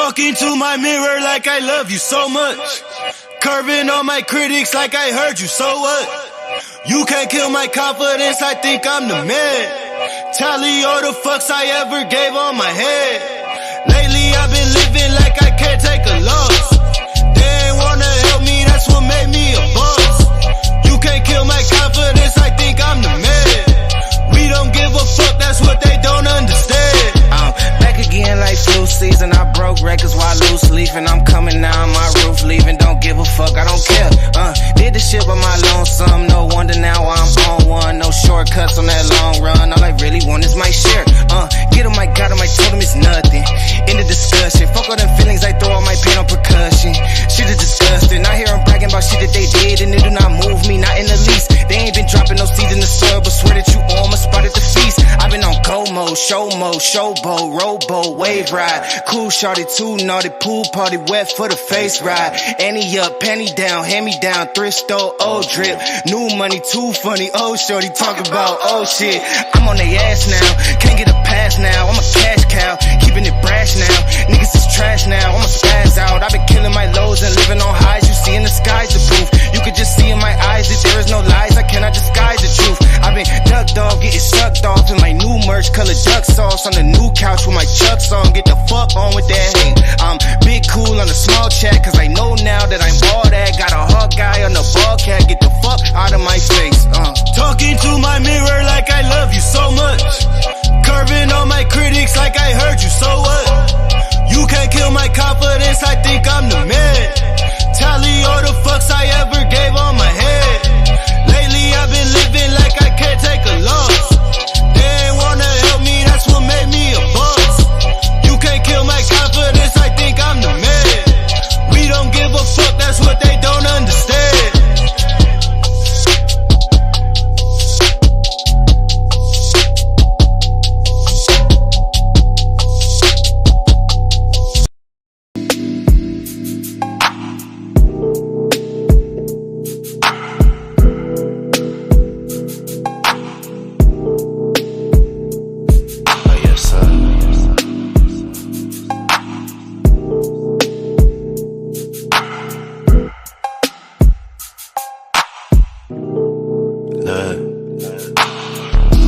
Talking to my mirror like I love you so much. Curving on my critics like I heard you, so what? You can't kill my confidence, I think I'm the man. Tally all the fucks I ever gave on my head. Lately I've been living like I can't take a loss. They ain't wanna help me, that's what made me a boss. You can't kill my confidence, I think I'm the man. We don't give a fuck, that's what they don't understand. Back again like flu season, I broke records while loose leafing. I'm coming down my roof, leaving, don't give a fuck, I don't care. Did the shit by my lonesome, no wonder now I'm on one. No shortcuts on that long run, all I really want is my share. Get him, I got him, I told him it's nothing. In the discussion, fuck all them feelings, I throw all my pain on percussion. Shit is disgusting, I hear them bragging about shit that they did, and it do not move me, not in the least. They ain't been dropping no seeds in the soil, but swear that you on my spot at the feast. I've been on go mode, showboat, rowboat, wave ride. Cool shorty, too naughty, pool party, wet for the face ride. Annie up, penny down, hand me down, thrift store, old drip. New money, too funny, old shorty, talk about old shit. I'm on they ass now, can't get a pass now, I'm a cash cow, keeping it brash now. Niggas is trash now, I'ma spaz out. I've been killing my lows and living on highs, you see in the sky's the proof. You could just see in my eyes that there is no lies, I cannot disguise the truth. I've been ducked off, getting sucked off in my new merch, colored duck sauce on the new couch with my Chucks on. Get the fuck on with that hate. I'm big cool on the small chat, cause I know now that I'm all that. Got a hawk guy on the ball cat, get the fuck out of my face. Talking to my mirror like I love you so much. Curving on my critics like I heard you, so what? You can't kill my confidence, I think I'm the man. Tally all the fucks I ever gave on my head. Lately I've been living like I can't take a loss. They ain't wanna help me, that's what made me a boss. You can't kill my confidence, I think I'm the man. We don't give a fuck, that's what they don't understand.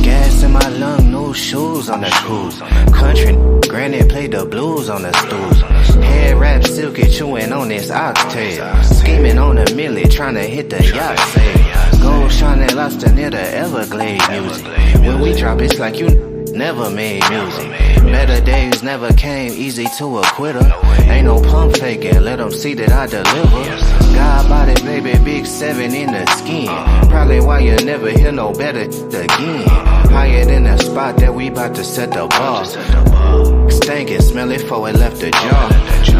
Gas in my lung, new shoes on the cruise. Country granite played the blues on the stools. Head wrap silky, chewing on this oxtail. Scheming on a milli, trying to hit the yacht sail. Gold shining lobster near the Everglades music. When we drop, it's like you never made music. Better days never came easy to a quitter. Ain't no pump faking, let them see that I deliver. God body, baby, big 7 in the skin. Probably why you never hear no better again. Higher than the spot that we bout to set the bar. Stinking, smell it before it left the jar.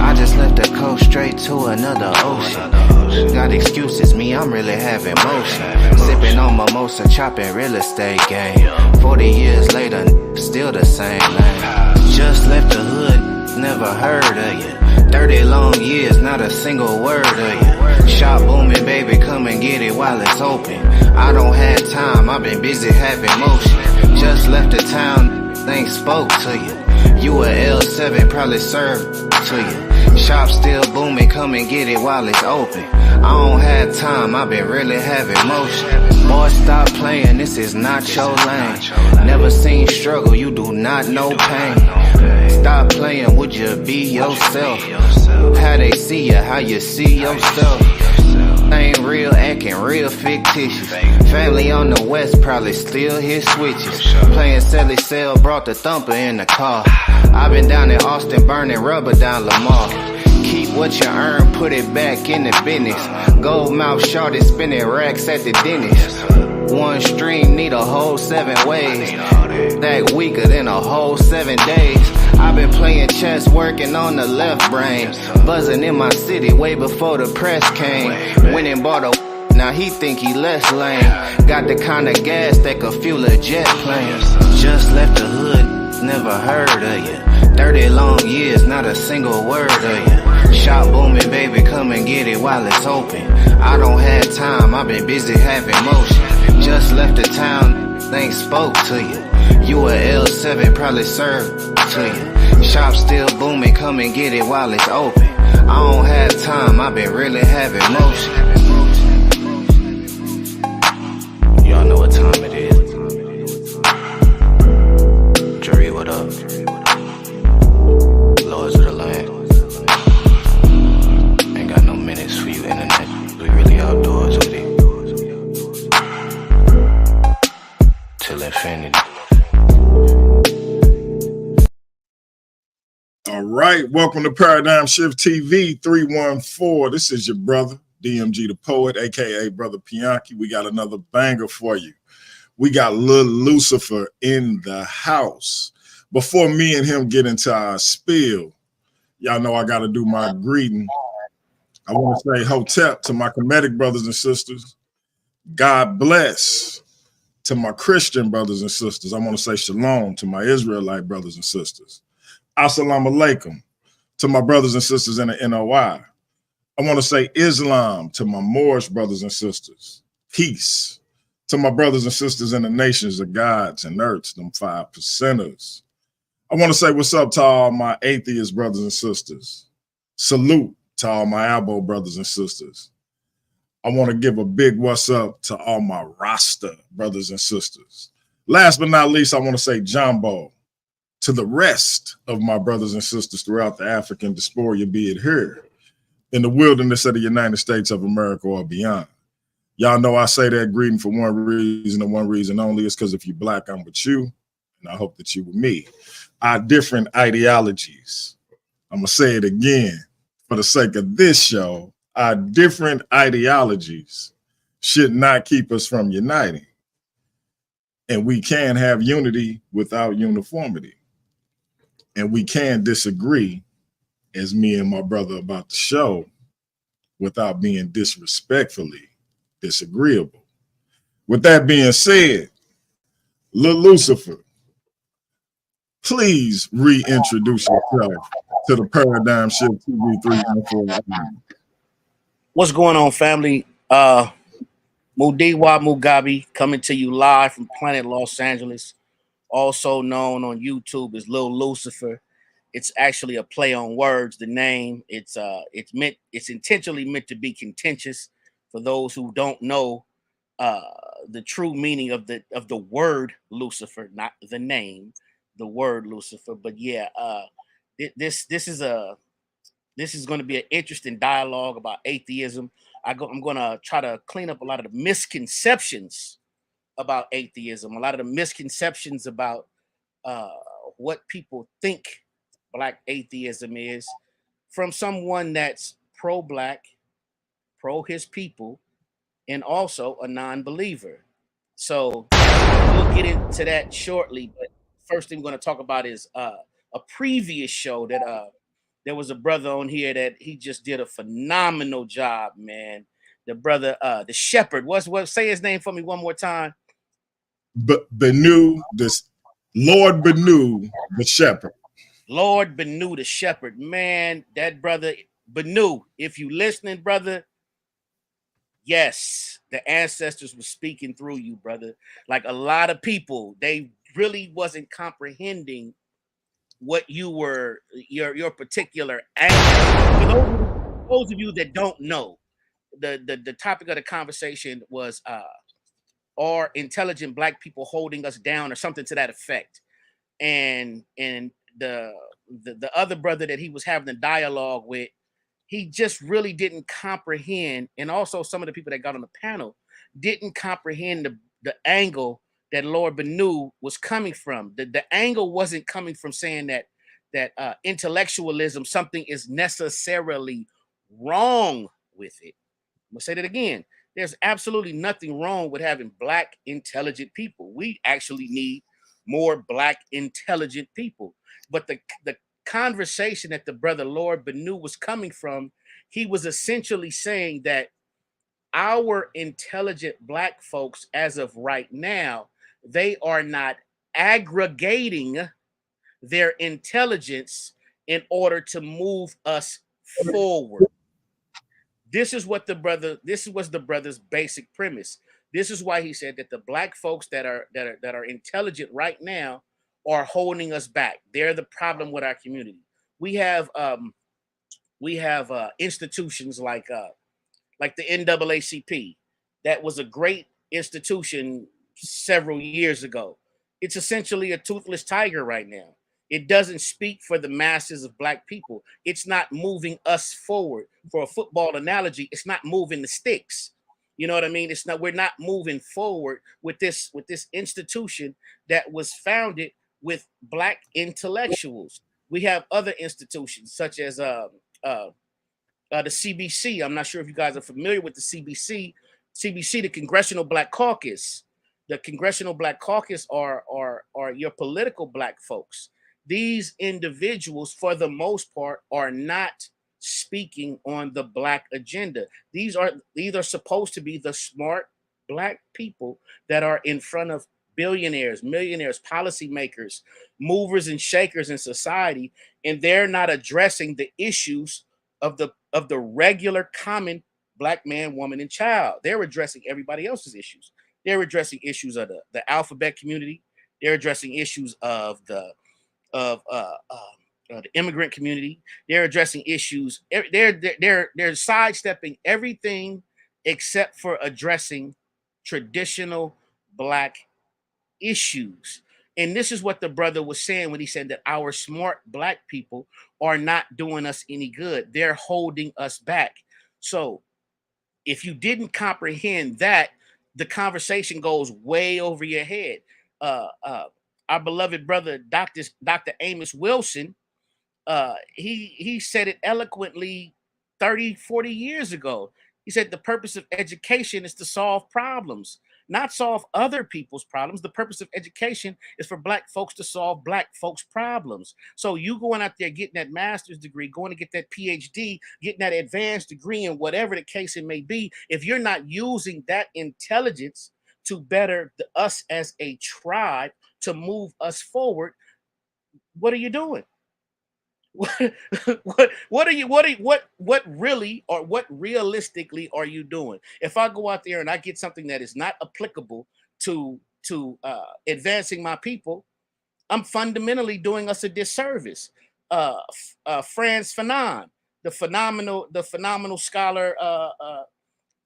I just left the coast straight to another ocean. Got excuses, me, I'm really having motion. Sipping on mimosa, chopping real estate game. 40 years later, still the same lane. Just left the hood, never heard of you. 30 long years, not a single word of you. Shop booming, baby, come and get it while it's open. I don't have time, I've been busy having motion. Just left the town, things spoke to you. You a L7, probably served to you. Shop still booming, come and get it while it's open. I don't have time, I've been really having motion. Boy, stop playing, this is not your lane. Never seen struggle, you do not know pain. Stop playing, would you be yourself? How they see you, how you see yourself. Ain't real, acting real fictitious. Family on the west probably still hit switches. Playing Sally Cell, brought the thumper in the car. I've been down in Austin burning rubber down Lamar. Keep what you earn, put it back in the business. Gold mouth shorty spinning racks at the dentist. One stream need a whole 7 ways. That weaker than a whole 7 days. I've been playing chess, working on the left brain. Buzzing in my city way before the press came. Went and bought a now he think he less lame. Got the kind of gas that could fuel a jet plane. Just left the hood, never heard of you. 30 long years, not a single word of you. Shop booming, baby, come and get it while it's open. I don't have time, I've been busy having motion. Just left the town, things spoke to you. You a L7, probably served to you. Shop still booming, come and get it while it's open. I don't have time, I've been really having motion. Y'all know what time it is. Jerry, what up? Lords of the land. Ain't got no minutes for you, internet. We really outdoors with it. Till infinity. All right, welcome to Paradigm Shift TV 314. This is your brother, DMG the Poet, aka Brother Pianki. We got another banger for you. We got Lil Lucifer in the house. Before me and him get into our spiel, y'all know I got to do my greeting. I want to say hotep to my Kemetic brothers and sisters. God bless to my Christian brothers and sisters. I want to say shalom to my Israelite brothers and sisters. Assalamu alaikum to my brothers and sisters in the NOI. I want to say Islam to my Moorish brothers and sisters. Peace to my brothers and sisters in the nations of gods and earths, them 5%ers. I want to say what's up to all my atheist brothers and sisters. Salute to all my Abo brothers and sisters. I want to give a big what's up to all my Rasta brothers and sisters. Last but not least, I want to say Jumbo to the rest of my brothers and sisters throughout the African diaspora, be it here in the wilderness of the United States of America or beyond. Y'all know I say that greeting for one reason and one reason only. Is because if you're Black, I'm with you, and I hope that you with me. Our different ideologies. I'm going to say it again for the sake of this show. Our different ideologies should not keep us from uniting. And we can have unity without uniformity. And we can disagree, as me and my brother about to show, without being disrespectfully disagreeable. With that being said, Lil Lucifer, please reintroduce yourself to the Paradigm Shift TV 314. What's going on, family? Mudiwa Mugabe coming to you live from planet Los Angeles, also known on YouTube as Lil Lucifer. It's actually a play on words. The name it's intentionally meant to be contentious for those who don't know the true meaning of the word Lucifer, not the name, the word Lucifer. But yeah, this is going to be an interesting dialogue about atheism. I'm going to try to clean up a lot of the misconceptions about atheism, a lot of the misconceptions about what people think Black atheism is, from someone that's pro-Black, pro his people, and also a non-believer. So we'll get into that shortly. But first thing we're going to talk about is a previous show that there was a brother on here that he just did a phenomenal job, man. The brother, the shepherd. What? Say his name for me one more time. Benu, this Lord Benu, the shepherd. Lord Benu, the shepherd. Man, that brother Benu, if you listening, brother, yes, the ancestors were speaking through you, brother. Like a lot of people, they really wasn't comprehending what you were, your particular angle. For those of you that don't know, the topic of the conversation was are intelligent Black people holding us down, or something to that effect. And the other brother that he was having a dialogue with, he just really didn't comprehend, and also some of the people that got on the panel didn't comprehend the angle that Lord Benu was coming from. The angle wasn't coming from saying that intellectualism, something is necessarily wrong with it. I'm gonna say that again. There's absolutely nothing wrong with having Black intelligent people. We actually need more Black intelligent people. But the conversation that the brother Lord Benu was coming from, he was essentially saying that our intelligent Black folks, as of right now, they are not aggregating their intelligence in order to move us forward. This was the brother's basic premise. This is why he said that the Black folks that are intelligent right now are holding us back. They're the problem with our community. We have institutions like the NAACP. That was a great institution several years ago. It's essentially a toothless tiger right now. It doesn't speak for the masses of Black people. It's not moving us forward. For a football analogy, it's not moving the sticks. You know what I mean? It's not. We're not moving forward with this institution that was founded with Black intellectuals. We have other institutions such as the CBC. I'm not sure if you guys are familiar with the CBC. CBC, the Congressional Black Caucus. The Congressional Black Caucus are your political Black folks. These individuals, for the most part, are not speaking on the Black agenda. These are supposed to be the smart Black people that are in front of billionaires, millionaires, policymakers, movers and shakers in society, and they're not addressing the issues of the regular common Black man, woman, and child. They're addressing everybody else's issues. They're addressing issues of the alphabet community. They're addressing issues of the immigrant community. They're addressing issues. They're sidestepping everything except for addressing traditional Black issues. And this is what the brother was saying when he said that our smart Black people are not doing us any good. They're holding us back. So if you didn't comprehend that, the conversation goes way over your head. Our beloved brother, Dr. Amos Wilson, he said it eloquently 30, 40 years ago. He said the purpose of education is to solve problems, not solve other people's problems. The purpose of education is for Black folks to solve Black folks' problems. So you going out there getting that master's degree, going to get that PhD, getting that advanced degree in whatever the case it may be, if you're not using that intelligence to better us as a tribe, to move us forward, what are you doing? What realistically are you doing? If I go out there and I get something that is not applicable to advancing my people, I'm fundamentally doing us a disservice. Frantz Fanon, the phenomenal scholar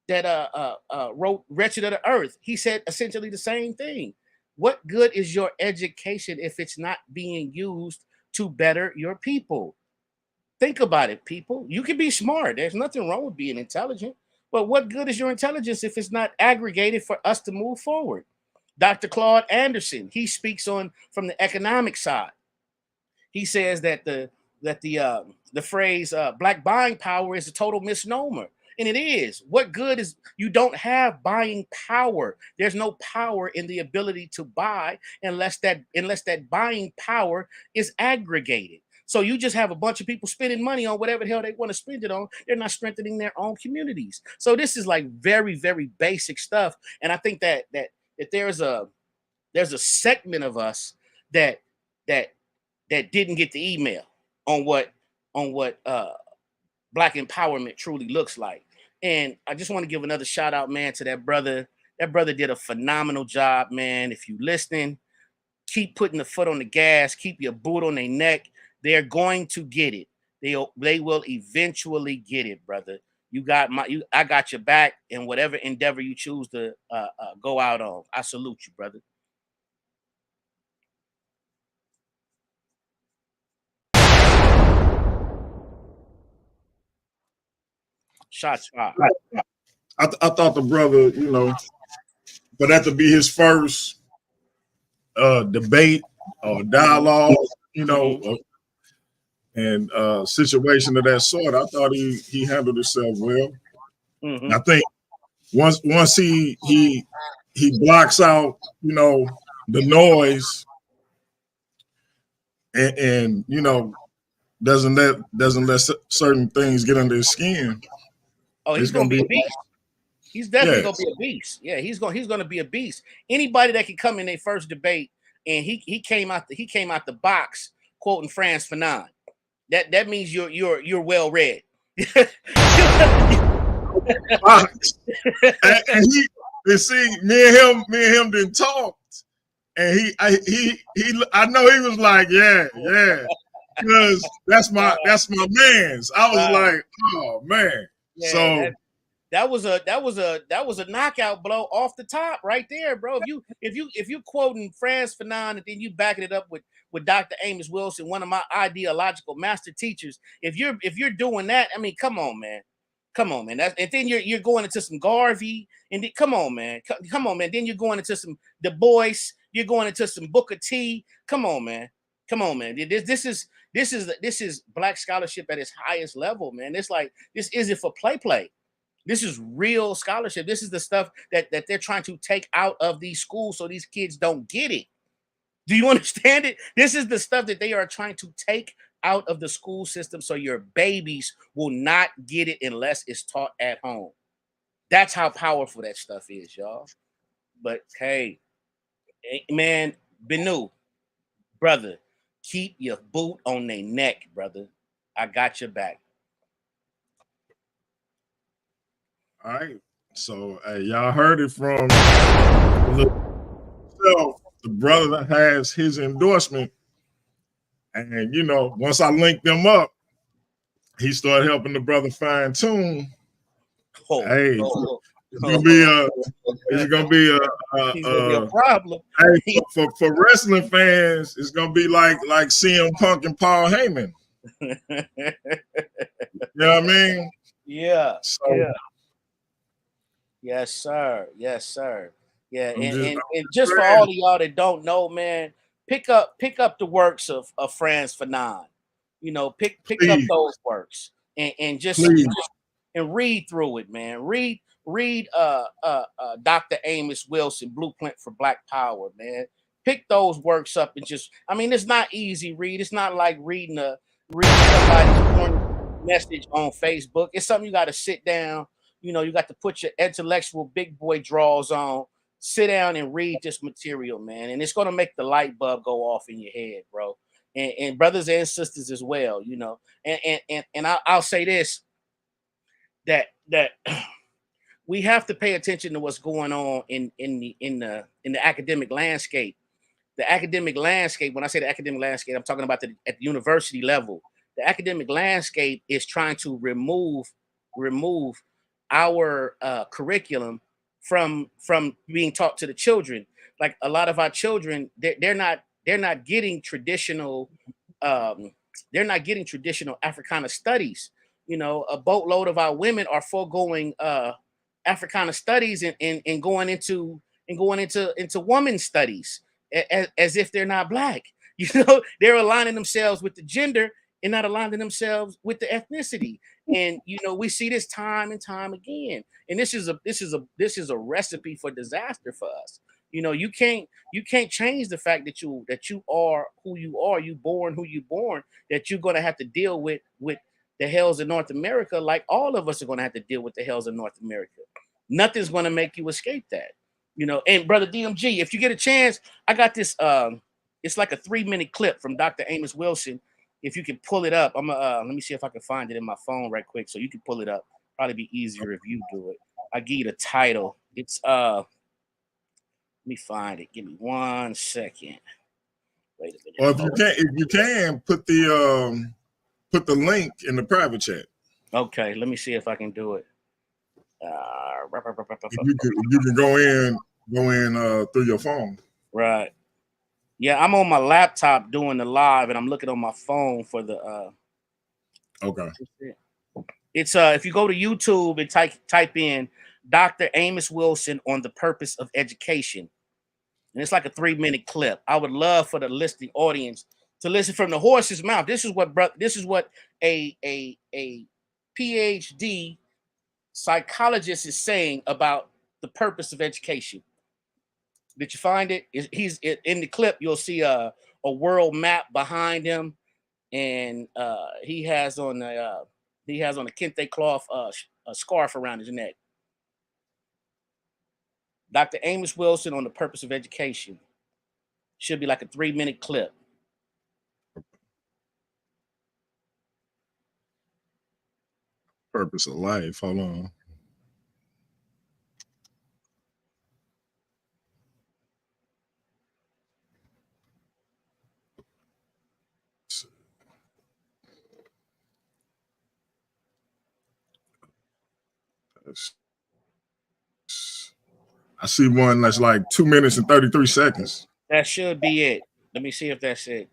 that wrote Wretched of the Earth, he said essentially the same thing. What good is your education if it's not being used to better your people? Think about it, people. You can be smart. There's nothing wrong with being intelligent. But what good is your intelligence if it's not aggregated for us to move forward? Dr. Claude Anderson, he speaks on from the economic side. He says that the phrase Black buying power is a total misnomer. And it is. What good is, you don't have buying power. There's no power in the ability to buy unless that buying power is aggregated. So you just have a bunch of people spending money on whatever the hell they want to spend it on. They're not strengthening their own communities. So this is like very, very basic stuff. And I think that there's a segment of us that didn't get the email on what Black empowerment truly looks like. And I just want to give another shout out, man, to that brother. That brother did a phenomenal job, man. If you listening, keep putting the foot on the gas, keep your boot on their neck. They're going to get it. They will eventually get it, brother. I got your back in whatever endeavor you choose to go out on. I salute you, brother. Shots fired. I thought the brother, for that to be his first debate or dialogue, and situation of that sort, I thought he handled himself well. I think once he blocks out, the noise and doesn't let certain things get under his skin. Oh, he's gonna be a beast. He's definitely gonna be a beast. Yeah, he's gonna be a beast. Anybody that can come in their first debate and he came out the box quoting Frantz Fanon. That means you're well read. and see, me and him didn't talk, And I know he was like, yeah, because that's my man's. I was like, oh man. Yeah, So that was a knockout blow off the top right there, bro. If you quoting Franz Fanon and then you backing it up with Dr. Amos Wilson, one of my ideological master teachers, if you're doing that, I mean, come on, man. Come on, man. And then you're going into some Garvey, and then, come on, man. Come on, man. Then you're going into some Du Bois. You're going into some Booker T. Come on, man. Come on, man. This is black scholarship at its highest level, man. It's like, this isn't for play. This is real scholarship. This is the stuff that they're trying to take out of these schools so these kids don't get it. Do you understand it? This is the stuff that they are trying to take out of the school system so your babies will not get it unless it's taught at home. That's how powerful that stuff is, y'all. But hey, man, Benu, brother, keep your boot on their neck, brother. I got your back. all right. So hey, y'all heard it from the brother that has his endorsement. And you know, once I linked them up, he started helping the brother fine tune. Hey, it's gonna be a problem. Hey, for wrestling fans, it's gonna be like CM Punk and Paul Heyman. You know what I mean? Yeah. So, yeah. Yes, sir. Yes, sir. Yeah, and just for all of y'all that don't know, man, pick up the works of Franz Fanon. You know, pick up those works and just and read through it, man. Read Dr. Amos Wilson, Blueprint for Black Power, man. Pick those works up and just, I mean, it's not easy read. It's not like reading somebody's message on Facebook. It's something you got to sit down. You know, you got to put your intellectual big boy draws on, sit down and read this material, man. And it's going to make the light bulb go off in your head, bro. And brothers and sisters as well, you know. And I'll say this, that we have to pay attention to what's going on in the academic landscape. The academic landscape, when I say the academic landscape, I'm talking about at the university level. The academic landscape is trying to remove our curriculum from being taught to the children. Like a lot of our children, they're not getting traditional Africana studies. You know, a boatload of our women are foregoing Africana studies and going into woman studies as if they're not black. You know, they're aligning themselves with the gender and not aligning themselves with the ethnicity. And you know, we see this time and time again. And this is a recipe for disaster for us. You know, you can't change the fact that you are who you are. You born who you born. That you're gonna have to deal with the hells of North America, like all of us are gonna have to deal with the hells of North America. Nothing's gonna make you escape that. You know, and brother DMG, if you get a chance, I got this. It's like a 3-minute clip from Dr. Amos Wilson. If you can pull it up, let me see if I can find it in my phone right quick, so you can pull it up. Probably be easier if you do it. I give you the title. It's let me find it. Give me 1 second. Wait a minute. Or if you can put the link in the private chat. Okay, let me see if I can do it. You can go in through your phone. Right. Yeah, I'm on my laptop doing the live, and I'm looking on my phone for the. Okay. It's if you go to YouTube and type in Dr. Amos Wilson on the purpose of education, and it's like a 3-minute clip. I would love for the listening audience to listen from the horse's mouth. This is what a PhD psychologist is saying about the purpose of education. Did you find it? He's in the clip. You'll see a world map behind him, and he has on a kente cloth a scarf around his neck. Dr. Amos Wilson on the purpose of education. Should be like a 3-minute clip. Purpose of life. Hold on. I see one that's like 2 minutes and 33 seconds. That should be it. Let me see if that's it.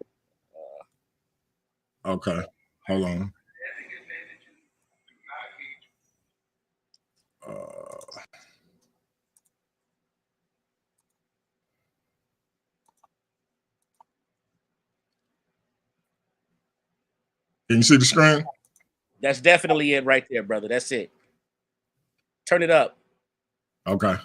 Okay, hold on. Can you see the screen? That's definitely it right there, brother. That's it. Turn it up. Okay.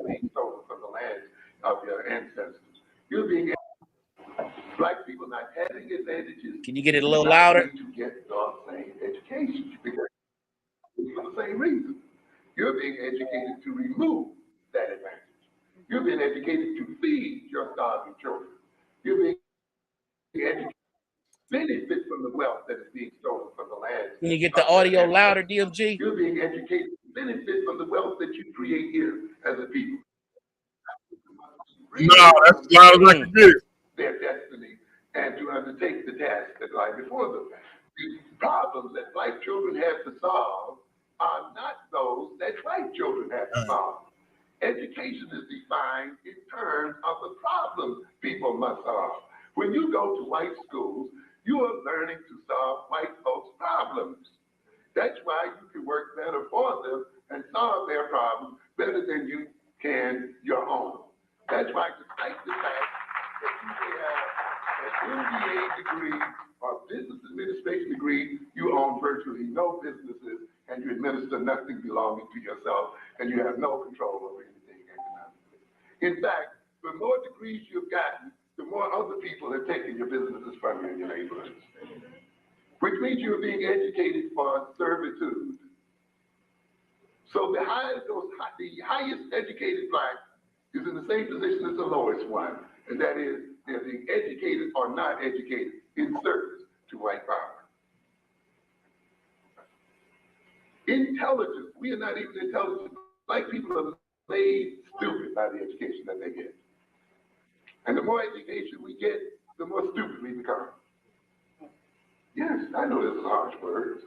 Being stolen from the land of your ancestors. You're being black people not having advantages. Can you get it a little louder? To get the same education because for the same reason. You're being educated to remove that advantage. You're being educated to feed your starving children. You're being educated to benefit from the wealth that is being stolen from the land. Can you get the audio louder, DMG? You're being educated to benefit from the wealth that you create here as a people. No, that's as loud as I can get. Their destiny and to undertake the task that lie before them. The problems that black children have to solve are not those that white children have to solve. Education is defined in terms of the problems people must solve. When you go to white schools, you are learning to solve white folks' problems. That's why you can work better for them and solve their problems better than you can your own. That's why, despite the fact that you may have an MBA degree or business administration degree, you own virtually no businesses and you administer nothing belonging to yourself and you have no control over anything economically. In fact, the more degrees you've gotten, the more other people have taken your businesses from you in your neighborhoods. Which means you're being educated for servitude. So the highest educated black is in the same position as the lowest one, and that is they're being educated or not educated in service to white power. Intelligence, we are not even intelligent. Black people are made stupid by the education that they get. And the more education we get, the more stupid we become. Yes, I know those are harsh words,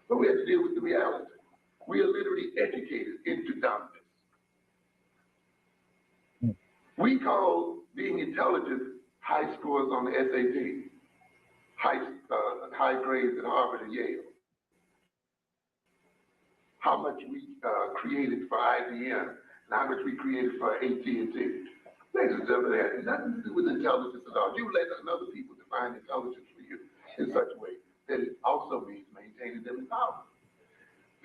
but we have to deal with the reality. We are literally educated into dumbness. We call being intelligent high scores on the SAT, high grades at Harvard and Yale. How much we created for IBM and how much we created for AT&T. Ladies and gentlemen, that has nothing to do with intelligence at all. You let other people define intelligence for you in such a way that it also means maintaining them in power.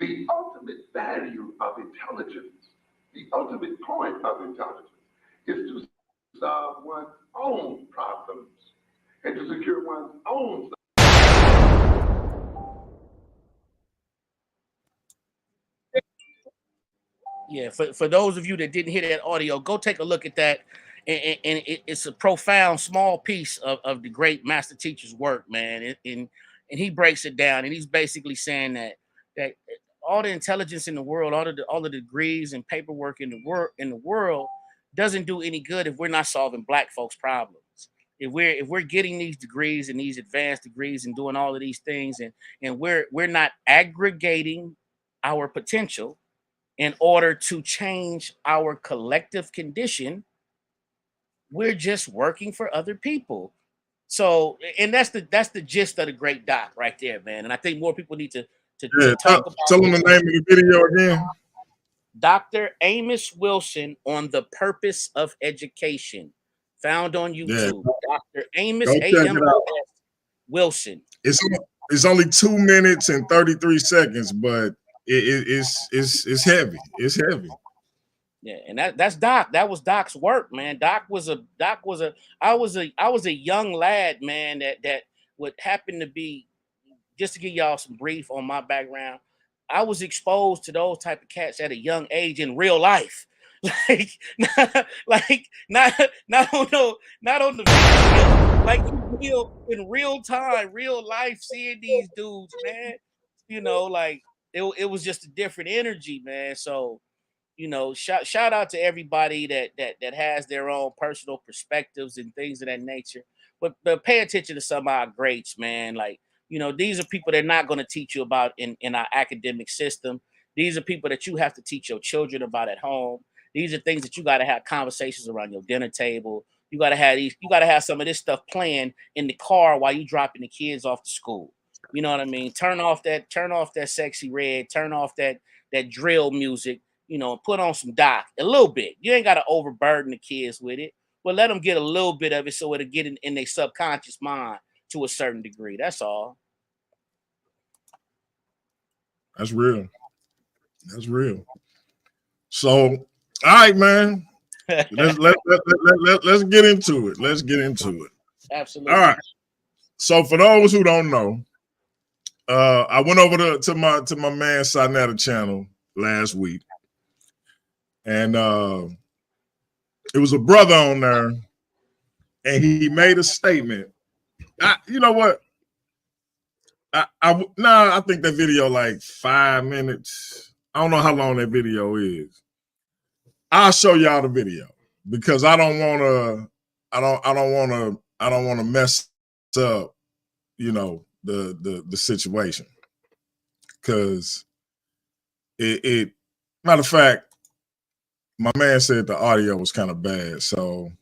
The ultimate value of intelligence, the ultimate point of intelligence, is to solve one's own problems and to secure one's own. Yeah, for those of you that didn't hear that audio, go take a look at that. And it's a profound, small piece of the great master teacher's work, man. And he breaks it down, and he's basically saying that all the intelligence in the world, all the degrees and paperwork in the world doesn't do any good if we're not solving black folks' problems. If we're getting these degrees and these advanced degrees and doing all of these things, and we're not aggregating our potential in order to change our collective condition, we're just working for other people. So, and that's the gist of the great doc right there, man. And I think more people need to talk about. Tell them the name of the video again. Dr. Amos Wilson on the Purpose of Education, found on YouTube. Yeah. Dr. Amos Wilson. It's only 2 minutes and 33 seconds, but it's heavy. It's heavy. Yeah, and that's Doc. That was Doc's work, man. I was a young lad, man, that would happen to be, just to give y'all some brief on my background, I was exposed to those type of cats at a young age in real life. Not on the video, like in real time, real life, seeing these dudes, man. You know, like it was just a different energy, man. So, you know, shout out to everybody that has their own personal perspectives and things of that nature. But pay attention to some of our greats, man. Like You know, these are people they're not going to teach you about in our academic system. These are people that you have to teach your children about at home. These are things that you got to have conversations around your dinner table. You got to have these. You got to have some of this stuff playing in the car while you dropping the kids off to school. You know what I mean? Turn off that sexy red. Turn off that drill music. You know, put on some Doc a little bit. You ain't got to overburden the kids with it, but let them get a little bit of it so it'll get in their subconscious mind to a certain degree. That's all. That's real. That's real. So, all right, man. Let's get into it. Let's get into it. Absolutely. All right. So, for those who don't know, I went over to my man Sinetta channel last week, and it was a brother on there, and he made a statement. You know what? I think that video like 5 minutes. I don't know how long that video is. I'll show y'all the video because I don't want to mess up, you know, the situation. Because it matter of fact, my man said the audio was kind of bad, so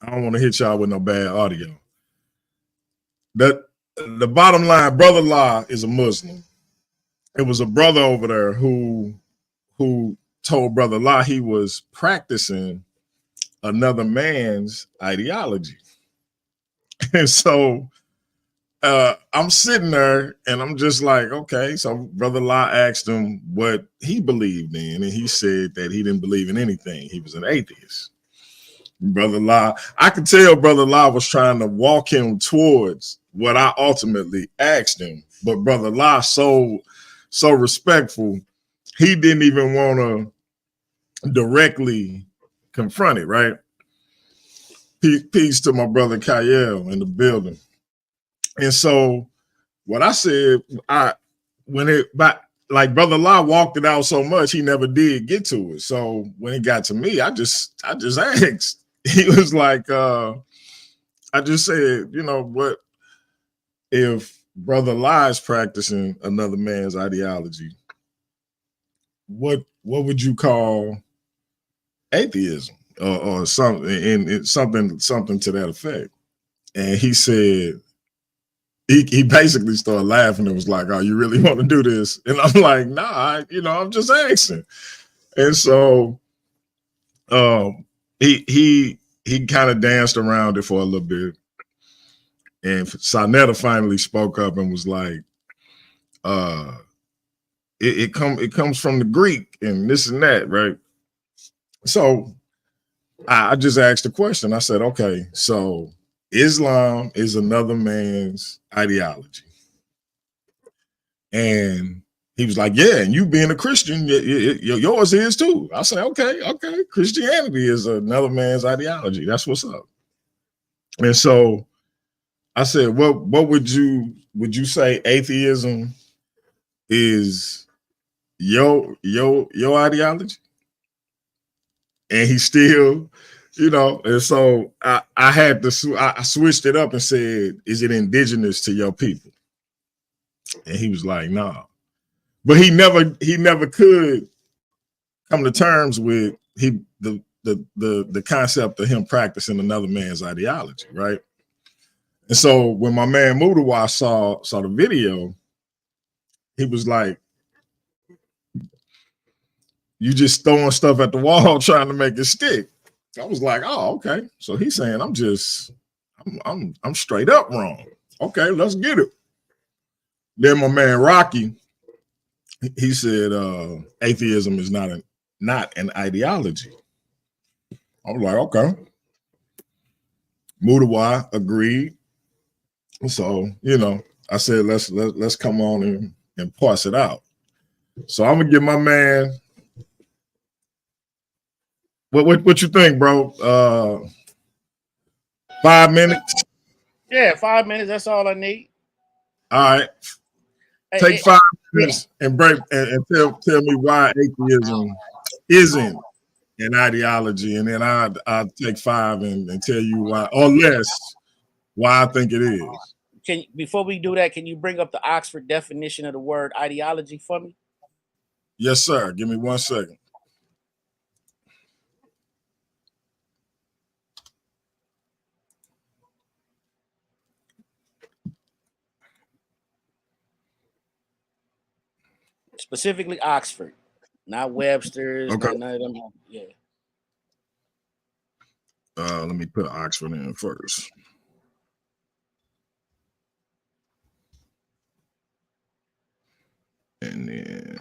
I don't want to hit y'all with no bad audio. The bottom line, Brother La is a Muslim. It was a brother over there who told Brother La he was practicing another man's ideology. And so I'm sitting there and I'm just like, okay. So Brother La asked him what he believed in, and he said that he didn't believe in anything. He was an atheist. Brother La, I could tell Brother La was trying to walk him towards what I ultimately asked him, but Brother La so respectful, he didn't even want to directly confront it, right? Peace to my brother Kyle in the building. And so what I said, like Brother La walked it out so much, he never did get to it. So when it got to me, I just asked. He was like, I just said, you know, what if Brother La is practicing another man's ideology? What would you call atheism or something, and something to that effect? And he said, he basically started laughing and was like, "Oh, you really want to do this?" And I'm like, "Nah, I'm just asking." And so, he kind of danced around it for a little bit, and Sinetta finally spoke up and was like, it comes from the Greek and this and that, right?" So I just asked the question. I said, okay, so Islam is another man's ideology. And he was like, yeah, and you being a Christian, yours is too. I said, okay. Christianity is another man's ideology. That's what's up. And so I said, what would you say atheism is your ideology? And he still, and so I had to, I switched it up and said, is it indigenous to your people? And he was like, nah. But he never could come to terms with the concept of him practicing another man's ideology, right? And so when my man Mudiwa saw the video, he was like, you just throwing stuff at the wall trying to make it stick. I was like, oh, okay. So he's saying I'm straight up wrong. Okay, let's get it. Then my man Rocky, he said atheism is not an ideology. I was like, okay. Mudiwa agreed. So, I said let's come on and parse it out. So I'm gonna give my man. What you think, bro? 5 minutes? Yeah, 5 minutes. That's all I need. All right. Take 5 minutes and break and tell me why atheism isn't an ideology, and then I'll take 5 and tell you why, or less, why I think it is. Can before we do that, can you bring up the Oxford definition of the word ideology for me? Yes, sir. Give me 1 second. Specifically Oxford, not Webster's, Okay. not none of them. Yeah. Let me put Oxford in first. And then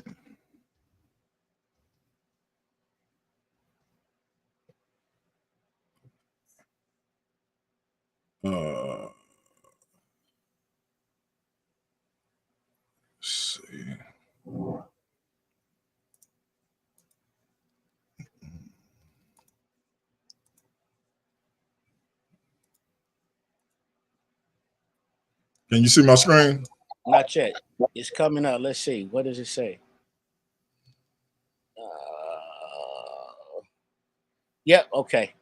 let's see. Can you see my screen? Not yet. It's coming up. Let's see. What does it say? Yep. Okay.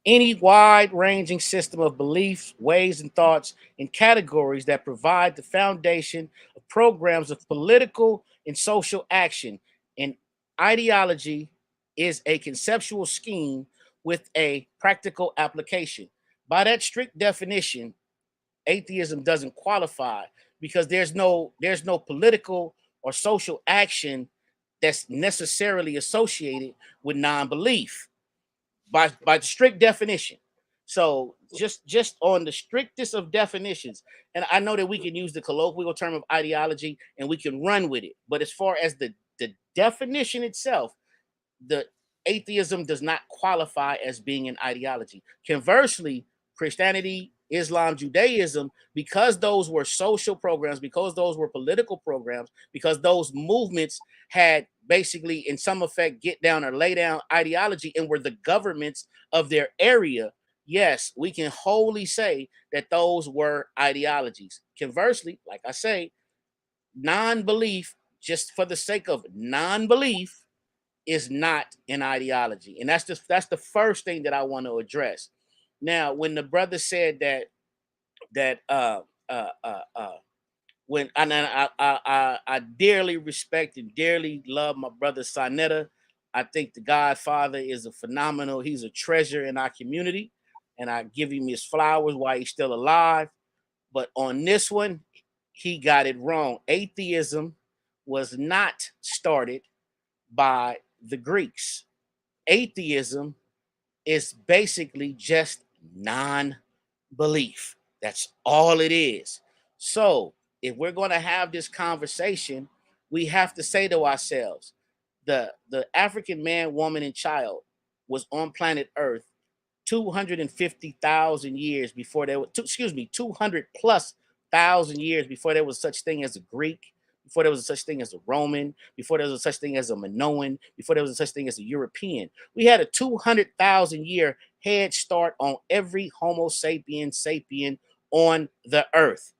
Any wide-ranging system of beliefs, ways, and thoughts in categories that provide the foundation of programs of political and social action. And ideology is a conceptual scheme with a practical application. By that strict definition, atheism doesn't qualify because there's no political or social action that's necessarily associated with non-belief by the strict definition. So just on the strictest of definitions, and I know that we can use the colloquial term of ideology and we can run with it, but as far as the definition itself, the atheism does not qualify as being an ideology. Conversely, Christianity, Islam, Judaism, because those were social programs, because those were political programs, because those movements had basically, in some effect, get down or lay down ideology and were the governments of their area. Yes, we can wholly say that those were ideologies. Conversely, like I say, non-belief, just for the sake of non-belief, is not an ideology, and that's the first thing that I want to address. Now, when the brother said that uh uh uh when I dearly respect and dearly love my brother Sonetta. I think the Godfather is a phenomenal. He's a treasure in our community, and I give him his flowers while he's still alive. But on this one, he got it wrong. Atheism was not started by the Greeks. Atheism is basically just non-belief. That's all it is. So, if we're going to have this conversation, we have to say to ourselves, the African man, woman, and child was on planet Earth 250,000 years before there was, 200 plus thousand years before there was such thing as a Greek, before there was such thing as a Roman, before there was such thing as a Minoan, before there was such thing as a European. We had a 200,000 year head start on every Homo sapien on the earth.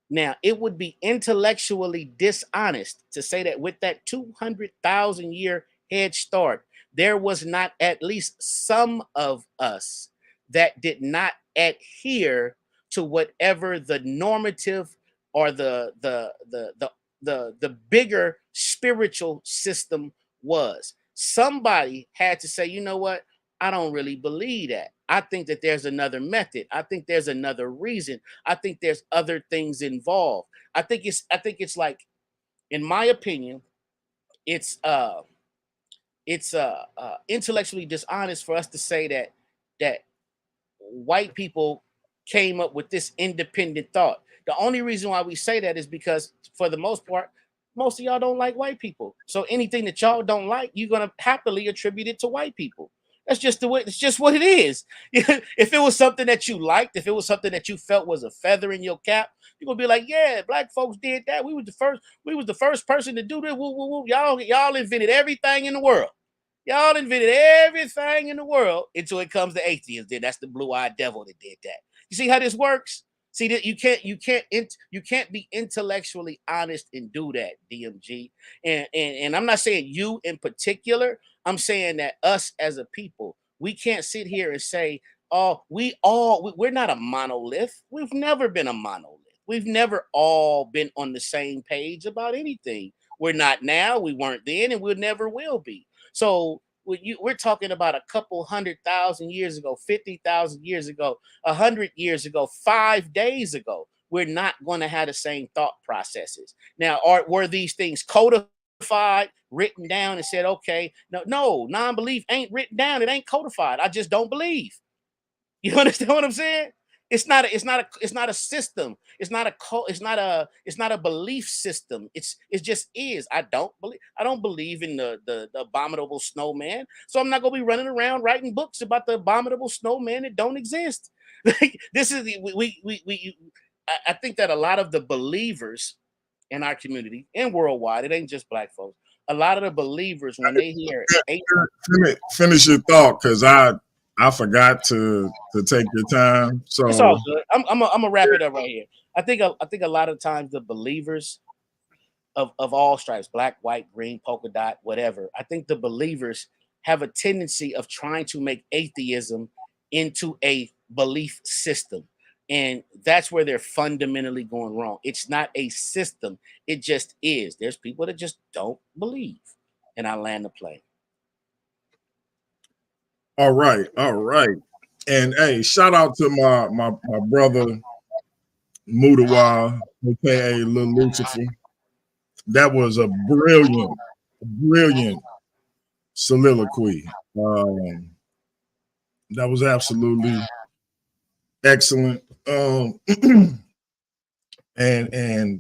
Now, it would be intellectually dishonest to say that with that 200,000 year head start, there was not at least some of us that did not adhere to whatever the normative or the bigger spiritual system was. Somebody had to say, you know what? I don't really believe that. I think that there's another method. I think there's another reason. I think there's other things involved. I think it's like, in my opinion, it's intellectually dishonest for us to say that white people came up with this independent thought. The only reason why we say that is because, for the most part, most of y'all don't like white people. So anything that y'all don't like, you're gonna happily attribute it to white people. That's just the way. It's just what it is. If it was something that you liked, if it was something that you felt was a feather in your cap, you're gonna be like, yeah, black folks did that. We was the first. We was the first person to do this. Woo, woo, woo. Y'all invented everything in the world. Y'all invented everything in the world until it comes to atheists. Then that's the blue-eyed devil that did that. You see how this works? See that you can't be intellectually honest and do that, DMG. And I'm not saying you in particular. I'm saying that us as a people, we can't sit here and say we're not a monolith. We've never been a monolith. We've never all been on the same page about anything. We're not now, we weren't then, and we never will be. So we're talking about a couple 100,000 years ago, 50,000 years ago, 100 years ago, 5 days ago. We're not going to have the same thought processes. Now, were these things codified, written down, and said, okay, no, non-belief ain't written down. It ain't codified. I just don't believe. You understand what I'm saying? It's not a system. It's not a belief system. It just is. I don't believe in the abominable snowman. So I'm not gonna be running around writing books about the abominable snowman that don't exist. Like, this is I think that a lot of the believers in our community and worldwide, it ain't just black folks. A lot of the believers, when they hear finish your thought, because I forgot to take your time. So it's all good. I'm gonna wrap it up right here. I think a lot of times the believers of all stripes, black, white, green, polka dot, whatever. I think the believers have a tendency of trying to make atheism into a belief system. And that's where they're fundamentally going wrong. It's not a system. It just is. There's people that just don't believe. And I land the plane. all right. And hey, shout out to my brother Mudiwa, aka Lil Lucifer. That was a brilliant soliloquy. That was absolutely excellent. And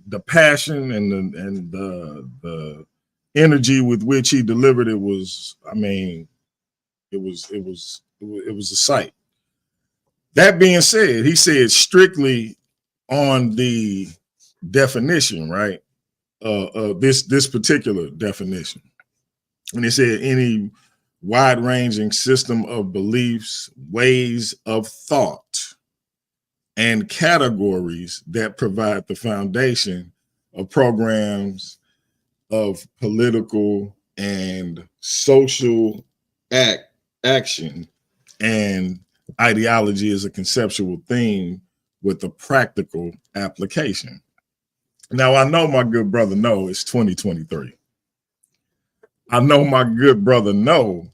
the passion and the energy with which he delivered it was, I mean, it was a sight. That being said, he said strictly on the definition, right? This particular definition. And he said any wide-ranging system of beliefs, ways of thought, and categories that provide the foundation of programs of political and social action, and ideology is a conceptual theme with a practical application. Now, I know my good brother know it's 2023. I know my good brother know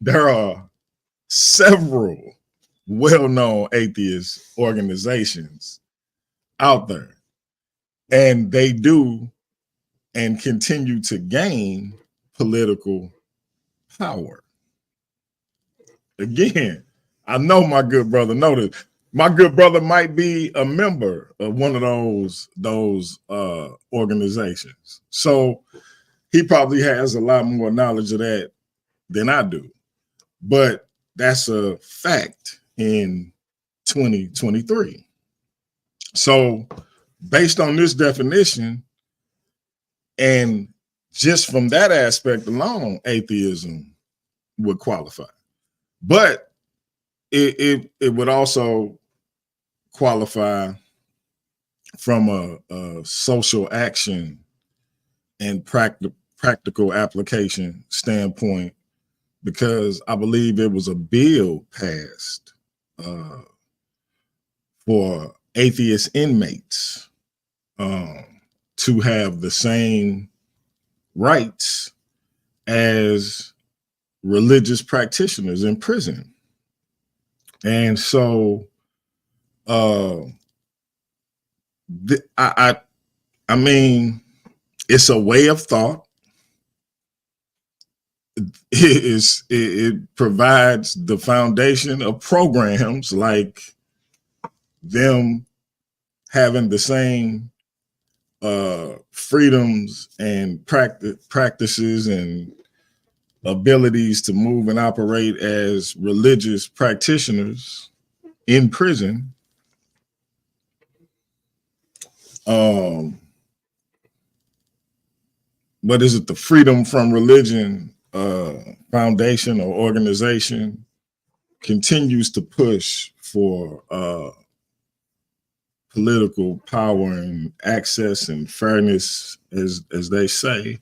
there are several well-known atheist organizations out there, and they do and continue to gain political power. Again, I know my good brother noticed. My good brother might be a member of one of those organizations, so he probably has a lot more knowledge of that than I do. But that's a fact in 2023. So, based on this definition, and just from that aspect alone, atheism would qualify. But it would also qualify from a social action and practical application standpoint, because I believe it was a bill passed for atheist inmates to have the same rights as religious practitioners in prison. And so I mean, it's a way of thought. It provides the foundation of programs like them having the same freedoms and practices and abilities to move and operate as religious practitioners in prison. What is it? The Freedom from Religion Foundation or organization continues to push for political power and access and fairness, as they say.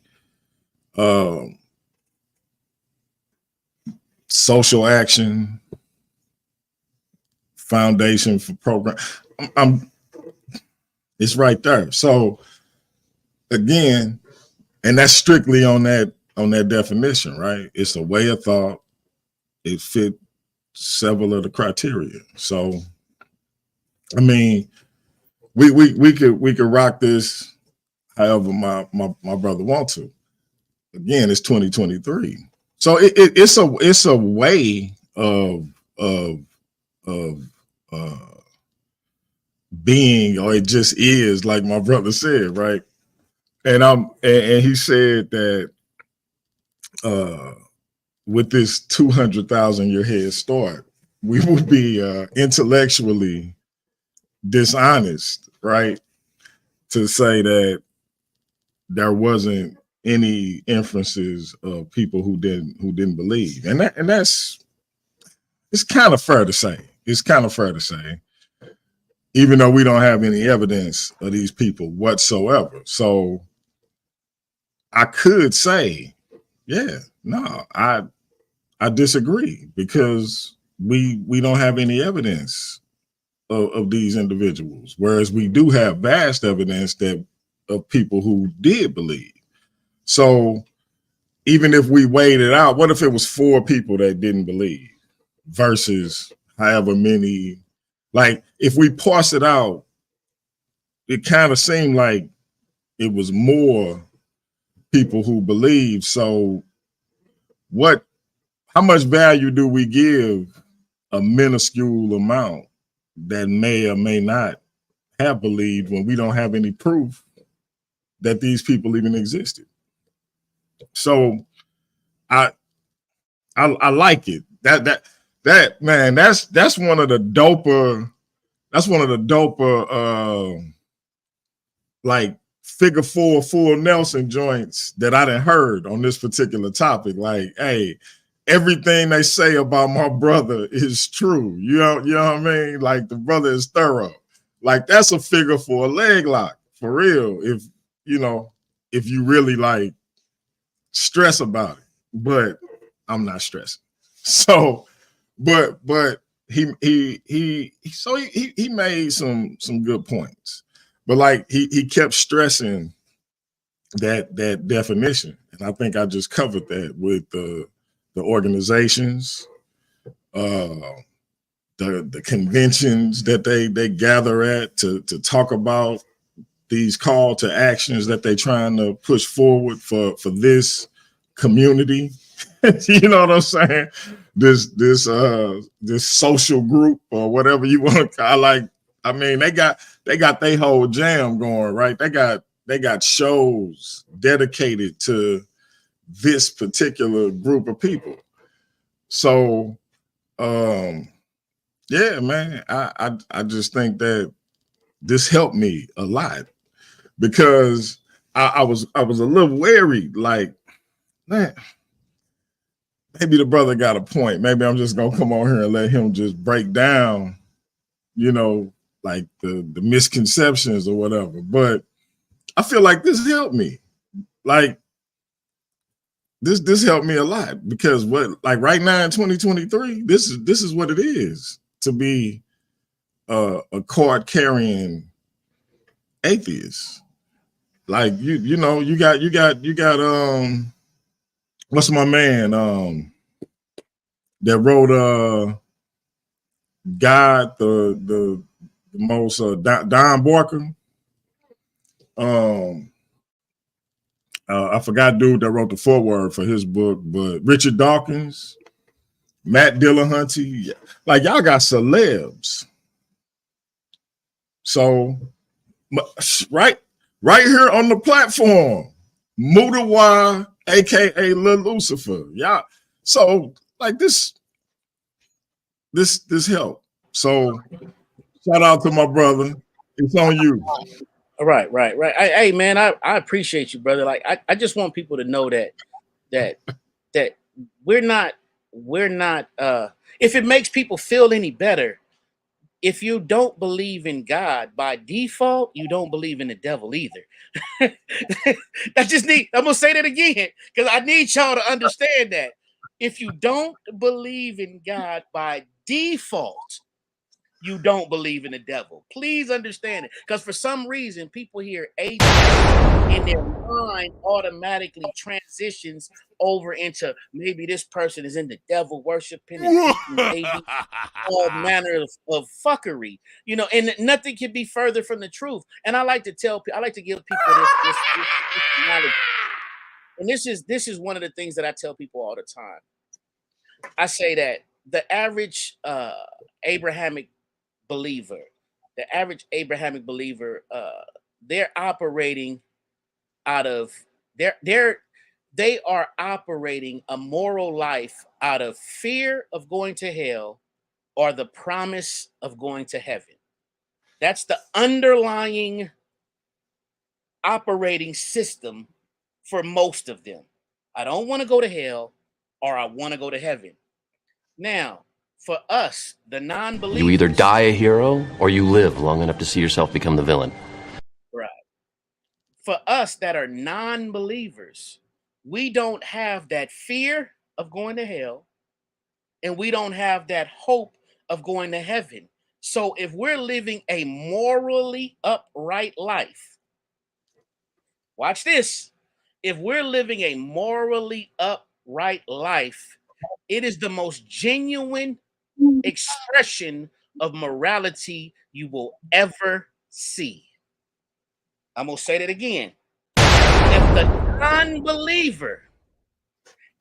Social action, foundation for program. It's right there. So again, and that's strictly on that definition, right? It's a way of thought. It fit several of the criteria. So, I mean, we could rock this however my brother wants to. Again, it's 2023, so it's a way of being, or it just is, like my brother said, right? And he said that with this 200,000 year head start, we will be intellectually dishonest, right? To say that there wasn't any inferences of people who didn't believe, and that's, it's kind of fair to say. It's kind of fair to say, even though we don't have any evidence of these people whatsoever. So I could say, yeah, no, I disagree, because we don't have any evidence of these individuals, whereas we do have vast evidence that of people who did believe. So even if we weighed it out, what if it was 4 people that didn't believe versus however many? Like, if we parse it out, it kind of seemed like it was more people who believe. So how much value do we give a minuscule amount that may or may not have believed, when we don't have any proof that these people even existed? So I like it. That man, that's one of the doper, like figure 4 full Nelson joints that I done heard on this particular topic. Like, hey, everything they say about my brother is true. You know what I mean? Like, the brother is thorough. Like, that's a figure 4 leg lock for real. If you really like stress about it, but I'm not stressing. So, but he made some good points, but like he kept stressing that definition, and I think I just covered that with the organizations, the conventions that they gather at to talk about these call to actions that they're trying to push forward for this community. You know what I'm saying? This social group, or whatever you want to call. Like, I mean, they got their whole jam going, right? They got shows dedicated to this particular group of people. So yeah, man, I just think that this helped me a lot, because I was a little wary, like, man, maybe the brother got a point. Maybe I'm just gonna come on here and let him just break down, like the misconceptions or whatever. But I feel like this helped me. Like, this helped me a lot, because right now in 2023, this is what it is to be a card carrying atheist. Like, you got what's my man that wrote God, the most Don Barker. I forgot dude that wrote the foreword for his book, but Richard Dawkins, Matt Dillahunty, like, y'all got celebs. So right here on the platform, Mudiwa, aka Lil Lucifer. Yeah. So like this help. So shout out to my brother. It's on you. Right. Hey, man, I appreciate you, brother. Like, I just want people to know that we're not if it makes people feel any better, if you don't believe in God by default, you don't believe in the devil either. I'm gonna say that again, because I need y'all to understand that. If you don't believe in God by default, you don't believe in the devil. Please understand it. Because for some reason, people hear atheist in their mind automatically transitions over into maybe this person is in the devil worshiping and eating babies, all manner of fuckery, you know, and nothing can be further from the truth. And I like to tell people, I like to give people this knowledge. And this is one of the things that I tell people all the time. I say that the average Abrahamic believer, they're operating out of they are operating a moral life out of fear of going to hell or the promise of going to heaven. That's the underlying operating system for most of them. I don't want to go to hell or I want to go to heaven. Now, for us, the non-believers, you either die a hero or you live long enough to see yourself become the villain. Right. For us that are non-believers, we don't have that fear of going to hell and we don't have that hope of going to heaven. So if we're living a morally upright life, watch this. If we're living a morally upright life, it is the most genuine expression of morality you will ever see. I'm going to say that again. If the non-believer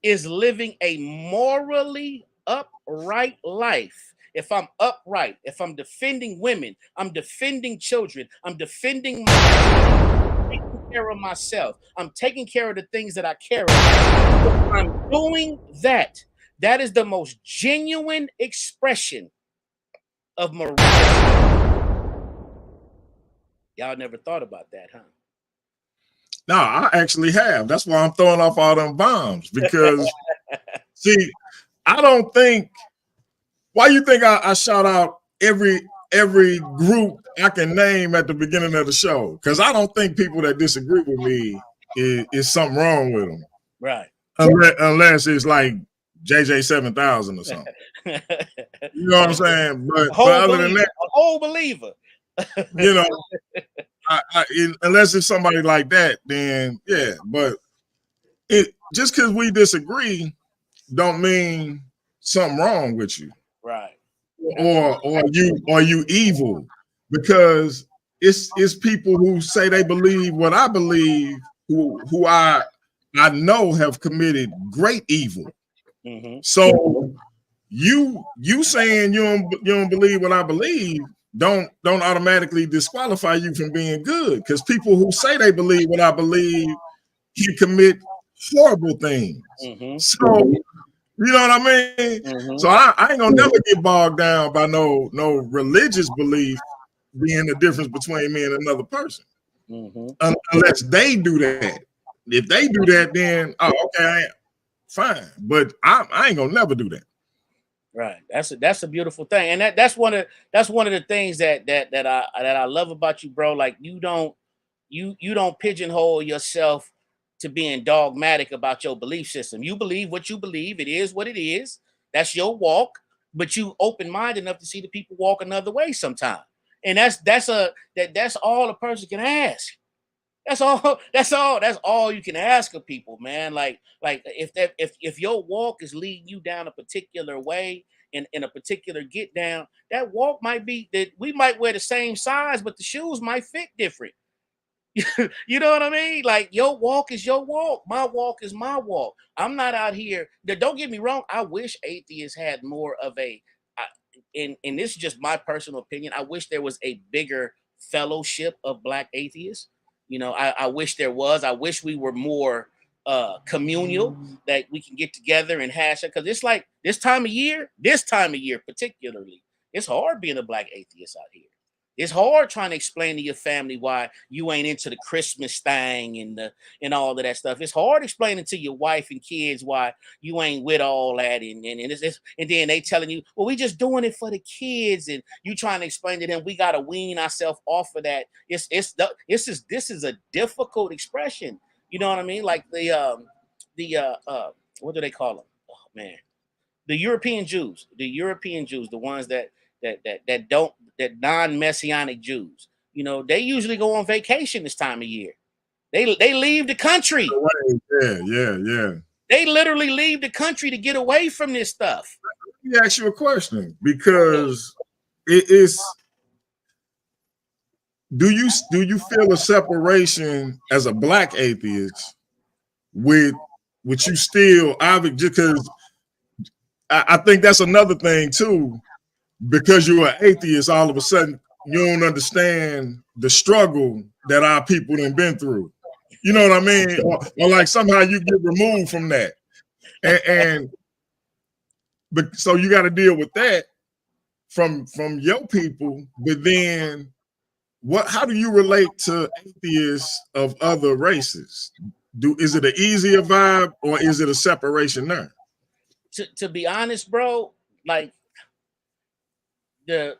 is living a morally upright life, if I'm upright, if I'm defending women, I'm defending children, I'm defending taking care of myself, I'm taking care of the things that I care about. If I'm doing that, that is the most genuine expression of morality. Y'all never thought about that, huh? No, I actually have. That's why I'm throwing off all them bombs. Because, see, I don't think. Why you think I shout out every group I can name at the beginning of the show? Because I don't think people that disagree with me is something wrong with them. Right. Unless it's like JJ 7000 or something. You know what I'm saying? But other than that, a whole believer. You know, unless it's somebody like that, then yeah. But just because we disagree, don't mean something wrong with you, right? Or you evil, because it's people who say they believe what I believe, who I know have committed great evil. Mm-hmm. So you saying you don't believe what I believe don't automatically disqualify you from being good, because people who say they believe what I believe can commit horrible things. Mm-hmm. So you know what I mean? Mm-hmm. So I ain't gonna never get bogged down by no religious belief being the difference between me and another person. Mm-hmm. Unless they do that. If they do that, then okay, fine. But I ain't gonna never do that. Right. That's a beautiful thing, and that's one of the things that I love about you, bro. Like you don't pigeonhole yourself to being dogmatic about your belief system. You believe what you believe. It is what it is. That's your walk. But you open-minded enough to see the people walk another way sometime. And that's all a person can ask. That's all you can ask of people, man. Like if your walk is leading you down a particular way in a particular get down, that walk might be that we might wear the same size, but the shoes might fit different. You know what I mean? Like your walk is your walk. My walk is my walk. I'm not out here. Don't get me wrong. I wish atheists had more of a, and this is just my personal opinion. I wish there was a bigger fellowship of Black atheists. You know, I wish there was. I wish we were more communal, that we can get together and hash it. Because it's like this time of year particularly, it's hard being a Black atheist out here. It's hard trying to explain to your family why you ain't into the Christmas thing and all of that stuff. It's hard explaining to your wife and kids why you ain't with all that, and then they telling you, well, we just doing it for the kids, and you trying to explain to them we gotta wean ourselves off of that. This is a difficult expression. You know what I mean? Like the what do they call them? Oh man, the European Jews, the ones that that non-messianic Jews. You know, they usually go on vacation this time of year. They leave the country. Yeah. They literally leave the country to get away from this stuff. Let me ask you a question, because it is. Do you feel a separation as a black atheist with you still obviously, because I think that's another thing too, because you're an atheist, all of a sudden you don't understand the struggle that our people have been through. You know what I mean? Or like somehow you get removed from that. And but so you got to deal with that from your people, but then how do you relate to atheists of other races? Is it an easier vibe, or is it a separation there? To be honest, bro, like the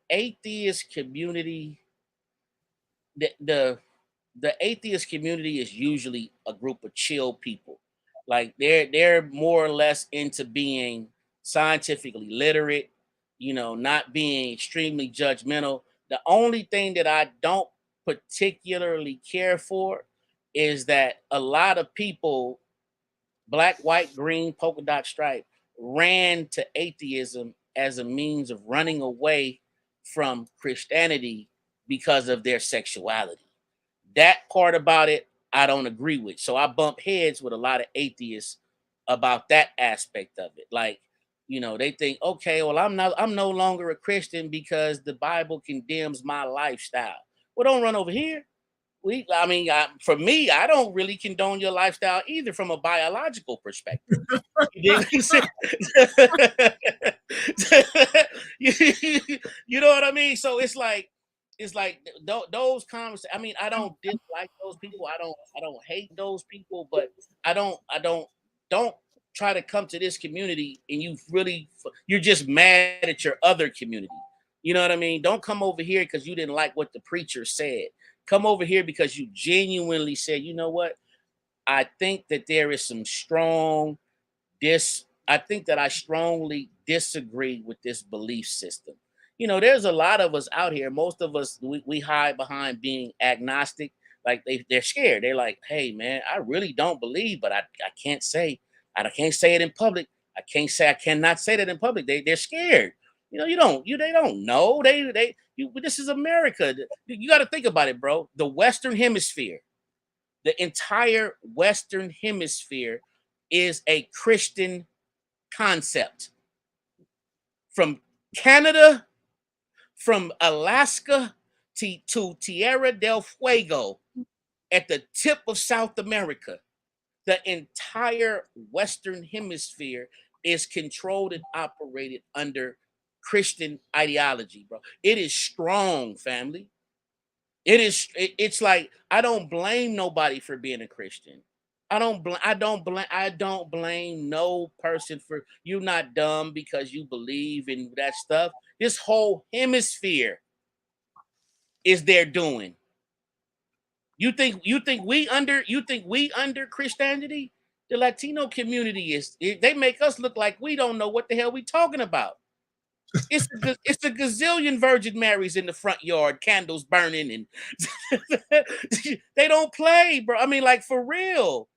atheist community, the atheist community is usually a group of chill people. Like they're more or less into being scientifically literate, you know, not being extremely judgmental. The only thing that I don't particularly care for is that a lot of people, black, white, green, polka dot stripe, ran to atheism as a means of running away from Christianity because of their sexuality. That part about it, I don't agree with. So I bump heads with a lot of atheists about that aspect of it. Like, you know, they think, okay, well, I'm no longer a Christian because the Bible condemns my lifestyle. Well, don't run over here. For me, I don't really condone your lifestyle either from a biological perspective. You know what I mean? So it's like those comments. I mean, I don't dislike those people. I don't hate those people, but I don't try to come to this community and you're just mad at your other community. You know what I mean? Don't come over here because you didn't like what the preacher said. Come over here because you genuinely said, you know what? I think that there is some strong I think that I strongly disagree with this belief system. You know, there's a lot of us out here. Most of us, we hide behind being agnostic. Like they're scared. They're like, hey man, I really don't believe, but I can't say, I can't say it in public. I cannot say that in public. They're scared. You know, they don't know. This is America. You got to think about it, bro. The Western Hemisphere, the entire Western Hemisphere is a Christian concept. From Canada, from Alaska to Tierra del Fuego at the tip of South America, the entire Western Hemisphere is controlled and operated under Christian ideology, bro. It is strong, family. It's like I don't blame nobody for being a Christian. I don't blame no person for you not dumb because you believe in that stuff. This whole hemisphere is their doing. You think we under Christianity? The Latino community they make us look like we don't know what the hell we talking about. It's a gazillion Virgin Marys in the front yard, candles burning, and they don't play, bro. I mean, like for real.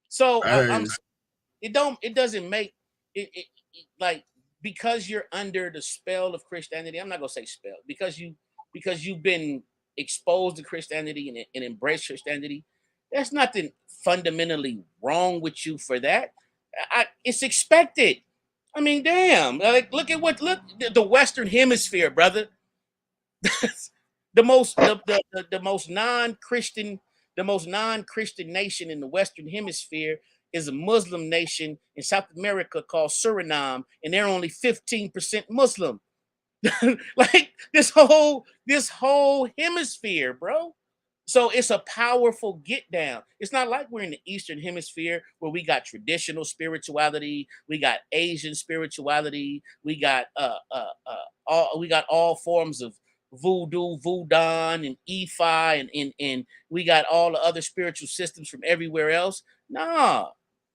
So Hey, it doesn't make like because you're under the spell of Christianity. I'm not gonna say spell because you've been exposed to Christianity and embraced Christianity. There's nothing fundamentally wrong with you for that. It's expected. I mean, damn! Like, look the Western Hemisphere, brother. The most non-Christian nation in the Western Hemisphere is a Muslim nation in South America called Suriname, and they're only 15% Muslim. Like this whole hemisphere, bro. So it's a powerful get down. It's not like we're in the Eastern Hemisphere where we got traditional spirituality, we got Asian spirituality, we got all forms of voodoo, voodoo, and Ifa, and we got all the other spiritual systems from everywhere else. Nah,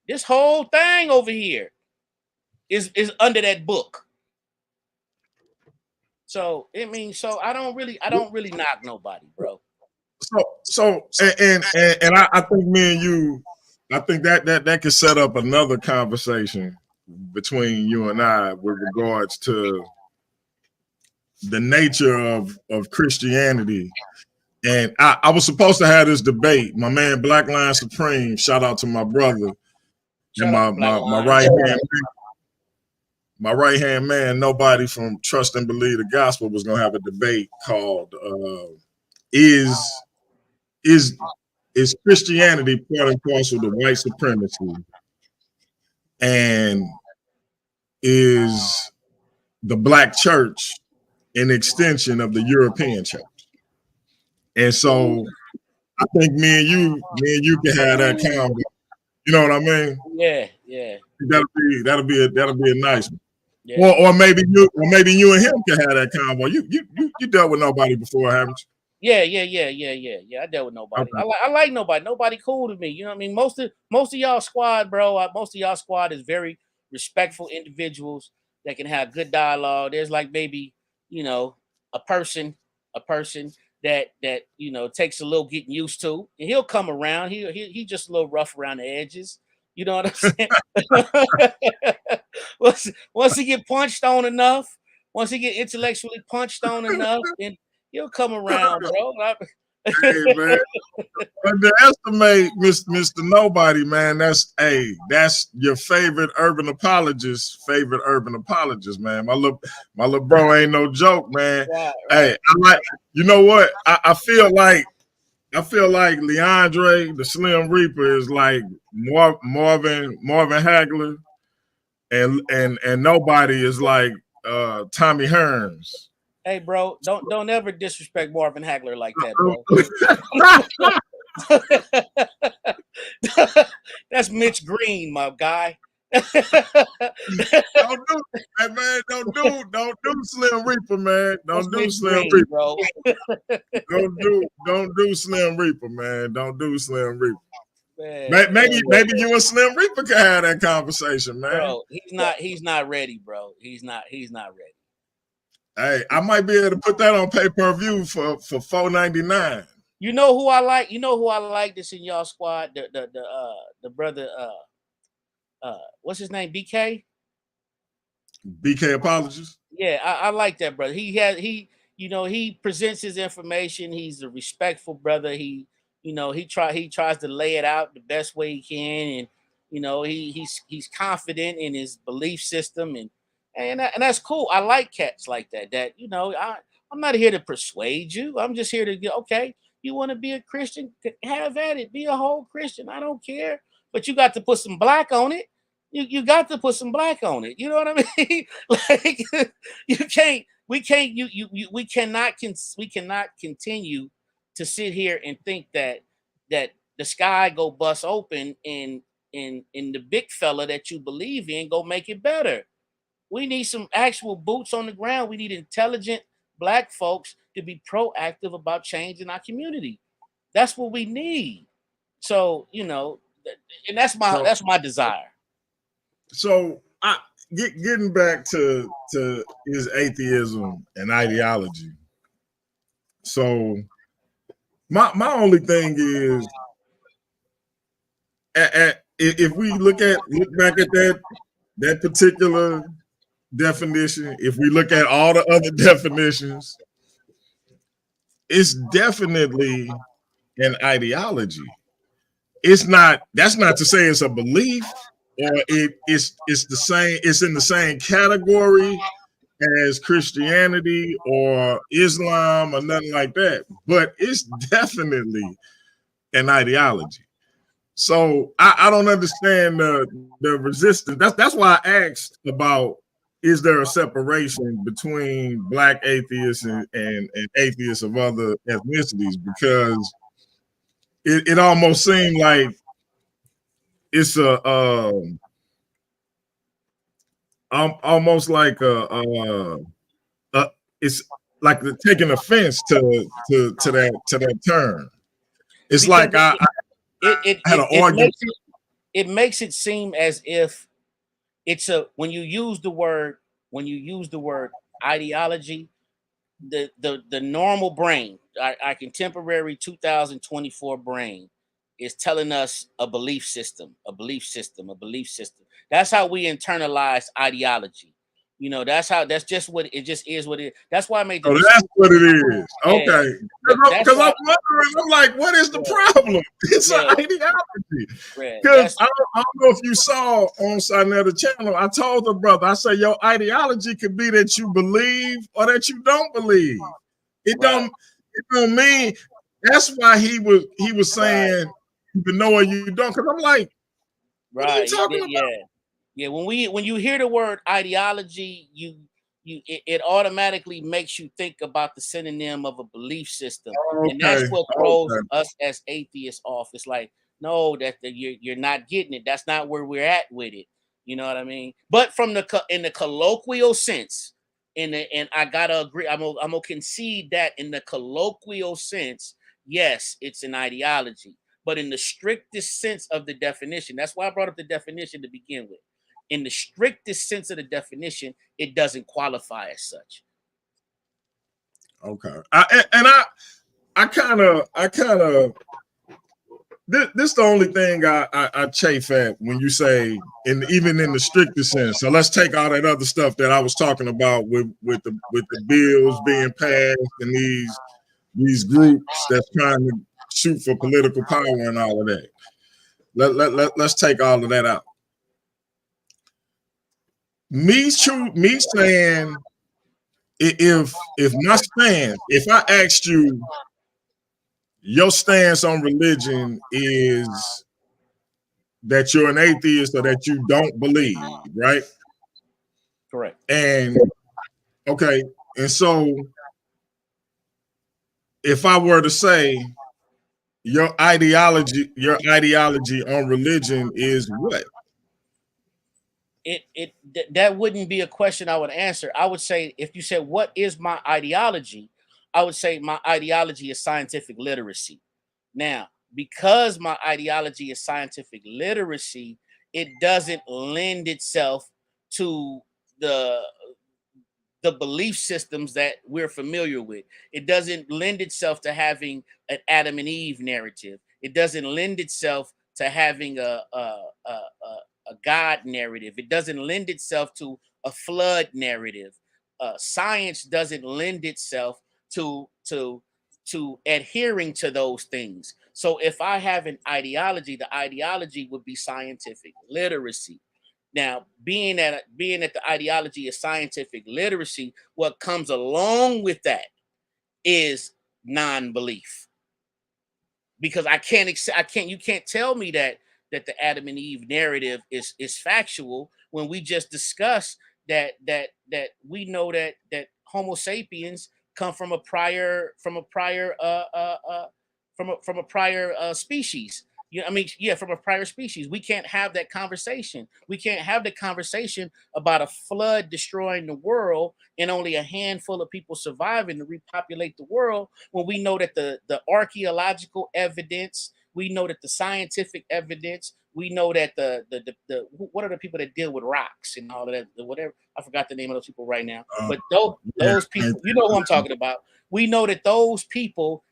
this whole thing over here is under that book. So I don't really knock nobody, bro. I think me and you, I think that could set up another conversation between you and I with regards to the nature of Christianity. And I was supposed to have this debate. My man Black Line Supreme, shout out to my brother, Shout and out to Black my Lion. right hand man, nobody from Trust and Believe the Gospel, was gonna have a debate called is Christianity part and parcel to white supremacy, and is the black church an extension of the European church? And so I think me and you can have that convo. You know what I mean? Yeah. That'll be a nice one. Yeah. Or maybe you and him can have that convo. You dealt with nobody before, haven't you? Yeah. I dealt with nobody. Okay. I like nobody. Nobody cool to me. You know what I mean? Most of y'all squad, bro. Most of y'all squad is very respectful individuals that can have good dialogue. There's like maybe, a person that takes a little getting used to, and he'll come around. He just a little rough around the edges. You know what I'm saying? once he get punched on enough, once he get intellectually punched on enough, then he'll come around, bro. Hey, man. Underestimate Mr. Nobody, man. That's your favorite urban apologist, man. My little bro ain't no joke, man. Right. Hey, you know what? I feel like Leandre, the Slim Reaper, is like Marvin Hagler, and Nobody is like Tommy Hearns. Hey, bro, don't ever disrespect Marvin Hagler like that, bro. That's Mitch Green, my guy. Don't do Slim Reaper, man. Don't do Slim Reaper, bro. Don't do Slim Reaper, man. Don't do Slim Reaper. Man, maybe you and Slim Reaper can have that conversation, man. Bro, he's not ready, bro. He's not ready. Hey, I might be able to put that on pay-per-view for $4.99. You know who I like? You know who I like this in y'all squad? The brother what's his name? BK? BK Apologist? Yeah, I like that brother. He presents his information. He's a respectful brother. He tries to lay it out the best way he can, and he's confident in his belief system, and that's cool. I like cats like that. I'm not here to persuade you. I'm just here to get, okay, you want to be a Christian? Have at it. Be a whole Christian. I don't care. But you got to put some black on it. You got to put some black on it. You know what I mean? Like we cannot continue to sit here and think that the sky go bust open and the big fella that you believe in go make it better. We need some actual boots on the ground. We need intelligent black folks to be proactive about changing our community. That's what we need. So, and that's my desire. So getting back to his atheism and ideology. So my only thing is, if we look back at that particular definition, if we look at all the other definitions, it's definitely an ideology. That's not to say it's a belief, or it's the same, it's in the same category as Christianity or Islam or nothing like that, but it's definitely an ideology. So I don't understand the resistance. That's why I asked about, is there a separation between black atheists and atheists of other ethnicities? Because it almost seemed like it's almost like it's like taking offense to that term. It's because like I had an argument. It makes it seem as if it's when you use the word ideology, the normal brain, our contemporary 2024 brain, is telling us a belief system, a belief system, a belief system. That's how we internalize ideology. You know, that's just what it just is. What it. That's why I made the. Oh, that's what it is. Yeah, Okay. that's Because why. I'm wondering, I'm like, what is the Yeah, problem? It's an yeah, ideology. yeah. Because That's I don't know if you saw on Sinetta channel, I told the brother, I said, your ideology could be that you believe or that you don't believe. It right, don't mean that's why he was right, saying you know or you don't. Because I'm like, what are you right. talking about? Yeah. Yeah, when you hear the word ideology, it automatically makes you think about the synonym of a belief system, and that's Okay, what throws okay. us as atheists off. It's like, no, that you're not getting it. That's not where we're at with it. You know what I mean? But from in the colloquial sense, and I gotta agree, I'm gonna concede that in the colloquial sense, yes, it's an ideology. But in the strictest sense of the definition, that's why I brought up the definition to begin with. In the strictest sense of the definition, it doesn't qualify as such. Okay. I kind of this the only thing I chafe at when you say even in the strictest sense. So let's take all that other stuff that I was talking about with the bills being passed and these groups that's trying to shoot for political power and all of that. Let's take all of that out. Me saying if my stance, if I asked you your stance on religion is that you're an atheist or that you don't believe, right? Correct. And okay, and so if I were to say your ideology on religion is what? That wouldn't be a question I would answer. I would say, if you said what is my ideology, I would say my ideology is scientific literacy. Now, because my ideology is scientific literacy, it doesn't lend itself to the the belief systems that we're familiar with. It doesn't lend itself to having an Adam and Eve narrative. It doesn't lend itself to having a God narrative. It doesn't lend itself to a flood narrative. Science doesn't lend itself to adhering to those things. So if I have an ideology, the ideology would be scientific literacy. Now, being that the ideology is scientific literacy, what comes along with that is non-belief. Because you can't tell me that the Adam and Eve narrative is factual when we just discussed that we know that Homo sapiens come from a prior species. Yeah, I mean, yeah, from a prior species. We can't have that conversation. We can't have the conversation about a flood destroying the world and only a handful of people surviving to repopulate the world when we know that the archaeological evidence, we know that the scientific evidence, we know that the what are the people that deal with rocks and all of that, whatever, I forgot the name of those people right now, but those people, you know who I'm talking about. We know that those people,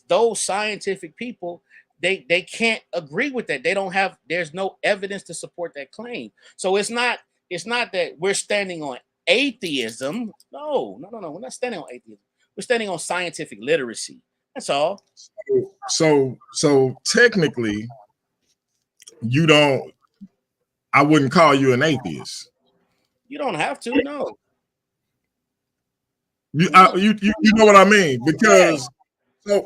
those scientific people, they can't agree with that. They don't have, there's no evidence to support that claim. So it's not that we're standing on atheism. No. We're not standing on atheism. We're standing on scientific literacy. That's all. So technically, I wouldn't call you an atheist. You don't have to, no. You know what I mean?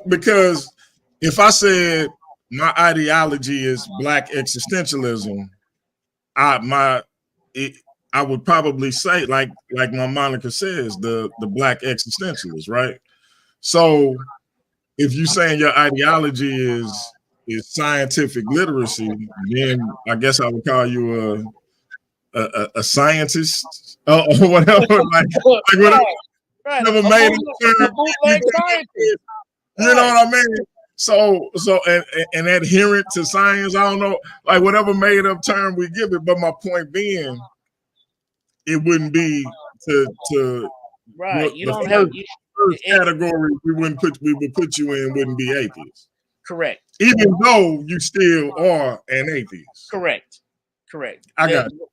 Because if I said my ideology is black existentialism, I would probably say like my Monica says, the black existentialist, right? So if you're saying your ideology is scientific literacy, then I guess I would call you a scientist or whatever, like whatever. Right. Never made a bootleg scientist. You know what I mean? So and adherent to science, I don't know, like whatever made up term we give it. But my point being, it wouldn't be to right. You don't have first category we would put you in wouldn't be atheist. Correct. Even though you still are an atheist. Correct. I got you.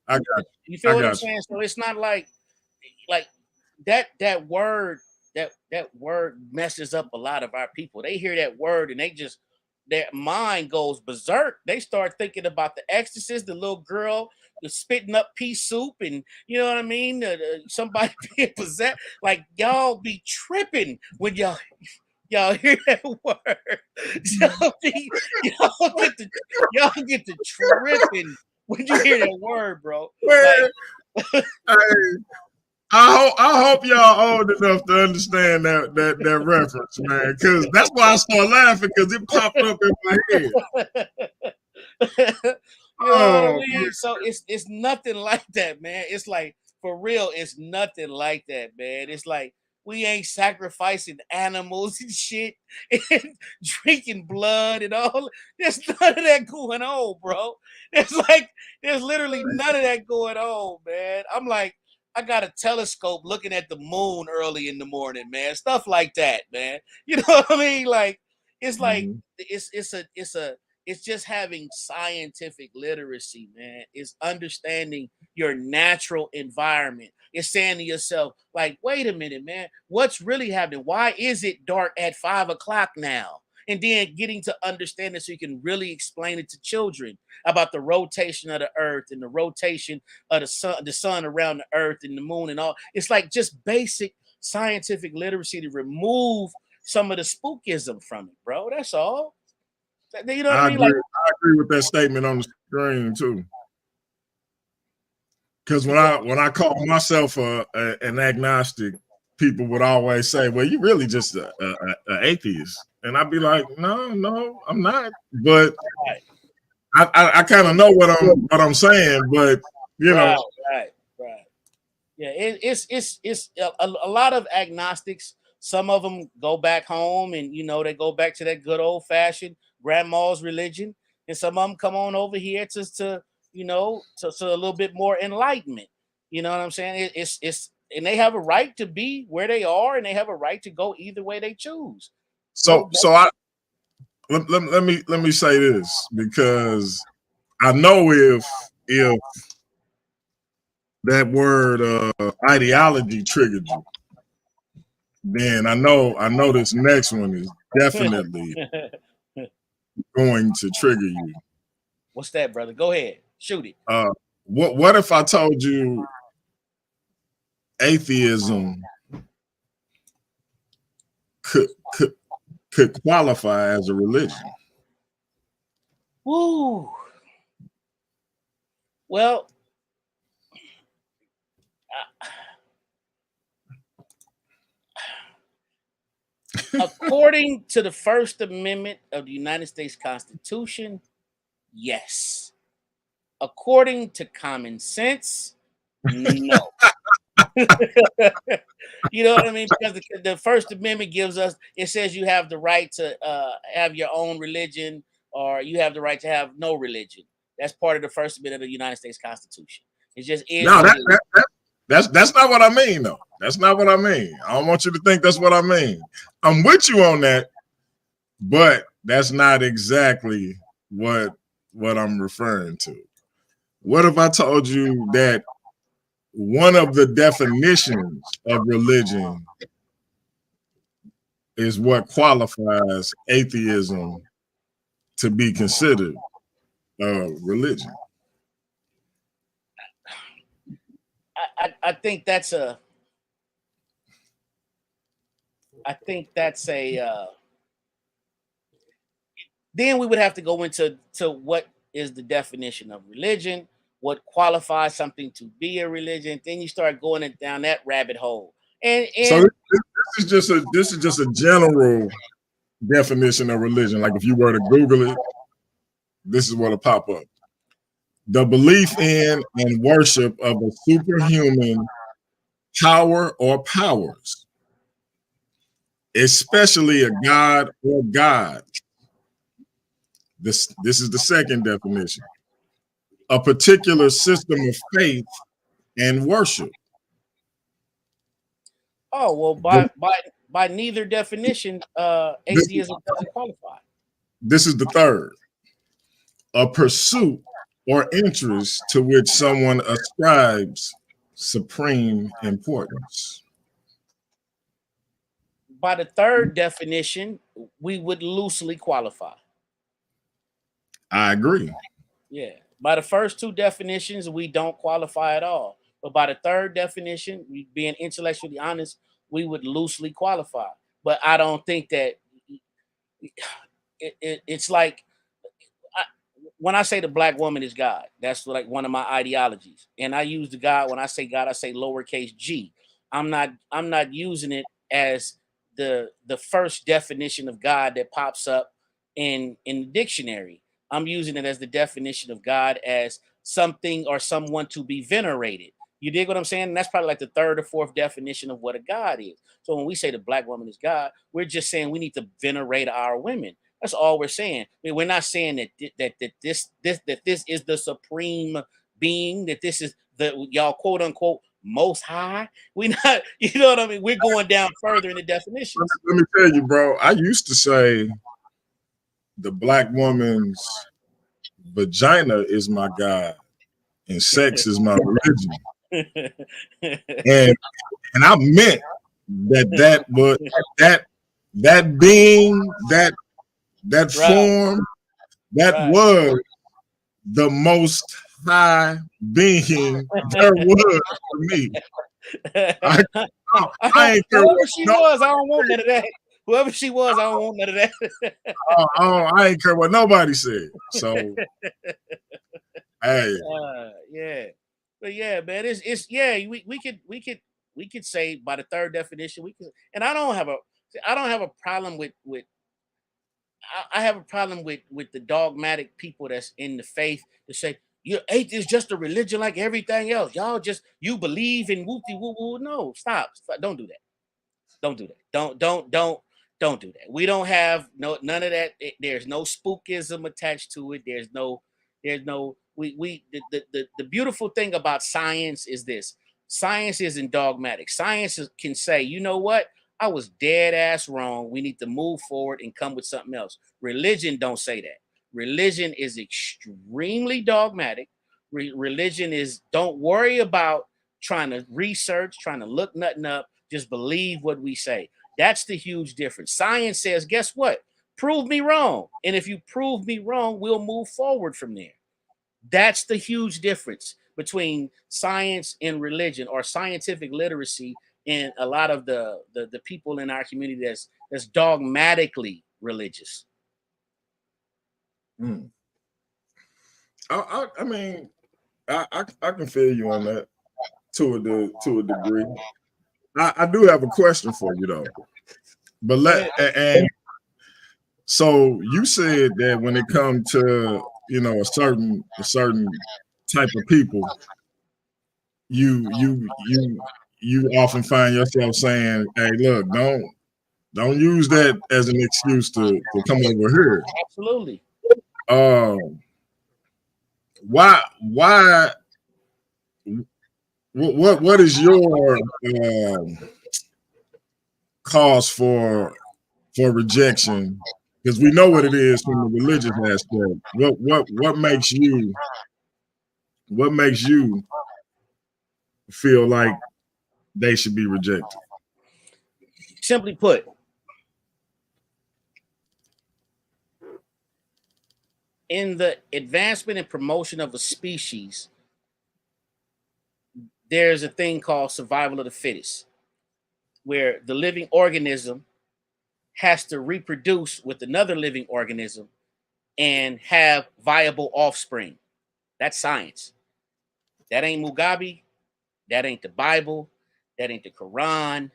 You feel what I'm saying? So it's not like that word messes up a lot of our people. They hear that word and their mind goes berserk. They start thinking about the Exorcist, the little girl, the spitting up pea soup, and you know what I mean? Somebody being possessed. Like y'all be tripping when y'all hear that word. Y'all get to tripping when you hear that word, bro. Like, I hope y'all old enough to understand that reference, man. Because that's why I started laughing, because it popped up in my head. You know what I mean? So it's nothing like that, man. It's like, for real, it's nothing like that, man. It's like we ain't sacrificing animals and shit and drinking blood and all. There's none of that going on, bro. There's literally none of that going on, man. I'm like, I got a telescope looking at the moon early in the morning, man. Stuff like that, man. You know what I mean? Like, it's like it's just having scientific literacy, man. It's understanding your natural environment. It's saying to yourself, like, wait a minute, man, what's really happening? Why is it dark at 5 o'clock now? And then getting to understand it so you can really explain it to children about the rotation of the earth and the rotation of the sun around the earth and the moon and all. It's like just basic scientific literacy to remove some of the spookism from it, bro. That's all. You know what I mean? I agree with that statement on the screen too. Because when I call myself an agnostic, people would always say, "Well, you really just an atheist," and I'd be like, "No, I'm not." But I kind of know what I'm saying. But you know, right. Yeah, it's a lot of agnostics. Some of them go back home and they go back to that good old fashioned grandma's religion, and some of them come on over here to a little bit more enlightenment. You know what I'm saying? It's and they have a right to be where they are, and they have a right to go either way they choose. So let me say this, because I know if that word ideology triggered you, then I know this next one is definitely going to trigger you. What's that, brother? Go ahead, shoot it. What if I told you atheism could qualify as a religion? Woo. Well, according to the First Amendment of the United States Constitution, yes. According to common sense, no. You know what I mean? Because the First Amendment it says you have the right to have your own religion, or you have the right to have no religion. That's part of the First Amendment of the United States Constitution. It just is. No, that's not what I mean, though. That's not what I mean. I don't want you to think that's what I mean. I'm with you on that, but that's not exactly what I'm referring to. What if I told you that one of the definitions of religion is what qualifies atheism to be considered a religion? I think that's a then we would have to go into what is the definition of religion, what qualifies something to be a religion. Then you start going down that rabbit hole. And so this is just a general definition of religion. Like if you were to Google it, this is what'll pop up: the belief in and worship of a superhuman power or powers, especially a god or gods. This is the second definition: a particular system of faith and worship. Oh well, by neither definition, atheism doesn't qualify. This is the third. A pursuit or interest to which someone ascribes supreme importance. By the third definition, we would loosely qualify. I agree. Yeah. By the first two definitions, we don't qualify at all. But by the third definition, being intellectually honest, we would loosely qualify. But I don't think that it's like when I say the black woman is God, that's like one of my ideologies. And I use the God, when I say God, I say lowercase g. I'm not using it as the first definition of God that pops up in the dictionary. I'm using it as the definition of God as something or someone to be venerated. You dig what I'm saying? And that's probably like the third or fourth definition of what a God is. So when we say the black woman is God, we're just saying we need to venerate our women. That's all we're saying. I mean, we're not saying that this is the supreme being, that this is the y'all quote unquote most high. We not, you know what I mean? We're going down further in the definitions. Let me tell you, bro. I used to say the black woman's vagina is my God and sex is my religion. and I meant that being, that right. Form, that right. Was the most high being there was for me. I ain't care whoever she was, I don't want none of that. Whoever she was, I don't want none of that. I ain't care what nobody said. So, hey, yeah, but yeah, man, it's yeah. We could say by the third definition, we could, and I don't have a problem with. I have a problem with the dogmatic people that's in the faith to say your faith is just a religion like everything else. Y'all just you believe in whoopty woo woo. No, stop. Don't do that. Don't do that. Don't do that. We don't have none of that. There's no spookism attached to it. There's no the beautiful thing about science is this. Science isn't dogmatic. Science can say, you know what? I was dead ass wrong. We need to move forward and come with something else. Religion don't say that. Religion is extremely dogmatic. Religion is don't worry about trying to research, trying to look nothing up. Just believe what we say. That's the huge difference. Science says, guess what? Prove me wrong. And if you prove me wrong, we'll move forward from there. That's the huge difference between science and religion, or scientific literacy, and a lot of the people in our community that's dogmatically religious. I mean, I can feel you on that to a degree. I do have a question for you though, but and so you said that when it comes to a certain type of people, you often find yourself saying, "Hey, look, don't use that as an excuse to come over here." Absolutely. Why? What is your cause for rejection? Because we know what it is from the religious aspect. What makes you feel like they should be rejected? Simply put, in the advancement and promotion of a species, there's a thing called survival of the fittest, where the living organism has to reproduce with another living organism and have viable offspring. That's science. That ain't Mugabe. That ain't the Bible. That ain't the Quran.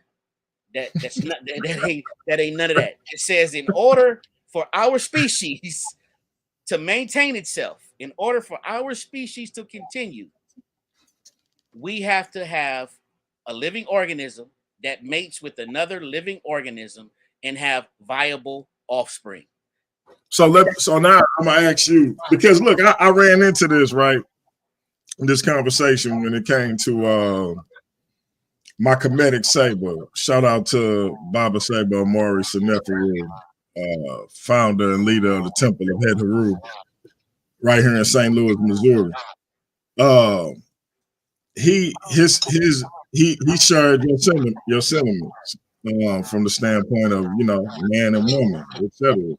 That's not that ain't none of that. It says in order for our species to maintain itself, in order for our species to continue, we have to have a living organism that mates with another living organism and have viable offspring. So now I'm gonna ask you, because look, I ran into this conversation when it came to my comedic saber. Shout out to Baba Saber Amori Seneferu, founder and leader of the Temple of Het Heru, right here in St. Louis, Missouri. He shared your sentiments from the standpoint of, you know, man and woman, etc.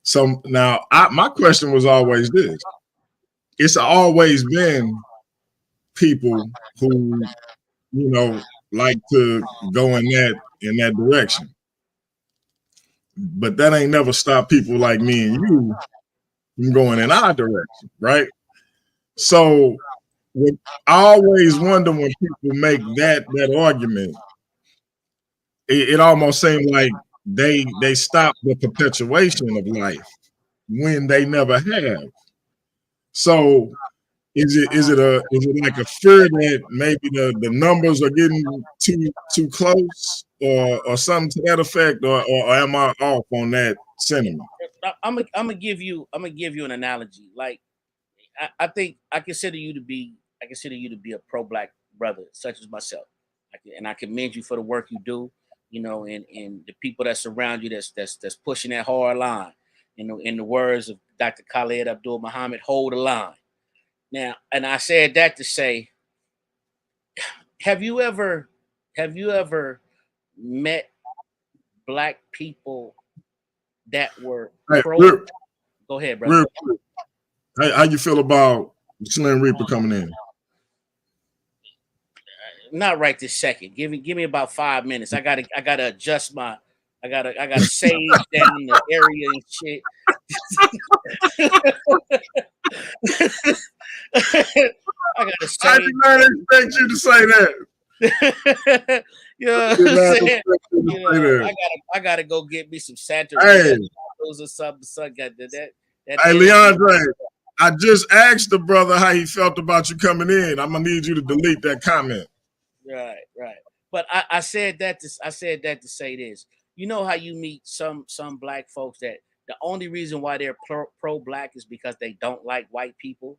So now my question was always this. It's always been people who, you know, like to go in that direction. But that ain't never stopped people like me and you from going in our direction, right? So I always wonder when people make that argument, it almost seems like they stop the perpetuation of life when they never have. So is it like a fear that maybe the numbers are getting too close or something to that effect, or am I off on that sentiment? I'm gonna give you an analogy. Like I think I consider you to be a pro-black brother, such as myself. I commend you for the work you do, you know, and the people that surround you that's pushing that hard line. You know, in the words of Dr. Khaled Abdul Muhammad, hold the line. Now, and I said that to say, have you ever met black people that were pro? Go ahead, brother. How you feel about Slim Reaper coming in? Not right this second. Give me about 5 minutes. I gotta adjust my. I gotta save down the area and shit. I gotta save. I did not expect you to say that. You know what I'm saying? You know, I gotta go get me some Santeria or something. That hey, Leandre, I just asked the brother how he felt about you coming in. I'm gonna need you to delete that comment. Right. But I said that to say this. You know how you meet some black folks that the only reason why they're pro-black is because they don't like white people.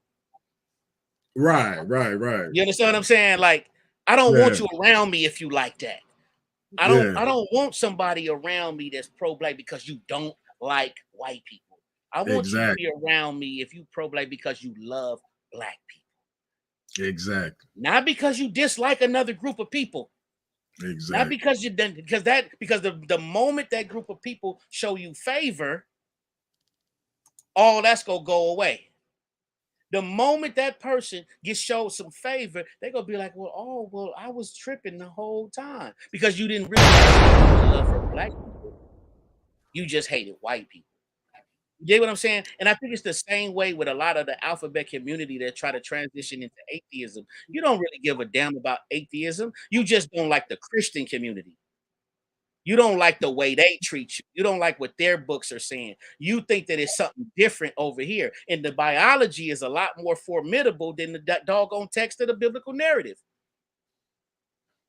Right. You understand what I'm saying? Like, I don't want you around me if you like that. I don't want somebody around me that's pro-black because you don't like white people. I want you to be around me if you pro-black because you love black people. Exactly. Not because you dislike another group of people. Exactly. Not because you done because the moment that group of people show you favor, all that's gonna go away. The moment that person gets showed some favor, they're gonna be like, well, I was tripping the whole time because you didn't really have love for black people. You just hated white people. You get what I'm saying? And I think it's the same way with a lot of the alphabet community that try to transition into atheism. You don't really give a damn about atheism. You just don't like the Christian community. You don't like the way they treat you. You don't like what their books are saying. You think that it's something different over here. And the biology is a lot more formidable than the doggone text of the biblical narrative.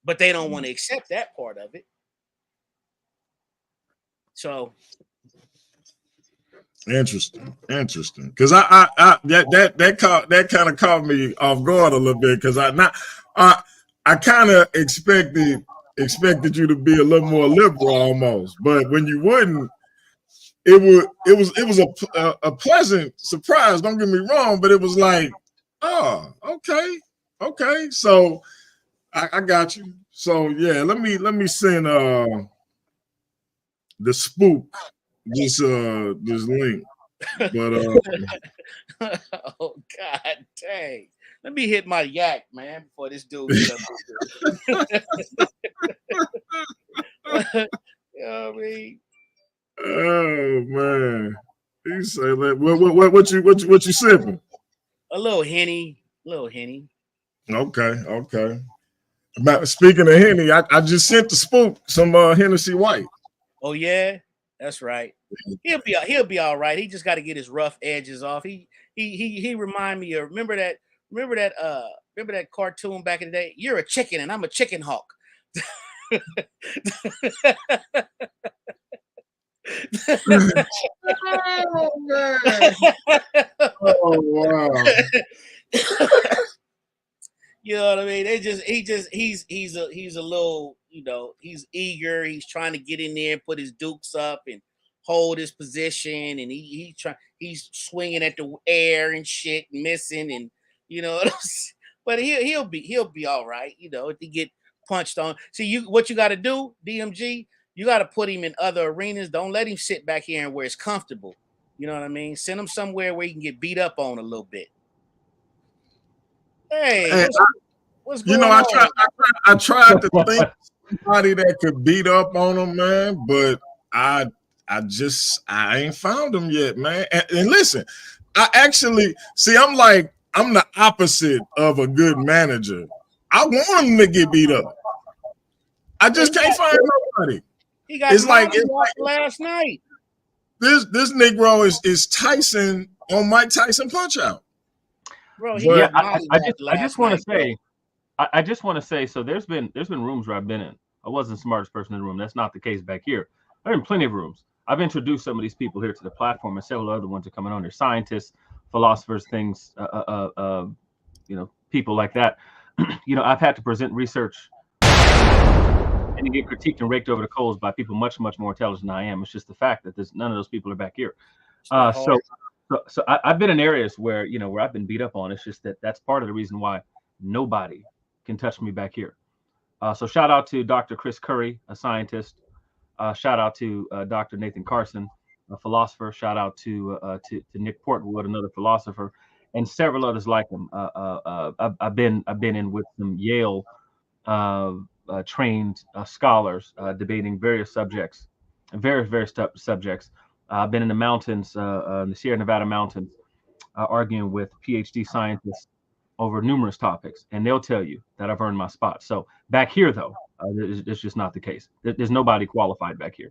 But they don't want to accept that part of it. So interesting. Because that kind of caught me off guard a little bit because I kind of expected you to be a little more liberal almost, but when you wouldn't, it was a pleasant surprise. Don't get me wrong, but it was like, oh, okay. So I got you. So yeah, let me send the spook this link. But oh God dang. Let me hit my yak, man, before this dude gets up. You know what I mean? Oh man. You say that what you sipping? A little Henny. Okay. Speaking of Henny, I just sent the spook some Hennessy White. Oh yeah, that's right. He'll be all right. He just got to get his rough edges off. He remind me of remember that cartoon back in the day? You're a chicken and I'm a chicken hawk. Oh man. Oh wow. You know what I mean? He's a little, you know, he's eager. He's trying to get in there and put his dukes up and hold his position, and he's swinging at the air and shit, missing, and you know, but he'll be all right, you know, if he get punched on. See, what you got to do, DMG, you got to put him in other arenas. Don't let him sit back here and where it's comfortable. You know what I mean? Send him somewhere where he can get beat up on a little bit. Hey, what's going on? I tried to think somebody that could beat up on him, man, but I ain't found him yet, man. And listen, I actually see. I'm the opposite of a good manager. I want him to get beat up. I just can't find nobody. He got last night. This Negro is Tyson on Mike Tyson Punch Out. Bro, yeah, I just want to say, so there's been rooms where I've been in. I wasn't the smartest person in the room. That's not the case back here. I'm in plenty of rooms. I've introduced some of these people here to the platform, and several other ones are coming on. They're scientists, philosophers, things, you know, people like that. You know, I've had to present research and to get critiqued and raked over the coals by people much, much more intelligent than I am. It's just the fact that none of those people are back here. So I've been in areas where, you know, where I've been beat up on. It's just that's part of the reason why nobody can touch me back here. So shout out to Dr. Chris Curry, a scientist. Shout out to Dr. Nathan Carson, a philosopher. Shout out to Nick Portwood, another philosopher, and several others like him. I've been in with some Yale trained scholars debating various subjects, various subjects. I've been in the mountains, the Sierra Nevada mountains, arguing with PhD scientists over numerous topics, and they'll tell you that I've earned my spot. So back here, though, it's just not the case. There's nobody qualified back here.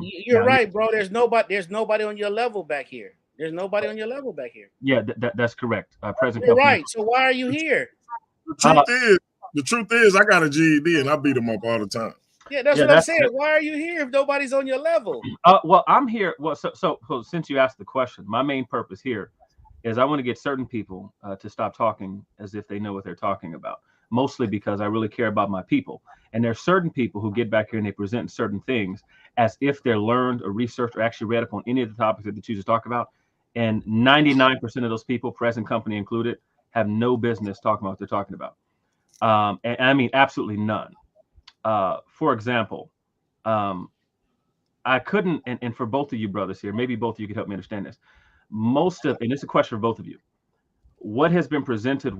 You're right, bro. There's nobody on your level back here. There's nobody on your level back here. Yeah, that's correct. Present. You're right. So why are you here? The truth is, I got a GED and I beat them up all the time. Yeah, that's what I'm saying. Why are you here if nobody's on your level? Well, I'm here. Well, so since you asked the question, my main purpose here is I want to get certain people to stop talking as if they know what they're talking about. Mostly because I really care about my people. And there are certain people who get back here and they present certain things as if they're learned or researched or actually read up on any of the topics that they choose to talk about. And 99% of those people, present company included, have no business talking about what they're talking about. And I mean, absolutely none. For example, I couldn't, and for both of you brothers here, maybe both of you could help me understand this. And it's a question for both of you. What has been presented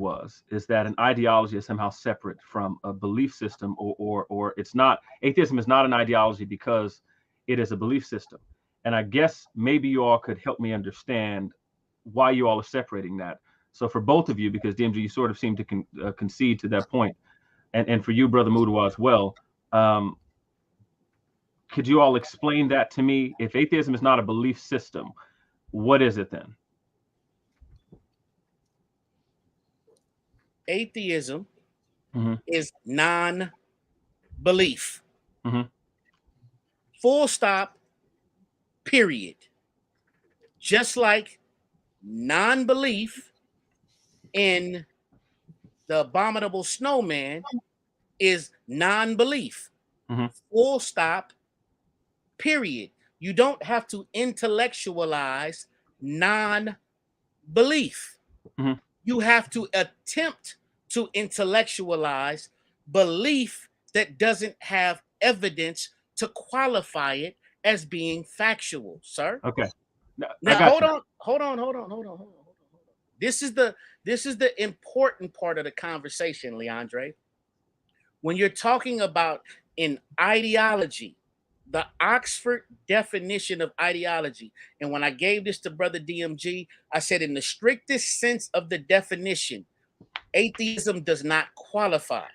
is that an ideology is somehow separate from a belief system, or it's not. Atheism is not an ideology because it is a belief system. And I guess maybe you all could help me understand why you all are separating that. So for both of you, because DMG, you sort of seem to concede to that point, and for you, Brother Mudiwa, as well, could you all explain that to me? If atheism is not a belief system, what is it then? Atheism is non-belief. Full stop, period. Just like non-belief in the abominable snowman is non-belief. Full stop, period. You don't have to intellectualize non-belief. You have to attempt to intellectualize belief that doesn't have evidence to qualify it as being factual, sir. Okay. Now hold on. This is the important part of the conversation, Leandre. When you're talking about an ideology, the Oxford definition of ideology, and when I gave this to Brother DMG, I said in the strictest sense of the definition, atheism does not qualify.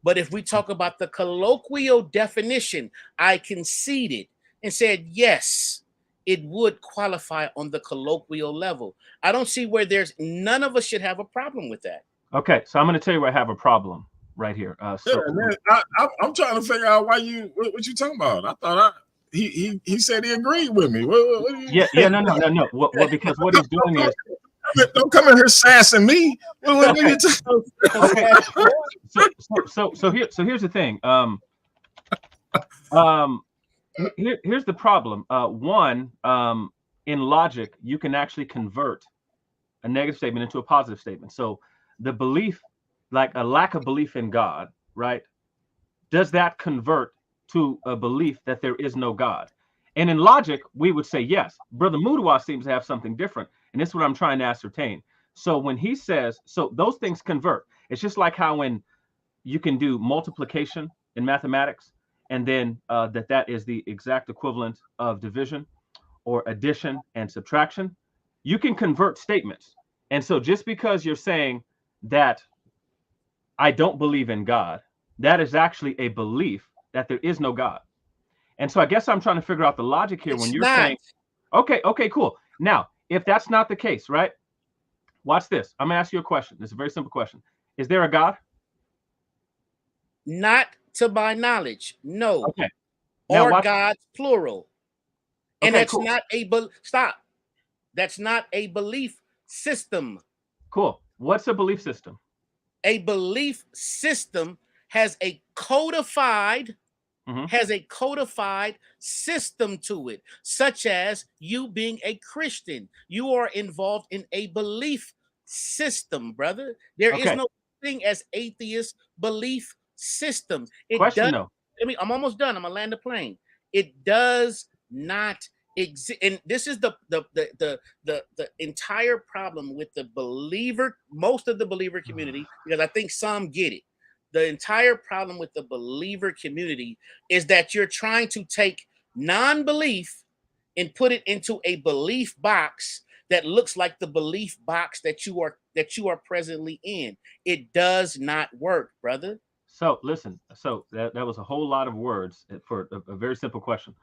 But if we talk about the colloquial definition, I conceded and said, yes, it would qualify on the colloquial level. I don't see where none of us should have a problem with that. Okay, so I'm going to tell you where I have a problem right here. I'm trying to figure out what you talking about. I thought he said he agreed with me. No. Well, because what he's doing is don't come in here sassing me. What are you Okay. So here's the thing. Here's the problem. One, in logic, you can actually convert a negative statement into a positive statement. So the belief, like a lack of belief in God, right? Does that convert to a belief that there is no God? And in logic, we would say yes. Brother Mudiwa seems to have something different, and this is what I'm trying to ascertain. So when he says, so those things convert. It's just like how when you can do multiplication in mathematics, and then that is the exact equivalent of division or addition and subtraction. You can convert statements. And so just because you're saying that I don't believe in God, that is actually a belief that there is no God. And so I guess I'm trying to figure out the logic here when you're saying, okay, cool. Now, if that's not the case, right? Watch this. I'm gonna ask you a question. It's a very simple question. Is there a God? Not to my knowledge, no. Okay. Now, or God's plural. And okay, that's cool. not a That's not a belief system. Cool. What's a belief system? A belief system has a codified system to it, such as you being a Christian. You are involved in a belief system, brother. There is no thing as atheist belief system. Question though. I'm almost done. I'm gonna land the plane. It does not exist, and this is the entire problem with the believer, most of the believer community, because I think some get it. The entire problem with the believer community is that you're trying to take non-belief and put it into a belief box that looks like the belief box that you are presently in. It does not work, brother. So listen, so that was a whole lot of words for a very simple question.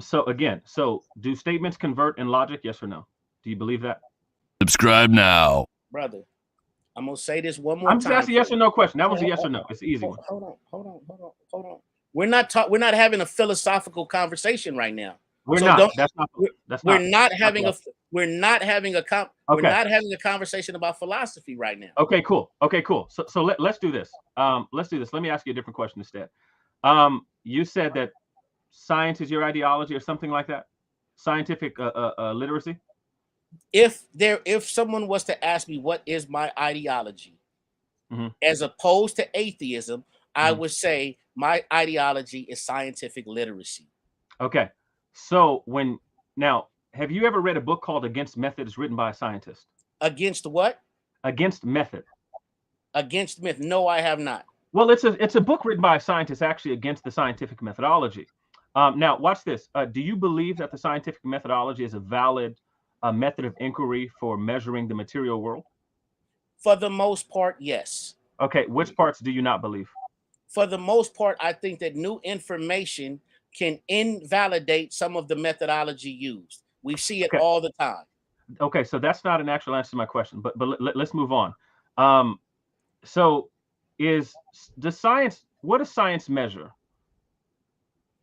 So again, so do statements convert in logic? Yes or no? Do you believe that? Subscribe now. Brother, I'm gonna say this one more time. I'm just asking a yes or no question. That was a yes or no. It's an easy one. Hold on. We're not having a philosophical conversation right now. We're not having a conversation about philosophy right now. Okay, cool. So let's do this. Let me ask you a different question instead. You said that science is your ideology or something like that? Scientific literacy? If someone was to ask me what is my ideology, as opposed to atheism, I would say my ideology is scientific literacy. Okay. So have you ever read a book called Against Method? It's written by a scientist. Against what? Against Method. Against myth? No, I have not. Well, it's a book written by a scientist actually against the scientific methodology. Now, watch this. Do you believe that the scientific methodology is a valid method of inquiry for measuring the material world? For the most part, yes. Okay, which parts do you not believe? For the most part, I think that new information can invalidate some of the methodology used. We see it all the time. Okay, so that's not an actual answer to my question, but let's move on. So what does science measure?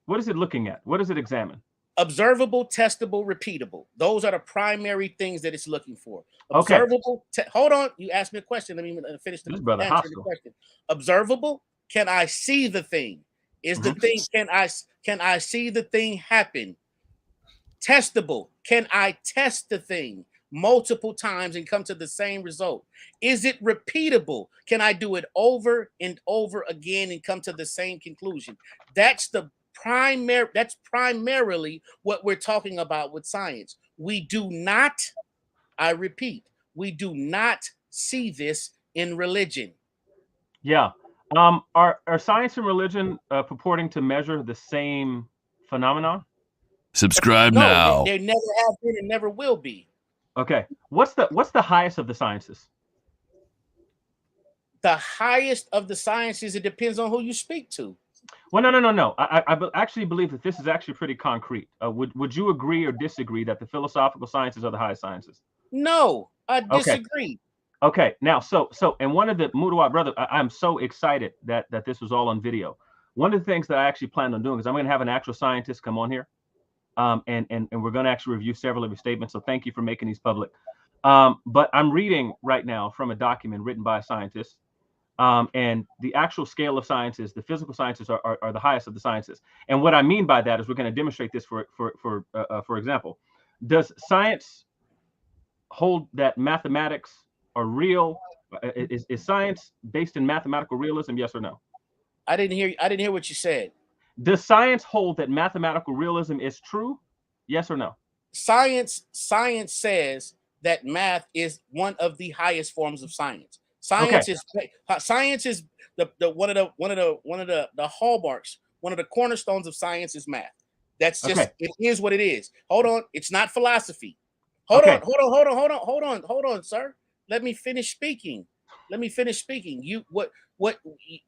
What is it looking at? What does it examine? Observable, testable, repeatable. Those are the primary things that it's looking for. Observable. Hold on. You asked me a question. Let me finish the question. Observable. Can I see the thing? Is the thing? Can I see the thing happen? Testable. Can I test the thing multiple times and come to the same result? Is it repeatable? Can I do it over and over again and come to the same conclusion? That's primarily what we're talking about with science. We do not, I repeat, we do not see this in religion. Yeah. Are science and religion purporting to measure the same phenomenon? Subscribe now. They never have been and never will be. Okay. What's the highest of the sciences? The highest of the sciences, it depends on who you speak to. Well, no. I actually believe that this is actually pretty concrete. Would you agree or disagree that the philosophical sciences are the highest sciences? No, I disagree. Okay. Now, so and one of the Mudiwa brother, I'm so excited that this was all on video. One of the things that I actually plan on doing is I'm going to have an actual scientist come on here, and we're going to actually review several of your statements. So thank you for making these public. But I'm reading right now from a document written by a scientist. And the actual scale of sciences, the physical sciences are the highest of the sciences. And what I mean by that is we're going to demonstrate this for example. Does science hold that mathematics are real? Is science based in mathematical realism? Yes or no? I didn't hear what you said. Does science hold that mathematical realism is true? Yes or no? Science says that math is one of the highest forms of science. Science is the one of the hallmarks, one of the cornerstones of science is math. That's just it is what it is. Hold on, it's not philosophy. Hold on, sir. Let me finish speaking. You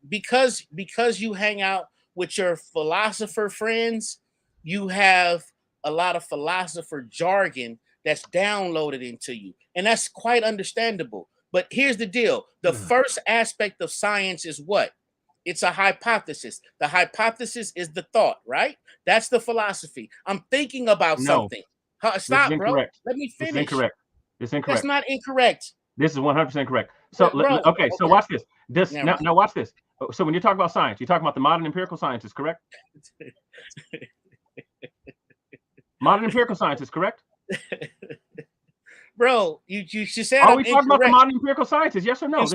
because you hang out with your philosopher friends, you have a lot of philosopher jargon that's downloaded into you, and that's quite understandable. But here's the deal. The first aspect of science is what? It's a hypothesis. The hypothesis is the thought, right? That's the philosophy. I'm thinking about something. Stop, bro. Let me finish. It's incorrect. That's not incorrect. This is 100% correct. So, okay, so watch this. Now watch this. So when you talk about science, you're talking about the modern empirical sciences, correct? Modern empirical sciences, correct? Bro, you said are we talking about the modern empirical sciences? Yes or no?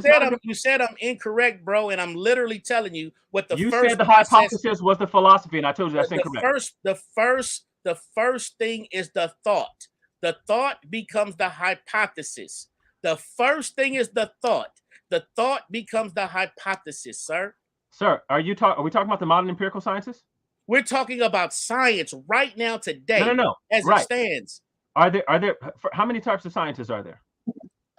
You said I'm incorrect, bro, and I'm literally telling you what the you first said the hypothesis was the philosophy, and I told you that's incorrect. The first thing is the thought. The thought becomes the hypothesis. The first thing is the thought. The thought becomes the hypothesis, sir. Sir, are we talking about the modern empirical sciences? We're talking about science right now today. No. As it stands. Are there how many types of sciences are there?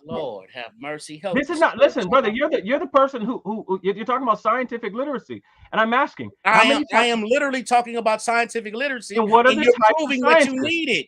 Lord have mercy. Help this is not listen, brother. You're the person who you're talking about scientific literacy, and I'm asking. I am literally talking about scientific literacy, and what are the you're types proving of that you need it.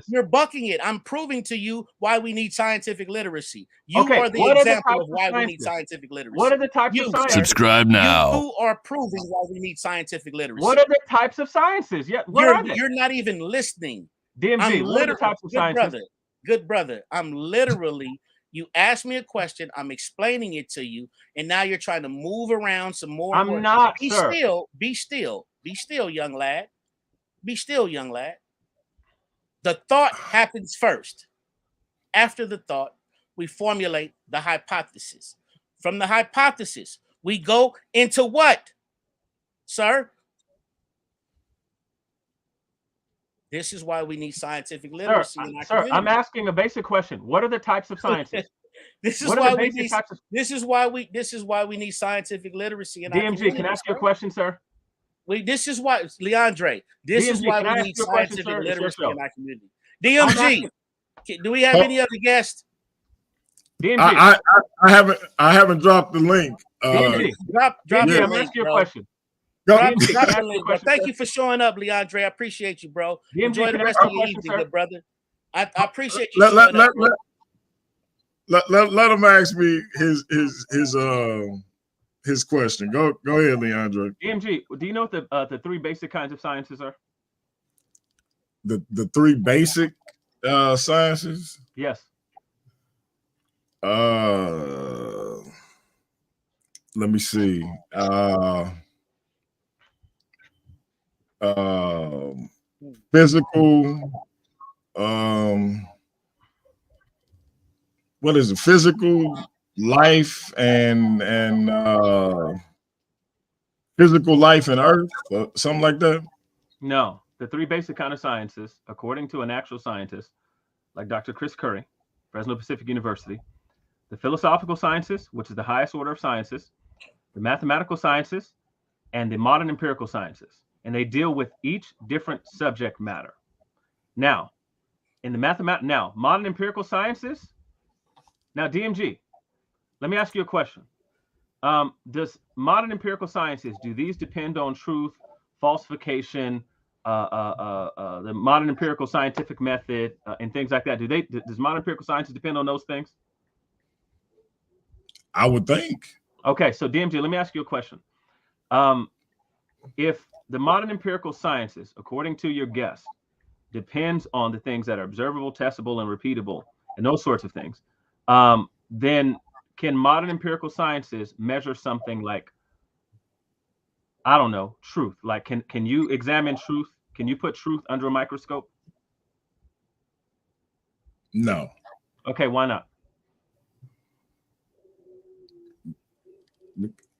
You're bucking it. I'm proving to you why we need scientific literacy. You are the example of why we need scientific literacy. What are the types of sciences? Subscribe now. You are proving why we need scientific literacy. What are the types of sciences? Yeah, you're not even listening. DMG, what are the types of sciences? Good brother. I'm literally, you asked me a question, I'm explaining it to you, and now you're trying to move around some more. I'm not, sir. Be still, young lad. Be still, young lad. The thought happens first. After the thought, we formulate the hypothesis. From the hypothesis, we go into what, sir? This is why we need scientific literacy in our community. I'm asking a basic question. What are the types of sciences? This is why we need scientific literacy in our community. DMG, can I ask you a question, sir? This is why, Leandre, this is why we need scientific literacy in our community. DMG, do we have any other guests? DMG. I haven't dropped the link. DMG, drop the link, ask you a question. Drop the link, bro. Thank you for showing up, Leandre. I appreciate you, bro. Enjoy the rest of your evening, good brother. I appreciate you. Let him ask me his question. Go ahead, Leandre. DMG, do you know what the three basic kinds of sciences are? The three basic sciences? Yes. Let me see. Physical. What is it? Physical life and physical life and earth, something like that. No, the three basic kind of sciences, according to an actual scientist like Dr. Chris Curry, Fresno Pacific University, the philosophical sciences, which is the highest order of sciences, the mathematical sciences, and the modern empirical sciences. And they deal with each different subject matter. Now, in the modern empirical sciences, now DMG, let me ask you a question. Does modern empirical sciences, do these depend on truth, falsification, the modern empirical scientific method, and things like that? Does modern empirical sciences depend on those things? I would think. Okay, so DMG, let me ask you a question. If the modern empirical sciences, according to your guest, depends on the things that are observable, testable, and repeatable, and those sorts of things, then can modern empirical sciences measure something like, I don't know, truth? Like, can you examine truth? Can you put truth under a microscope? No. Okay, why not?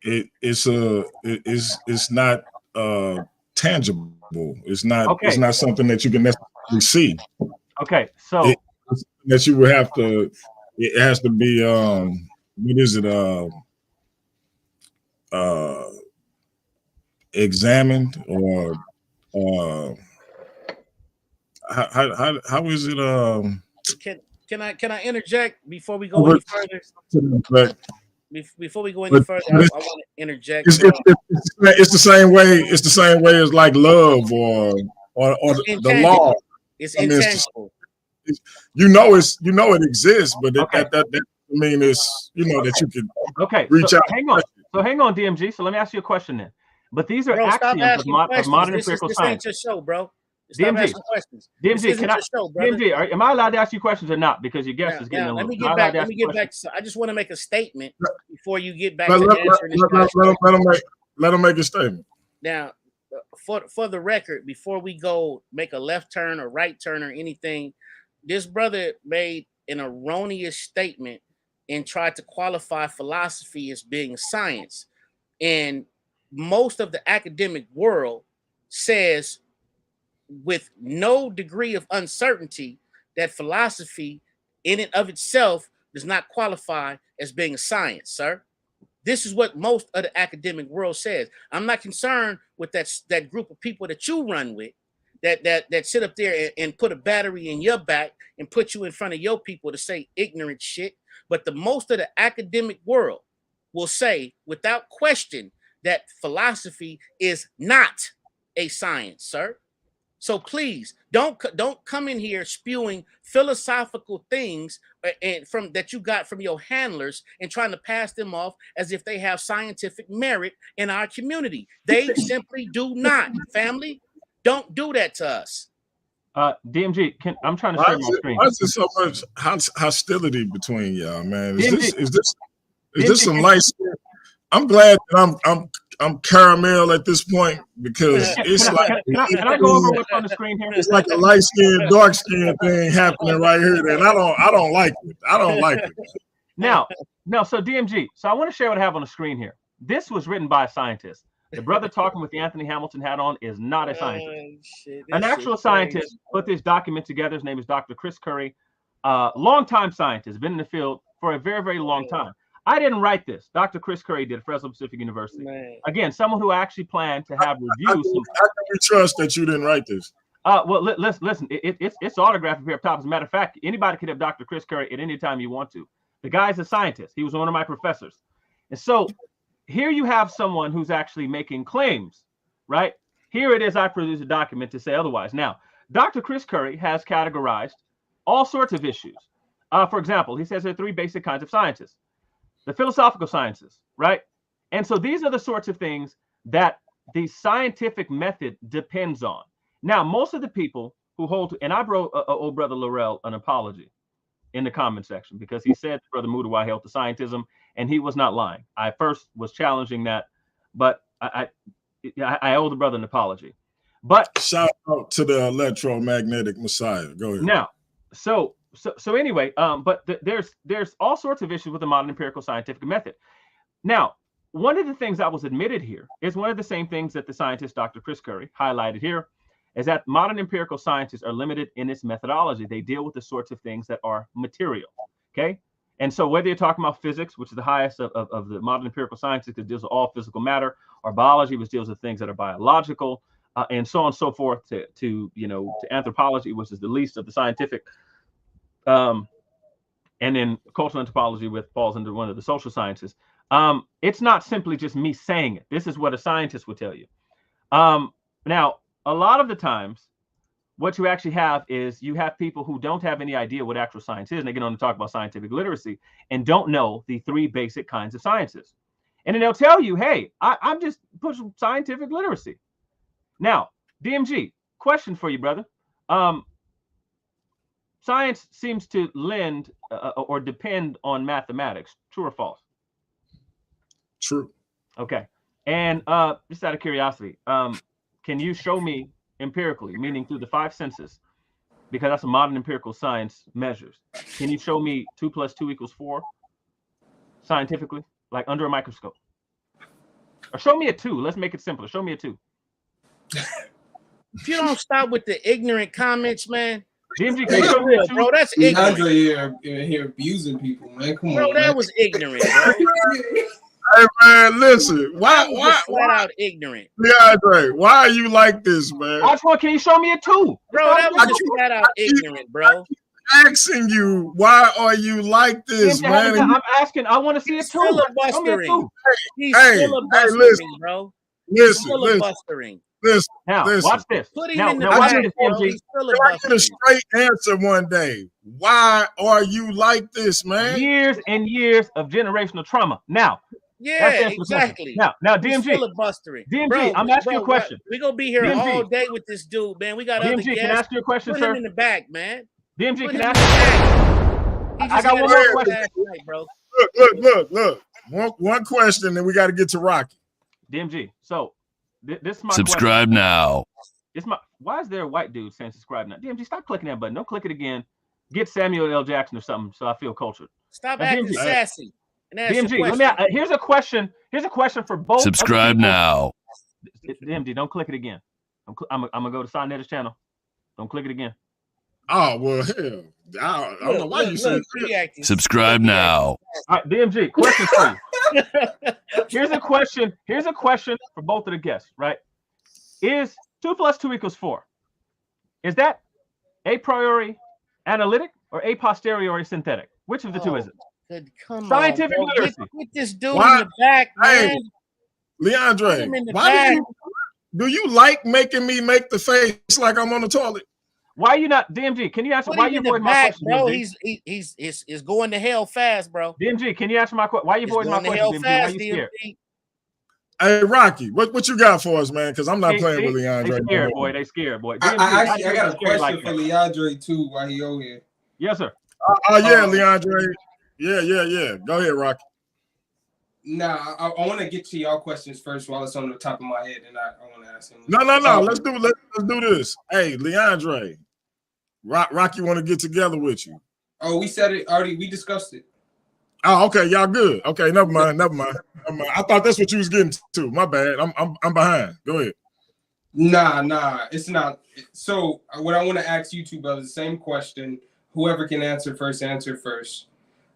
It's not tangible. It's not. Okay. It's not something that you can necessarily see. Okay, so that you would have to. It has to be. What is it? Examined or how is it? Can I interject before we go any further? Before we go any further, I want to interject. It's the same way. It's the same way as like love or the law. It's intangible. You know it exists, but that I mean it's that you can reach out. Hang on, DMG. So let me ask you a question then. But these are axioms of modern empirical science. This ain't your show, bro. DMG, DMG, am I allowed to ask you questions or not? Because your guest is getting a little. Let me get back. I just want to make a statement before you get back to answering this question. Let him make a statement. Now, for the record, before we go make a left turn or right turn or anything, this brother made an erroneous statement and tried to qualify philosophy as being science. And most of the academic world says with no degree of uncertainty that philosophy in and of itself does not qualify as being a science, sir. This is what most of the academic world says. I'm not concerned with that group of people that you run with that sit up there and put a battery in your back and put you in front of your people to say ignorant shit. But the most of the academic world will say without question that philosophy is not a science, sir. So please don't come in here spewing philosophical things and from that you got from your handlers and trying to pass them off as if they have scientific merit in our community. They simply do not. Family, don't do that to us. DMG, I'm trying to share my screen. Why is there so much hostility between y'all, man? Is this some light skin? I'm glad that I'm caramel at this point because it's can I go over what's on the screen here? It's like a light skin, dark skin thing happening right here, and I don't like it. I don't like it. Now, so DMG, so I want to share what I have on the screen here. This was written by a scientist. The brother talking with the Anthony Hamilton hat on is not a scientist. An actual scientist put this document together. His name is Dr. Chris Curry, longtime scientist, been in the field for a very, very long time. I didn't write this. Dr. Chris Curry did at Fresno Pacific University. Again, someone who actually planned to have reviews. How can we trust that you didn't write this? Well, listen. It's autographed here up top. As a matter of fact, anybody could have Dr. Chris Curry at any time you want to. The guy's a scientist. He was one of my professors. And so here you have someone who's actually making claims, right? Here it is. I produced a document to say otherwise. Now, Dr. Chris Curry has categorized all sorts of issues. For example, he says there are three basic kinds of scientists. The philosophical sciences, right? And so these are the sorts of things that the scientific method depends on. Now, most of the people who hold to, and I wrote old brother Laurel an apology in the comment section because he said brother Mudiwa held to scientism, and he was not lying. I first was challenging that, but I owe the brother an apology. But shout out to the electromagnetic messiah. Go ahead. Now, so anyway, but there's all sorts of issues with the modern empirical scientific method. Now, one of the things that was admitted here is one of the same things that the scientist Dr. Chris Curry highlighted here, is that modern empirical sciences are limited in its methodology. They deal with the sorts of things that are material, okay? And so whether you're talking about physics, which is the highest of the modern empirical sciences, that deals with all physical matter, or biology, which deals with things that are biological, and so on and so forth, to anthropology, which is the least of the scientific. And then cultural anthropology, which falls under one of the social sciences. It's not simply just me saying it. This is what a scientist would tell you. Now, a lot of the times, what you actually have is you have people who don't have any idea what actual science is, and they get on to talk about scientific literacy and don't know the three basic kinds of sciences. And then they'll tell you, hey, I'm just pushing scientific literacy. Now, DMG, question for you, brother. Science seems to lend or depend on mathematics. True or false? True. Okay. And just out of curiosity, can you show me empirically, meaning through the 5 senses, because that's a modern empirical science measures. Can you show me 2 + 2 = 4 scientifically, like under a microscope? Or show me a 2. Let's make it simpler. Show me a 2. If you don't stop with the ignorant comments, man. DMG, can you show me a 2? Bro, that's ignorant. Andre here abusing people, man. Come Bro, on, that man. was ignorant, bro. Hey man, listen. Why flat out ignorant? DeAndre, why are you like this, man? I just want, can you show me a 2? Bro, that was just flat out ignorant, bro. Asking you, why are you like this, man? I'm asking, I want to see a 2. Filibustering. He's Hey, filibustering, listen. bro. Listen, Filibustering. listen. Now, listen. watch this. Put him Now, in the now watch back, this, bro. DMG. He's I get a filibustering. straight answer one day. Why are you like this, man? Years and years of generational trauma. Now, Yeah, exactly. now, He's DMG. filibustering. DMG, Bro, I'm asking you a question. We're going to be here DMG. all day with this dude, man. We got other DMG, guests. can I ask you a question, Put sir? him in the back, man. DMG, Put can him I in ask the you? back. He I just got one more question. last night, bro. Look. One question, and we got to get to Rocky. DMG. So, this is my Subscribe question. now. Why is there a white dude saying subscribe now? DMG, stop clicking that button. Don't click it again. Get Samuel L. Jackson or something so I feel cultured. Stop Now, acting DMG. sassy. And ask DMG, your let me. question. Here's a question. Here's a question for both. Subscribe now. DMG, don't click it again. I'm gonna go to Sonnetta's channel. Don't click it again. Oh well, hell, I don't know why you said. Subscribe now. All right, DMG, question for you. Here's a question. Here's a question for both of the guests. Right? Is 2 + 2 = 4? Is that a priori analytic or a posteriori synthetic? Which of the two is it? Come Scientific on, literacy. Get this dude Why? in the back, man. Hey, Leandre, Put him in the why back. do you like making me make the face like I'm on the toilet? Why are you not, DMG? Can you answer Put why him you in the avoiding my back, question, bro. DMG? He's going to hell fast, bro. DMG, can you answer my question? Why are you He's avoiding my going to question, hell DMG? Why are fast, you scared? DMG. Hey, Rocky, what you got for us, man? Because I'm not playing with They Leandre. scared, boy. They scared, boy. DMG, I actually I got a scared question for Leandre too while he over here. Yes, sir. Oh yeah, Leandre. Yeah. Go ahead, Rocky. Nah, I want to get to y'all questions first while it's on the top of my head, and I want to ask him. No. Let's do this. Hey, Leandre, Rocky want to get together with you. Oh, we said it already. We discussed it. Oh, okay, y'all good. Okay, never mind. I thought that's what you was getting to. My bad. I'm behind. Go ahead. Nah, it's not. So what I want to ask you two brothers, same question. Whoever can answer first, answer first.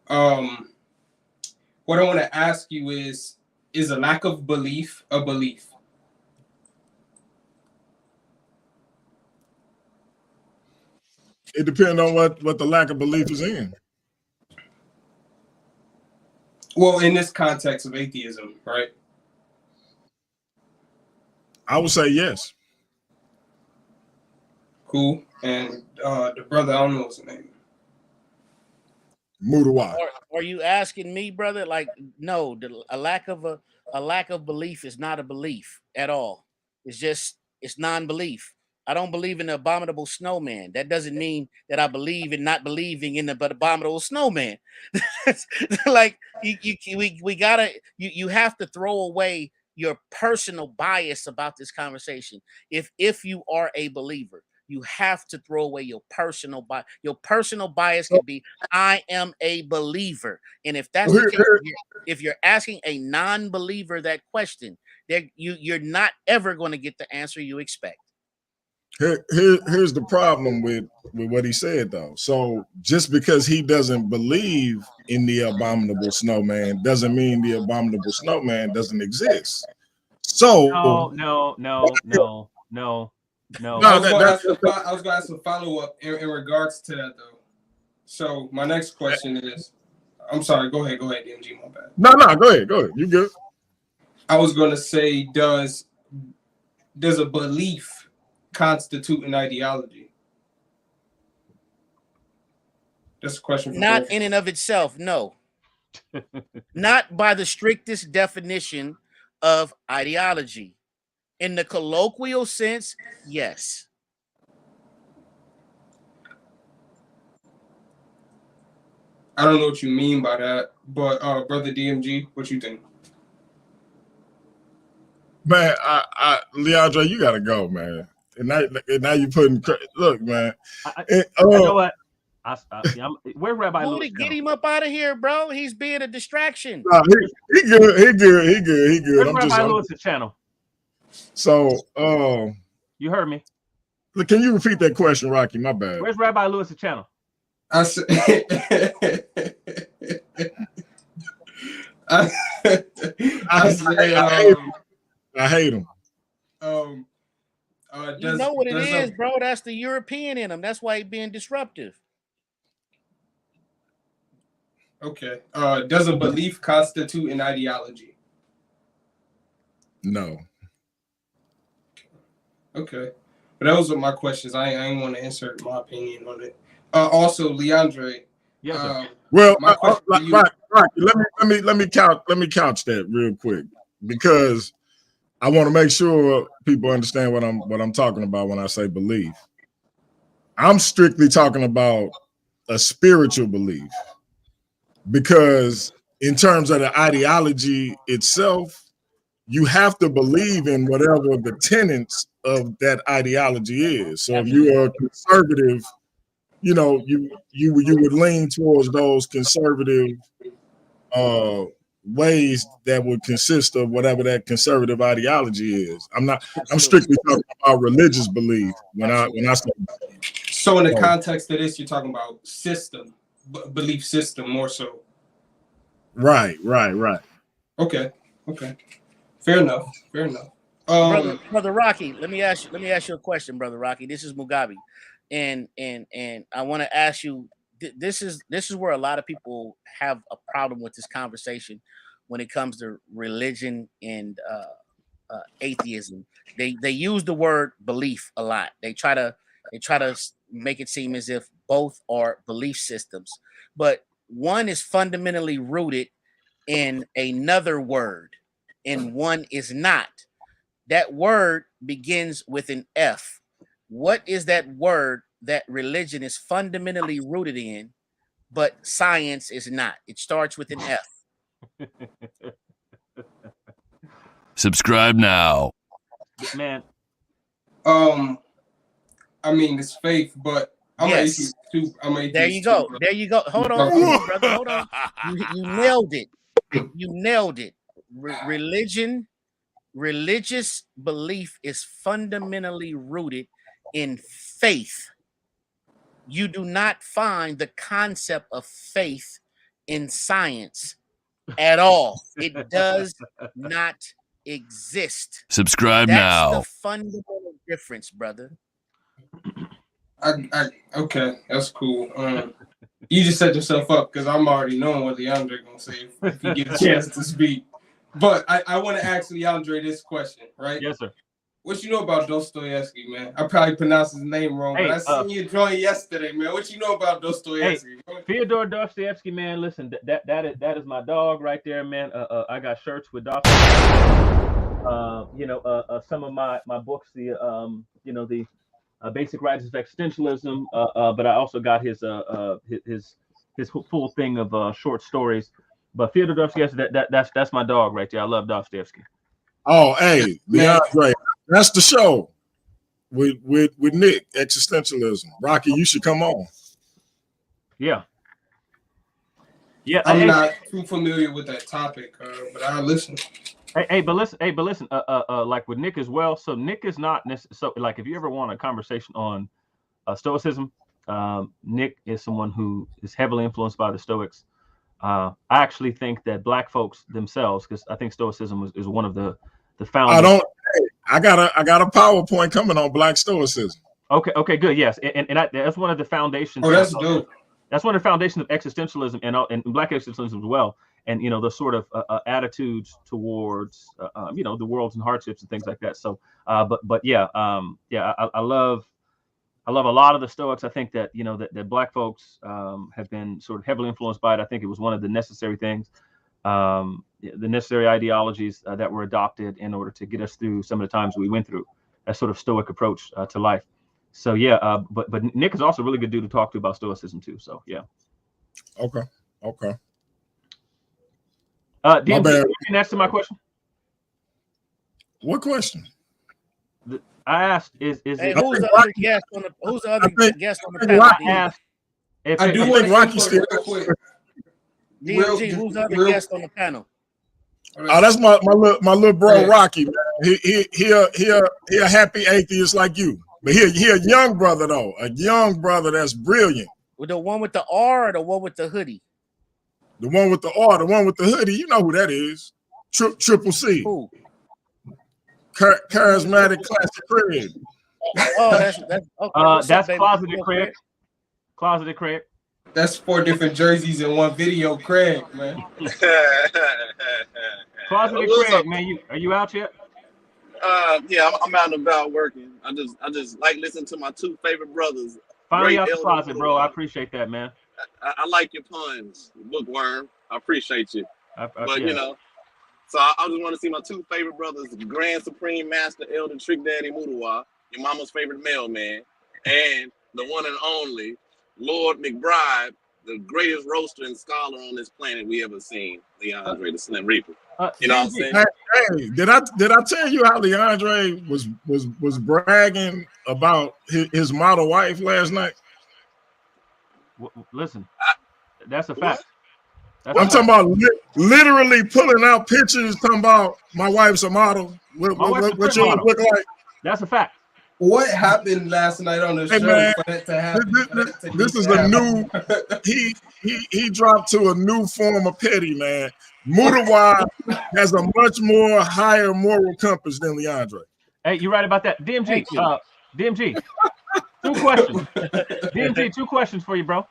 What I want to ask you is a lack of belief a belief? It depends on what the lack of belief is in. Well, in this context of atheism, right? I would say yes. Cool. And the brother, I don't know his name. Mudiwa. Are you asking me, brother? Like, no, a lack of belief is not a belief at all. It's non-belief. I don't believe in the abominable snowman. That doesn't mean that I believe in not believing in the abominable snowman. Like you have to throw away your personal bias about this conversation. If you are a believer, you have to throw away your personal bias. Your personal bias can be, I am a believer. And if that's the case, if you're asking a non-believer that question, you're not ever going to get the answer you expect. Here's the problem with what he said, though. So just because he doesn't believe in the abominable snowman doesn't mean the abominable snowman doesn't exist. So no. I was going to ask a follow-up in regards to that, though. So my next question is, I'm sorry, go ahead, DMG, my bad. No, go ahead. You good. I was going to say, does a belief constitute an ideology? That's a question for Not both. in and of itself, no. Not by the strictest definition of ideology. In the colloquial sense, yes. I don't know what you mean by that, but brother DMG, what you think? Man, Leandre, you gotta go, man. And now you putting look, man. You know what? Where's Rabbi Lewis? Get him up out of here, bro. He's being a distraction. Nah, he good. He good. Where's Rabbi Lewis's channel? So, you heard me. Look, can you repeat that question, Rocky? My bad. Where's Rabbi Lewis's channel? I said, I hate him. You know what it is, bro. That's the European in him. That's why he's being disruptive. Okay. Does a belief constitute an ideology? No. Okay. But those are my questions. I ain't want to insert my opinion on it. Also, Leandre. Yes, well, let me couch that real quick, because I want to make sure people understand what I'm talking about when I say belief. I'm strictly talking about a spiritual belief, because in terms of the ideology itself, you have to believe in whatever the tenets of that ideology is. So if you are conservative, you know, you would lean towards those conservative ways that would consist of whatever that conservative ideology is. I'm strictly talking about religious belief when I say. So in the context of this, you're talking about system, belief system more so. Right. Okay. Fair enough. Brother Rocky, let me ask you a question, Brother Rocky. This is Mugabe. And I want to ask you, this is where a lot of people have a problem with this conversation when it comes to religion and atheism. They use the word belief a lot. They try to make it seem as if both are belief systems, but one is fundamentally rooted in another word and one is not. That word begins with an F. What is that word that religion is fundamentally rooted in, but science is not? It starts with an F. Subscribe now. Man. I mean, it's faith, but I'm yes. There you go. Hold on, brother. Hold on. You nailed it. You nailed it. Religious belief is fundamentally rooted in faith. You do not find the concept of faith in science at all. It does not exist. Subscribe now. That's the fundamental difference, brother. Okay, that's cool. You just set yourself up because I'm already knowing what Leandre gonna say if he gets a chance to speak. But I want to ask Leandre this question, right? Yes, sir. What you know about Dostoevsky, man? I probably pronounced his name wrong, but I seen you drawing yesterday, man. What you know about Dostoevsky? Hey, Fyodor Dostoevsky, man. Listen, that is my dog right there, man. I got shirts with Dostoevsky. Some of my books, the Basic Writings of Existentialism, but I also got his full thing of short stories. But Fyodor Dostoevsky, that's my dog right there. I love Dostoevsky. Oh, hey, Leandre, that's the show with Nick, Existentialism. Rocky, you should come on. Yeah. I'm not too familiar with that topic, but I'll listen. But listen. Like with Nick as well. So Nick is not necessarily. So like, if you ever want a conversation on Stoicism, Nick is someone who is heavily influenced by the Stoics. I actually think that Black folks themselves, because I think Stoicism is one of the founders. I got a PowerPoint coming on Black Stoicism. Okay, good. Yes, and that's one of the foundations. Oh, that's dope. That's one of the foundations of existentialism and Black existentialism as well. And the sort of attitudes towards the worlds and hardships and things like that. So, I love a lot of the Stoics. I think that that Black folks have been sort of heavily influenced by it. I think it was one of the necessary things, the necessary ideologies that were adopted in order to get us through some of the times we went through. That sort of Stoic approach to life. So but Nick is also a really good dude to talk to about Stoicism too. So yeah. Okay. Okay. DMG, you can answer my question. What question? I asked, is Hey, it? who's the other guest on the? Who's the other guest on the panel? I asked. I do want to Rocky say real quick. DMG, who's the other guest on the panel? Oh, that's my little bro Rocky, man. He a happy atheist like you, but he a young brother though, a young brother that's brilliant. With the one with the R or the one with the hoodie? The one with the R, the one with the hoodie. You know who that is? Triple C. Who? Charismatic Classic Craig. Oh, that's okay. That's Closeted Craig. Closeted Craig. That's 4 different jerseys in one video, Craig, man. Closeted Craig, man. Are you out yet? Yeah, I'm out and about working. I just like listening to my 2 favorite brothers. Finally out the closet, bro. I appreciate that, man. I like your puns, Bookworm. I appreciate you. But yeah. you know, so I just want to see my 2 favorite brothers, Grand Supreme Master Elder Trick Daddy Mudiwa, your mama's favorite mailman, and the one and only Lord McBride, the greatest roaster and scholar on this planet we ever seen, Leandre the Slim Reaper. You know what I'm saying? Hey, did I tell you how Leandre was bragging about his model wife last night? Listen, that's a fact. I'm talking about literally pulling out pictures, talking about my wife's a model. What you look like? That's a fact. What happened last night on the show man, for that to happen? This is a new. He dropped to a new form of petty, man. Mudiwa has a much more higher moral compass than Leandre. Hey, you're right about that. DMG, DMG, 2 questions. DMG, 2 questions for you, bro.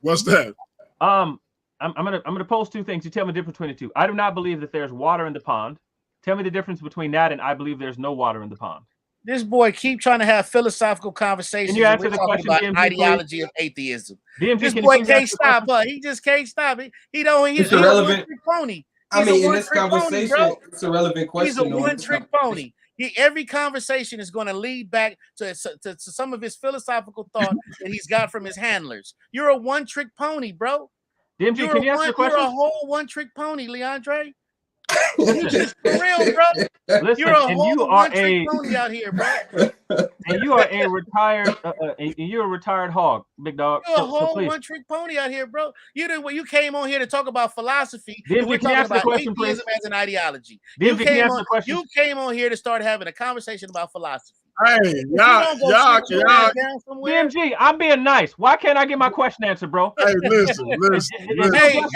What's that? I'm gonna pose 2 things. You tell me the difference between the 2. I do not believe that there's water in the pond. Tell me the difference between that and I believe there's no water in the pond. This boy keep trying to have philosophical conversations. Can you answer the question, about DMG, ideology of atheism. DMG, this boy can't stop, but he just can't stop it. He's a one-trick pony. I mean, in this conversation, it's a relevant question. He's a one-trick pony. Every conversation is going to lead back to some of his philosophical thought that he's got from his handlers. You're a one-trick pony, bro. DMG, can you answer the question? You're a whole one-trick pony, Leandre. Just for real, bro. Listen, you're a whole one-trick pony out here, bro. And you are a retired, you're a retired hog, big dog. You're a whole one-trick pony out here, bro. You came on here to talk about philosophy. DMG, we're talking about atheism as an ideology. DMG, you came on here to start having a conversation about philosophy. Hey, y'all. DMG, I'm being nice. Why can't I get my question answered, bro? Hey, listen. Hey,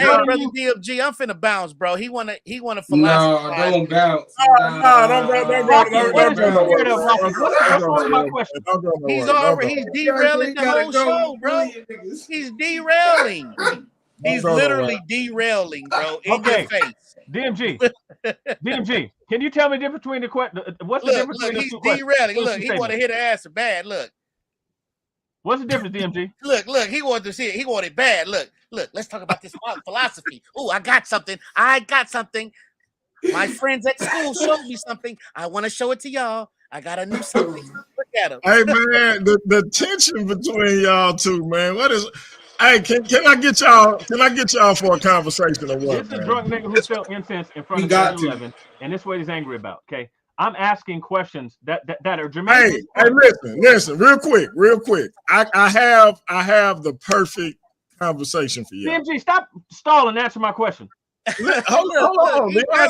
brother DMG, I'm finna bounce, bro. He wanna philosophy. No, don't bounce. He's derailing the whole show, bro. He's derailing. He's literally derailing, bro. In your face. DMG, can you tell me the difference between the question? What's the difference between the 2 questions? He's derailing. Look, he want to hear the answer bad. Look. What's the difference, DMG? Look, he wanted to see it. He wanted it bad. Look, let's talk about this philosophy. Oh, I got something. My friends at school showed me something. I want to show it to y'all. I got a new something. Look at him. Hey, man, the tension between y'all 2, man. What is? Hey, can I get y'all? Can I get y'all for a conversation or what? This is a drunk nigga who felt incense in front of 7-Eleven, and this is what he's angry about. Okay, I'm asking questions that are germane. Hey, listen, real quick. I have the perfect conversation for you. DMG, stop stalling. Answer my question. Hold on. Wait a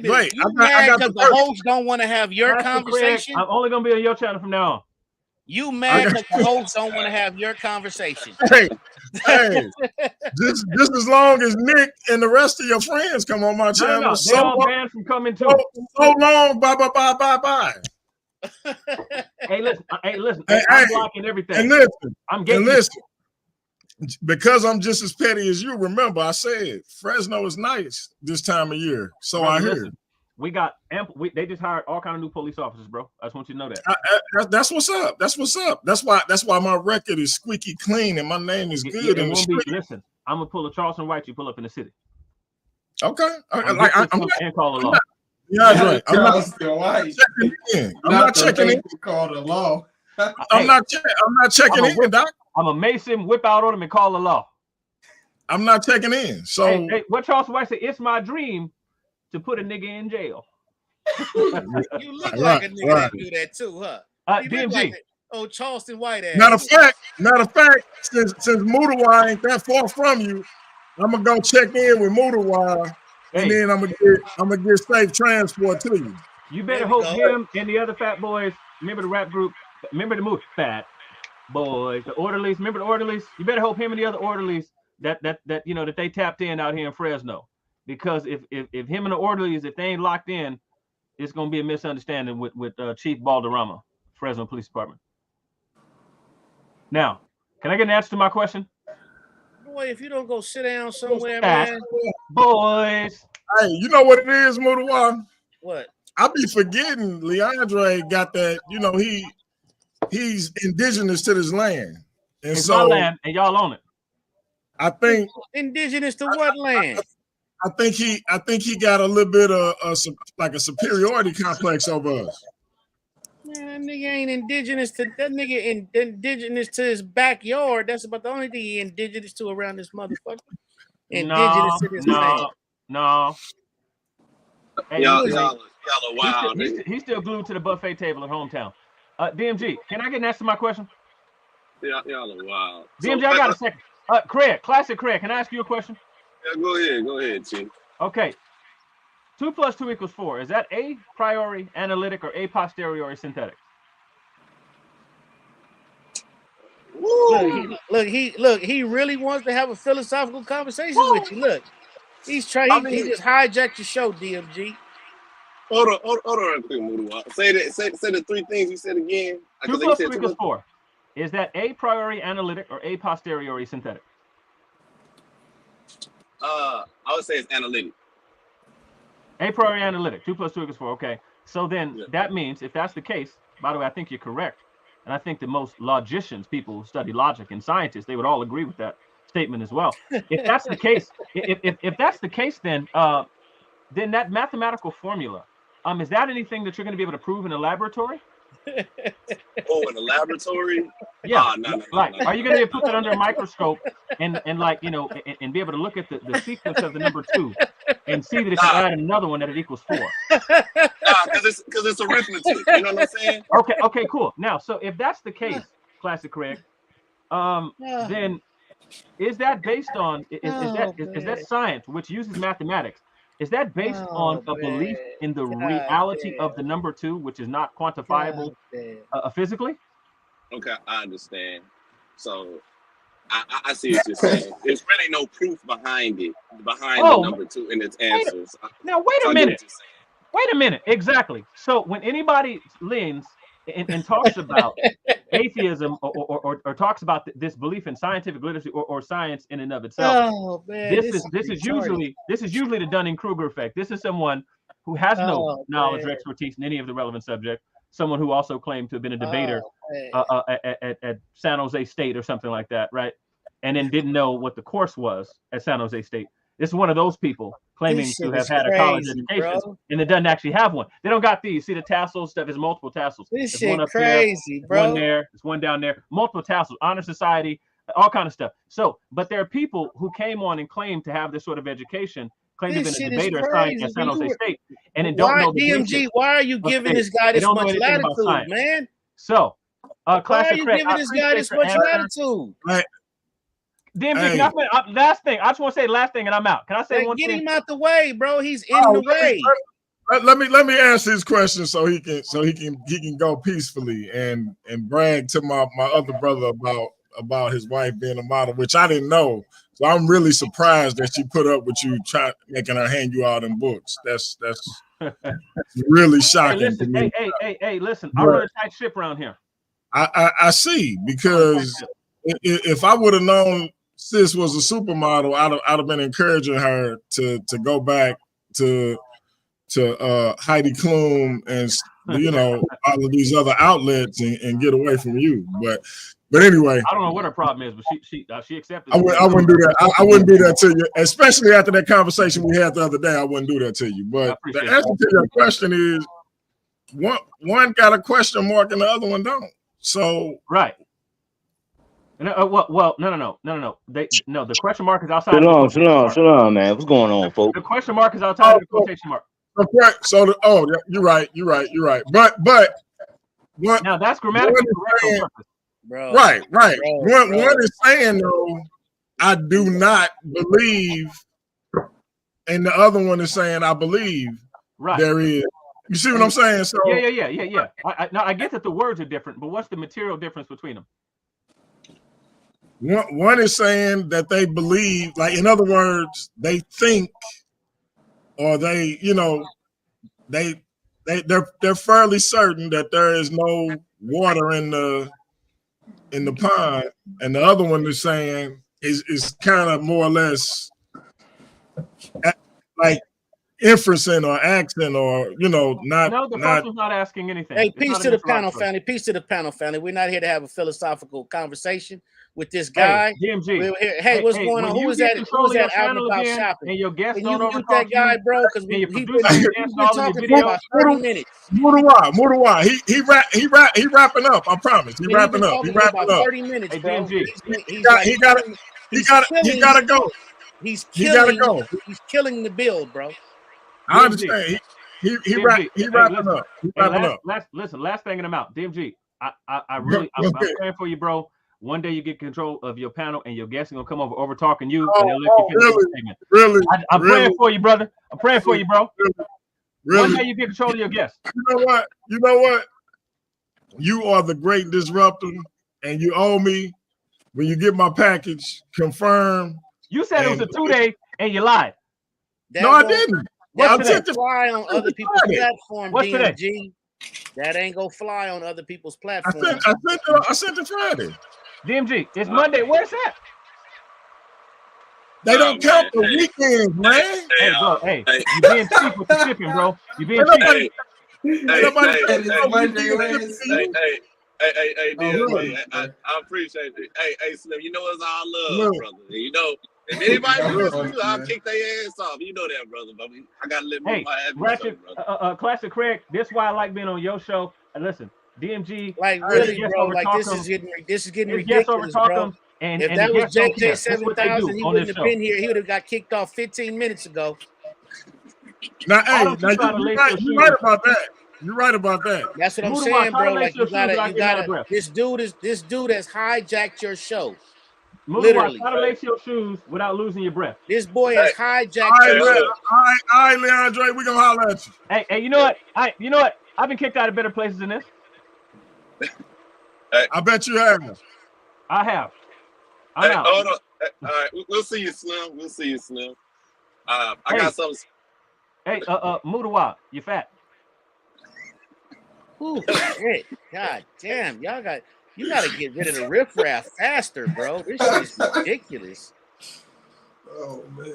minute. You mad because the host don't want to have your conversation? I'm only gonna be on your channel from now on. You mad because the host don't want to have your conversation? Hey, just as long as Nick and the rest of your friends come on my channel. No, they're all banned from coming too. So long, bye. Hey, listen. I'm blocking everything. And listen, I'm getting because I'm just as petty as you. Remember, I said Fresno is nice this time of year, so I heard. We got ample. They just hired all kind of new police officers, bro. I just want you to know that. That's what's up. That's why my record is squeaky clean and my name is good. Listen, I'm gonna pull a Charleston White. You pull up in the city. Okay. I'm call the law. Yeah, I'm not checking in. Call the law. I'm not checking in, Doc. I'm a Mason, whip out on him and call the law. I'm not checking in. So hey, what Charleston White said, it's my dream to put a nigga in jail. You look like a nigga that do that too, huh? DMG. Like Charleston White ass. Matter of fact, since Mudiwa ain't that far from you, I'm gonna go check in with Mudiwa, and then I'm gonna get safe transport to you. You better hope him and the other fat boys. Remember the rap group? Remember the movie Fat Boys, the orderlies. Remember the orderlies? You better hope him and the other orderlies that they tapped in out here in Fresno, because if him and the orderlies, if they ain't locked in, it's gonna be a misunderstanding with Chief Balderrama, Fresno Police Department. Now, can I get an answer to my question? Boy, if you don't go sit down somewhere, man. Boys. Hey, you know what it is, Mudiwa? What? I be forgetting Leandre got that, he's indigenous to this land. And it's so my land and y'all own it. I think indigenous to what land? I think he got a little bit of like a superiority complex over us. Man, that nigga ain't indigenous to that nigga. Indigenous to his backyard. That's about the only thing he indigenous to around this motherfucker. Indigenous to this land. No. Hey, y'all are wild. He's still glued to the buffet table at hometown. DMG, can I get an answer to my question? Y'all are wild. DMG, I got a second. Craig, classic Craig, can I ask you a question? Yeah, go ahead, Chief. Okay. 2 + 2 = 4. Is that a priori analytic or a posteriori synthetic? Look, he really wants to have a philosophical conversation with you. Look, he's trying. He just hijacked your show, DMG. Hold on, quick, Mudiwa. Say the three things you said again. 2 + 2 = 4. Is that a priori analytic or a posteriori synthetic? I would say it's analytic. A priori analytic. 2 + 2 = 4. Okay. So then that means, if that's the case, by the way, I think you're correct. And I think that most logicians, people who study logic and scientists, they would all agree with that statement as well. If that's the case, if that's the case, then that mathematical formula, is that anything that you're going to be able to prove in a laboratory? Oh, in the laboratory? Yeah. No. Are you going to put that under a microscope and and be able to look at the sequence of the number 2 and see that if you add another one that it equals 4? Because it's arithmetic. You know what I'm saying? Okay, cool. Now, so if that's the case, classic Craig, then is that based on is that science which uses mathematics? Is that based on a belief in the reality of the number 2, which is not quantifiable physically? Okay, I understand. So I see what you're saying. There's really no proof behind it, the number 2 and its answers. Wait a minute. Exactly. So when anybody leans and talks about atheism or talks about this belief in scientific literacy or science in and of itself, this is usually the Dunning-Kruger effect. This is someone who has no knowledge or expertise in any of the relevant subject. Someone who also claimed to have been a debater at San Jose State or something like that, right? And then didn't know what the course was at San Jose State. This is one of those people claiming to have had a college education, and it doesn't actually have one. They don't got these. See the tassels stuff? There's multiple tassels. This there's shit one up crazy, there, bro. One there. There's one down there. Multiple tassels. Honor Society. All kind of stuff. So, but there are people who came on and claimed to have this sort of education, claimed to have been a debater at San Jose State, and then don't know the DMG, why are you giving this guy this much latitude, man? So, why are you giving this guy this much latitude? Right. DMG, can I say last thing? I just want to say last thing, and I'm out. Can I say one thing? Get him out the way, bro. He's in the way. Let me answer his question so he can go peacefully and brag to my other brother about his wife being a model, which I didn't know. So I'm really surprised that she put up with you making her hand you out in books. That's really shocking to me. Hey, listen, I run a tight ship around here. I see, because if I would have known sis was a supermodel, I'd have been encouraging her to go back to Heidi Klum and all of these other outlets and get away from you. But anyway, I don't know what her problem is, but she accepted. I wouldn't do that. I wouldn't do that to you, especially after that conversation we had the other day. I wouldn't do that to you. But the answer to your question is one got a question mark and the other one don't. So right. Well, no. The question mark is outside. Shalom, man. What's going on, folks? The question mark is outside of the quotation mark. Okay, so you're right. But what? Now that's grammatically correct on purpose. Bro. Right. Bro. One is saying though, I do not believe, and the other one is saying I believe. Right. There is. You see what I'm saying? So yeah. I get that the words are different, but what's the material difference between them? One is saying that they believe, like in other words, they think, or they're fairly certain that there is no water in the pond, and the other one is saying is kind of more or less like inferencing or accent or not. No, the person's not asking anything. Hey, peace to the panel family. Peace to the panel family. We're not here to have a philosophical conversation with this guy. Hey, DMG. Hey, what's going on? Who is that? Who's that out about shopping? And your guests don't mute that guy, bro? Because we've been talking for about 30 minutes. Mudiwa. He wrapping up. I promise. He wrapping up. He wrapping up. 30 minutes, bro. He gotta go. He's killing the build, bro. I understand. He wrapping up. He wrapping up. Last thing in the mouth. DMG, I'm praying for you, bro. One day you get control of your panel and your guests are gonna come over talking you, and they'll let you finish the statement. Really? I'm praying for you, brother. I'm praying for you, bro. Really? One day you get control of your guests. You know what? You are the great disruptor, and you owe me when you get my package. Confirm. You said it was a 2-day, and you lied. No, I didn't. That ain't go fly on other people's platform, DMG. That ain't go fly on other people's platforms. I sent it Friday. DMG, it's Monday. Where's that? They don't count the weekends, man. Hey, bro. Hey, you being cheap with the shipping, bro. You being cheap. Hey, DMG, I appreciate it. Hey, Slim, you know it's all love, brother. You know, if anybody listens to you, I'll kick their ass off. You know that, brother. But I gotta let me Ratchet, Classic Craig. This is why I like being on your show. And listen, DMG, like really, bro. Like this is getting ridiculous, bro. And if that was JJ 7000, he wouldn't have been here. He would have got kicked off 15 minutes ago. You're right about that. You're right about that. That's what I'm saying, bro. Like you gotta. This dude has hijacked your show. Literally, try to lace your shoes without losing your breath. This boy has hijacked your show. All right, Leandre, we gonna holler at you. Hey, you know what? I've been kicked out of better places than this. I bet you have. I have. I'm out. Hold on. All right, we'll see you, Slim. I got something. Hey, Mudiwa, you fat. Ooh, shit. God damn, you gotta get rid of the riffraff faster, bro. This shit is ridiculous. Oh man.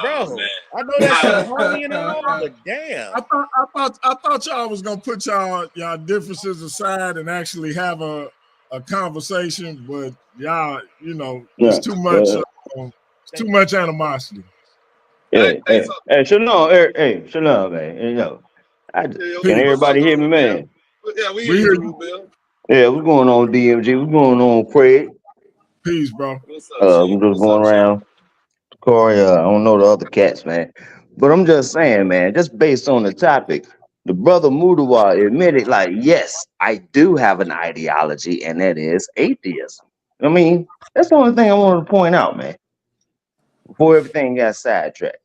Bro, I know that's funny and all, but damn. I thought y'all was gonna put y'all differences aside and actually have a conversation, but y'all, it's too much. It's too much animosity. Hey, shalom, man. Can everybody hear me, man? Yeah, we hear you, Bill. Yeah, what's going on, DMG? What's going on, Craig? Peace, bro. I'm just going around. Corey, I don't know the other cats, man. But I'm just saying, man, just based on the topic, the brother Mudiwa admitted, like, yes, I do have an ideology, and that is atheism. I mean, that's the only thing I wanted to point out, man, before everything got sidetracked.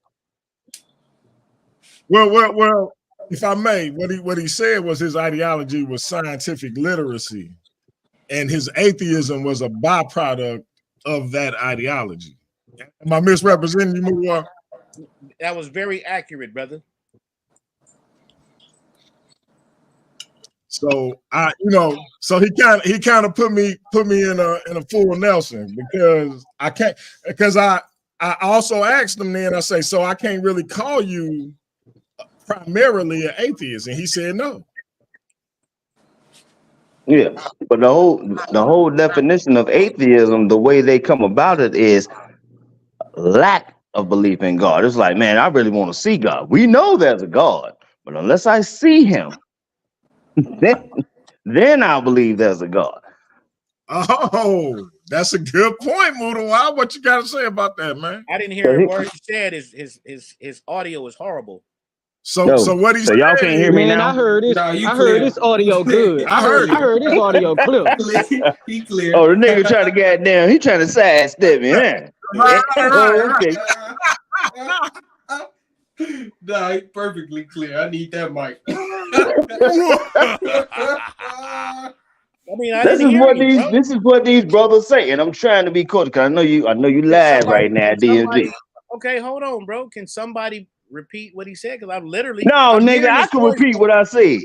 Well, if I may, what he said was his ideology was scientific literacy, and his atheism was a byproduct of that ideology. Am I misrepresenting you, Mudiwa? That was very accurate, brother. So so he kind of put me in a full Nelson because I also asked him then, I say, so I can't really call you primarily an atheist, and he said no. Yeah, but the whole definition of atheism, the way they come about it is lack of belief in God. It's like, man, I really want to see God. We know there's a God, but unless I see him, then I'll believe there's a God. Oh, that's a good point, Mudiwa. What you got to say about that, man? I didn't hear a word he said. His audio is horrible. So what he so said y'all can't hear me Man, now? I heard this. No, I heard this audio good. I heard this audio clear. He clear. Oh, the nigga trying to get down. He trying to sidestep me, man. Okay. Nah, he perfectly clear. I need that mic. I mean, I This didn't is hear what you, these bro. this is what these brothers say, and I'm trying to be cool because I know you live right now, DMG. Okay, hold on, bro. Can somebody repeat what he said? Because I'm literally No, nigga, hearing I his can voice. repeat what I said.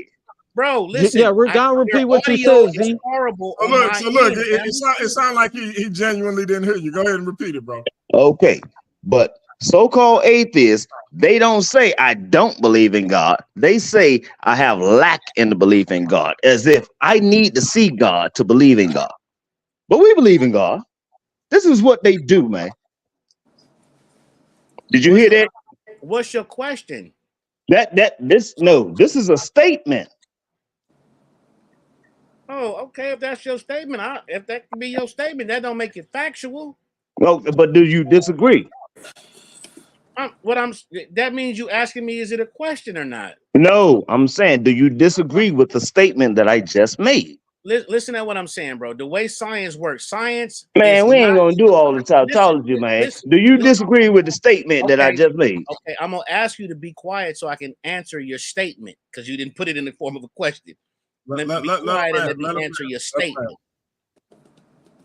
Bro, listen. Yeah, don't repeat your what you audio said, is Z. horrible So on look, my it end, sounds like he genuinely didn't hear you. Go ahead and repeat it, bro. Okay, but so-called atheists, they don't say I don't believe in God. They say I have lack in the belief in God, as if I need to see God to believe in God. But we believe in God. This is what they do, man. Did you hear that? What's your question? This is a statement. Oh, okay. If that's your statement, if that can be your statement, that don't make it factual. Well, but do you disagree? That means you asking me, is it a question or not? No, I'm saying, do you disagree with the statement that I just made? Listen to what I'm saying, bro. The way science works, man, we ain't gonna do all the tautology, man. Do you disagree with the statement that I just made? Okay, I'm gonna ask you to be quiet so I can answer your statement because you didn't put it in the form of a question. Let me be quiet and let me answer your statement.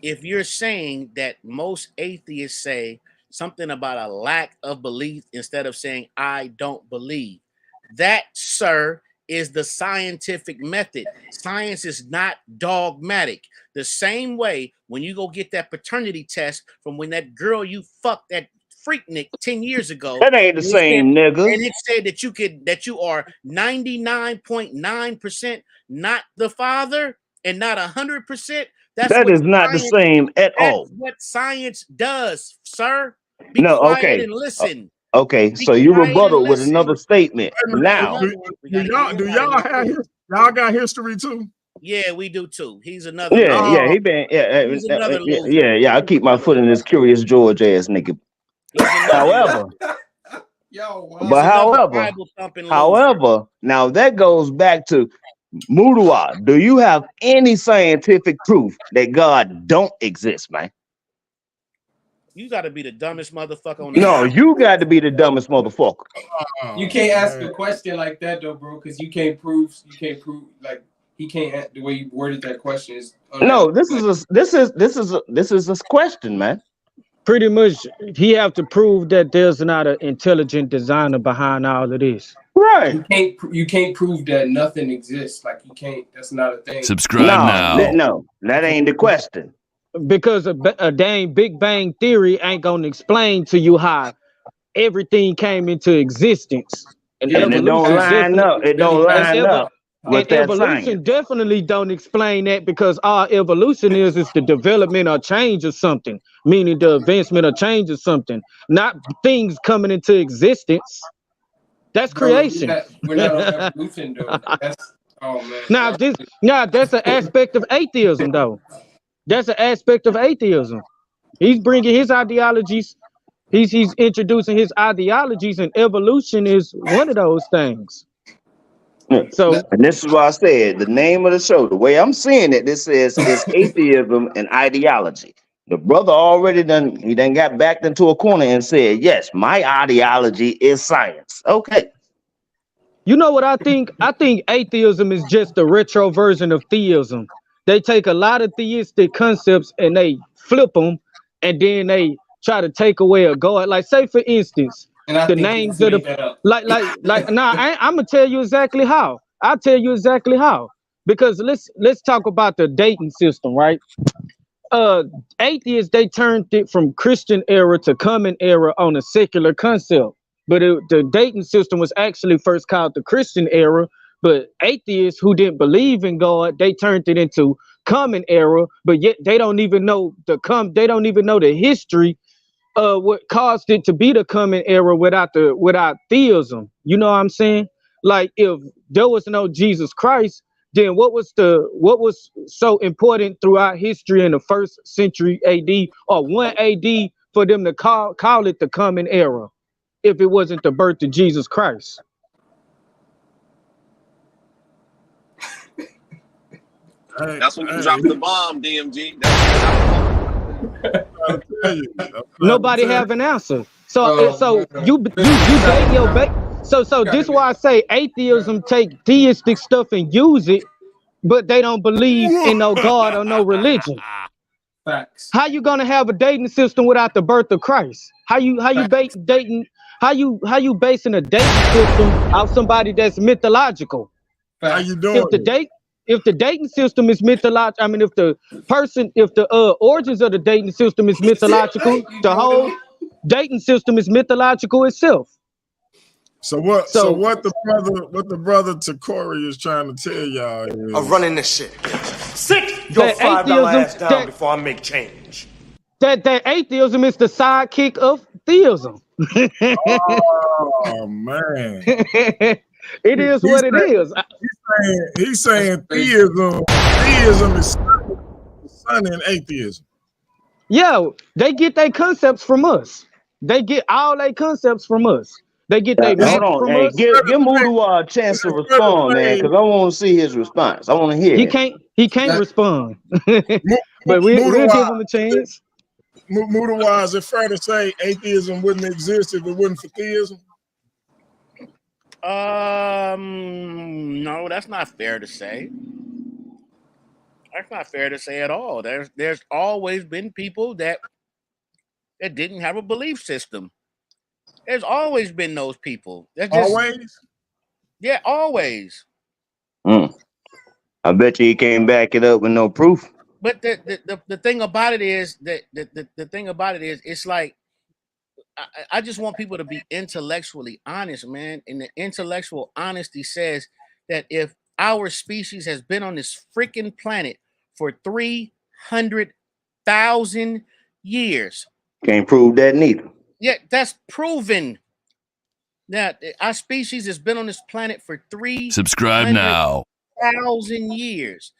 If you're saying that most atheists say something about a lack of belief instead of saying I don't believe, that, sir, is the scientific method. Science is not dogmatic. The same way when you go get that paternity test from when that girl you fucked that freaknik 10 years ago. That ain't the same, nigga. And it said that you are 99.9% not the father and not 100%. That is not the same at all. That's what science does, sir. Be quiet and listen. Okay, so you rebuttal with another statement. Now, do y'all got history too? Yeah, we do too. He's another. Yeah. I keep my foot in this Curious George ass nigga. However, now that goes back to Mudiwa. Do you have any scientific proof that God don't exist, man? You got to be the dumbest motherfucker on the planet. You got to be the dumbest motherfucker. You can't ask a question like that though, bro, because you can't prove like he can't. The way you worded that question is no. This is a question, man. Pretty much, he have to prove that there's not an intelligent designer behind all of this. Right. You can't prove that nothing exists. Like you can't. That's not a thing. Subscribe now. No, that ain't the question. Because a dang Big Bang Theory ain't gonna explain to you how everything came into existence. And it don't line up. It don't line up. And evolution definitely don't explain that, because our evolution is the development or change of something, meaning the advancement or change of something, not things coming into existence. That's creation. We're not on evolution though. That's man. That's an aspect of atheism though. That's an aspect of atheism. He's bringing his ideologies. He's introducing his ideologies, and evolution is one of those things. So, and this is why I said the name of the show, the way I'm seeing it, this is atheism and ideology. The brother already done got backed into a corner and said, yes, my ideology is science. Okay. You know what I think? I think atheism is just a retro version of theism. They take a lot of theistic concepts and they flip them, and then they try to take away a God. Like, say for instance, the names of the I'm gonna tell you exactly how. I'll tell you exactly how. Because let's talk about the dating system, right? Atheists, they turned it from Christian era to common era on a secular concept. But the dating system was actually first called the Christian era. But atheists who didn't believe in God, they turned it into common era. But yet they don't even know the history of what caused it to be the common era without theism. You know what I'm saying? Like, if there was no Jesus Christ, then what was so important throughout history in the 1st century AD or 1 AD for them to call it the common era if it wasn't the birth of Jesus Christ? That's when you drop the bomb, DMG. Nobody have an answer. So you date your so this is why I say atheism take theistic stuff and use it, but they don't believe in no God or no religion. Facts. How you gonna have a dating system without the birth of Christ? How you dating? How you basing a dating system off somebody that's mythological? How you doing? If the dating system is mythological, I mean, if the origins of the dating system is mythological, the whole dating system is mythological itself. So what the brother Takori is trying to tell y'all is I'm running this shit. Sit your $5 ass down before I make change. That atheism is the sidekick of theism. Oh man. It is what it is. He's saying theism is son in atheism. Yeah, they get their concepts from us. They get all their concepts from us. They get their hold on. from Hey, us. give Mudiwa a chance to respond, man, because I want to see his response. I want to hear it. He can't respond. But we'll give him a chance. Mudiwa, is it fair to say atheism wouldn't exist if it wasn't for theism? No, that's not fair to say. That's not fair to say at all. There's always been people that didn't have a belief system. There's always been those people. Always? Yeah, always. I bet you he can't back it up with no proof. But the thing about it is it's like I just want people to be intellectually honest, man. And the intellectual honesty says that if our species has been on this freaking planet for 300,000 years. Can't prove that neither. Yeah, that's proven. That our species has been on this planet for 300,000 years.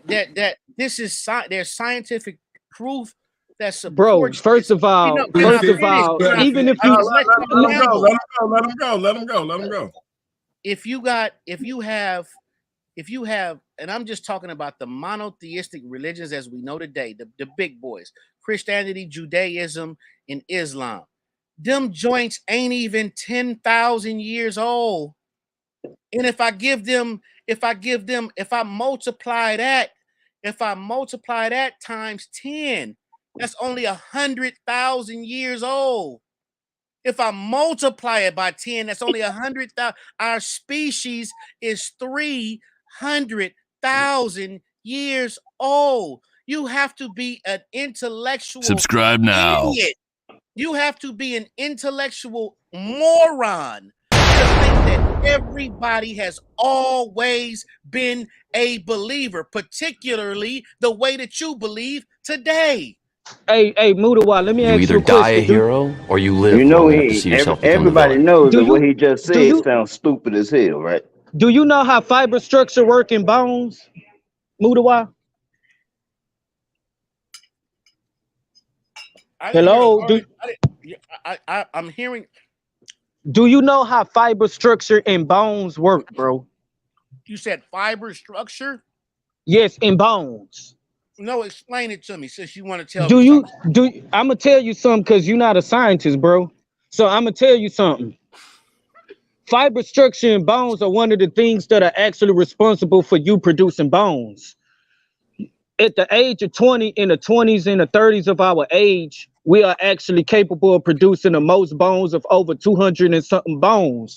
That this is there's scientific proof that supports. Bro, first of all, even if you let him go. If you have, and I'm just talking about the monotheistic religions as we know today, the big boys, Christianity, Judaism, and Islam. Them joints ain't even 10,000 years old. And if I multiply that times 10, that's only 100,000 years old. If I multiply it by 10, that's only 100,000. Our species is 300,000 years old. You have to be an intellectual Subscribe now. idiot. You have to be an intellectual moron to think that everybody has always been a believer, particularly the way that you believe today. Hey, Mudiwa, let me ask you either a question. die a hero or you live You know, long enough to see yourself become the everybody villain. knows that what he just said sounds stupid as hell, right? Do you know how fiber structure work in bones, Mudiwa? Hello? I'm hearing. Do you know how fiber structure in bones work, bro? You said fiber structure? Yes, in bones. No, explain it to me since you want to tell me. I'm gonna tell you something because you're not a scientist, bro. So I'm gonna tell you something. Fiber structure in bones are one of the things that are actually responsible for you producing bones. At the age of 20, in the 20s and the 30s of our age, we are actually capable of producing the most bones of over 200 and something bones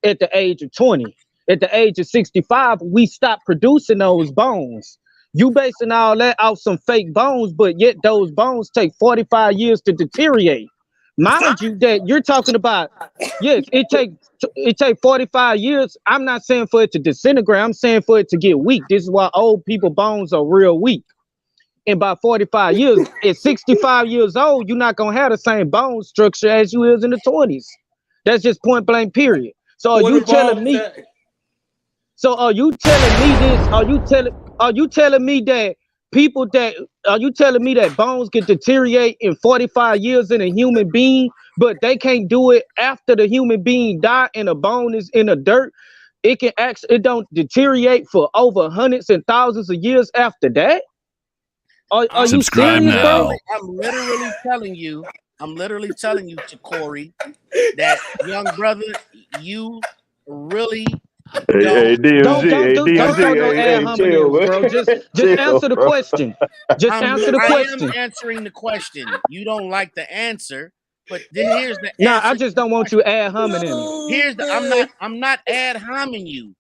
at the age of 20. At the age of 65, we stop producing those bones. You basing all that off some fake bones, but yet those bones take 45 years to deteriorate. Mind you, that you're talking about, yes, it take 45 years. I'm not saying for it to disintegrate. I'm saying for it to get weak. This is why old people bones are real weak. And by 45 years, at 65 years old, you're not gonna have the same bone structure as you is in the 20s. That's just point blank period. So are you telling me? So are you telling me this? Are you telling me that people that are you telling me that bones can deteriorate in 45 years in a human being, but they can't do it after the human being die and the bone is in the dirt? It don't deteriorate for over hundreds and thousands of years after that? Are you Subscribe serious, now. bro? I'm literally telling you, Corey, that young brother, you really Hey, Don't DMZ, throw no ad chill, hominems, man. bro. Just Chill, answer the bro. question. Just answer the I question. am answering the question. You don't like the answer, but then here's the Nah, answer. I just don't want you ad hominems. Here's the I'm not ad homing you.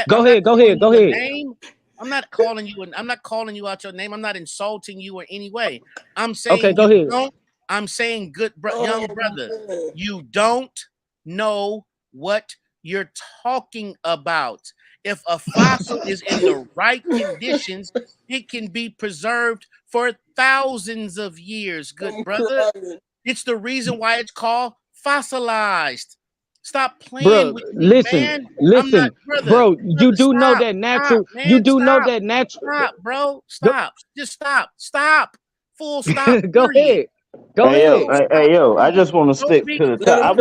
Go ahead. Name. I'm not calling you out your name. I'm not insulting you in any way. I'm saying Okay, go ahead. I'm saying young brother, you don't know what you're talking about. If a fossil is in the right conditions, it can be preserved for thousands of years, good brother. It's the reason why it's called fossilized. Stop playing Bro, with me, man. I'm not, brother. bro. You do know that natural. You do know that natural. Stop, bro. Stop. Just stop. Stop. Full stop. Go ahead. Go Hey ahead. yo, I just want to stick to the top.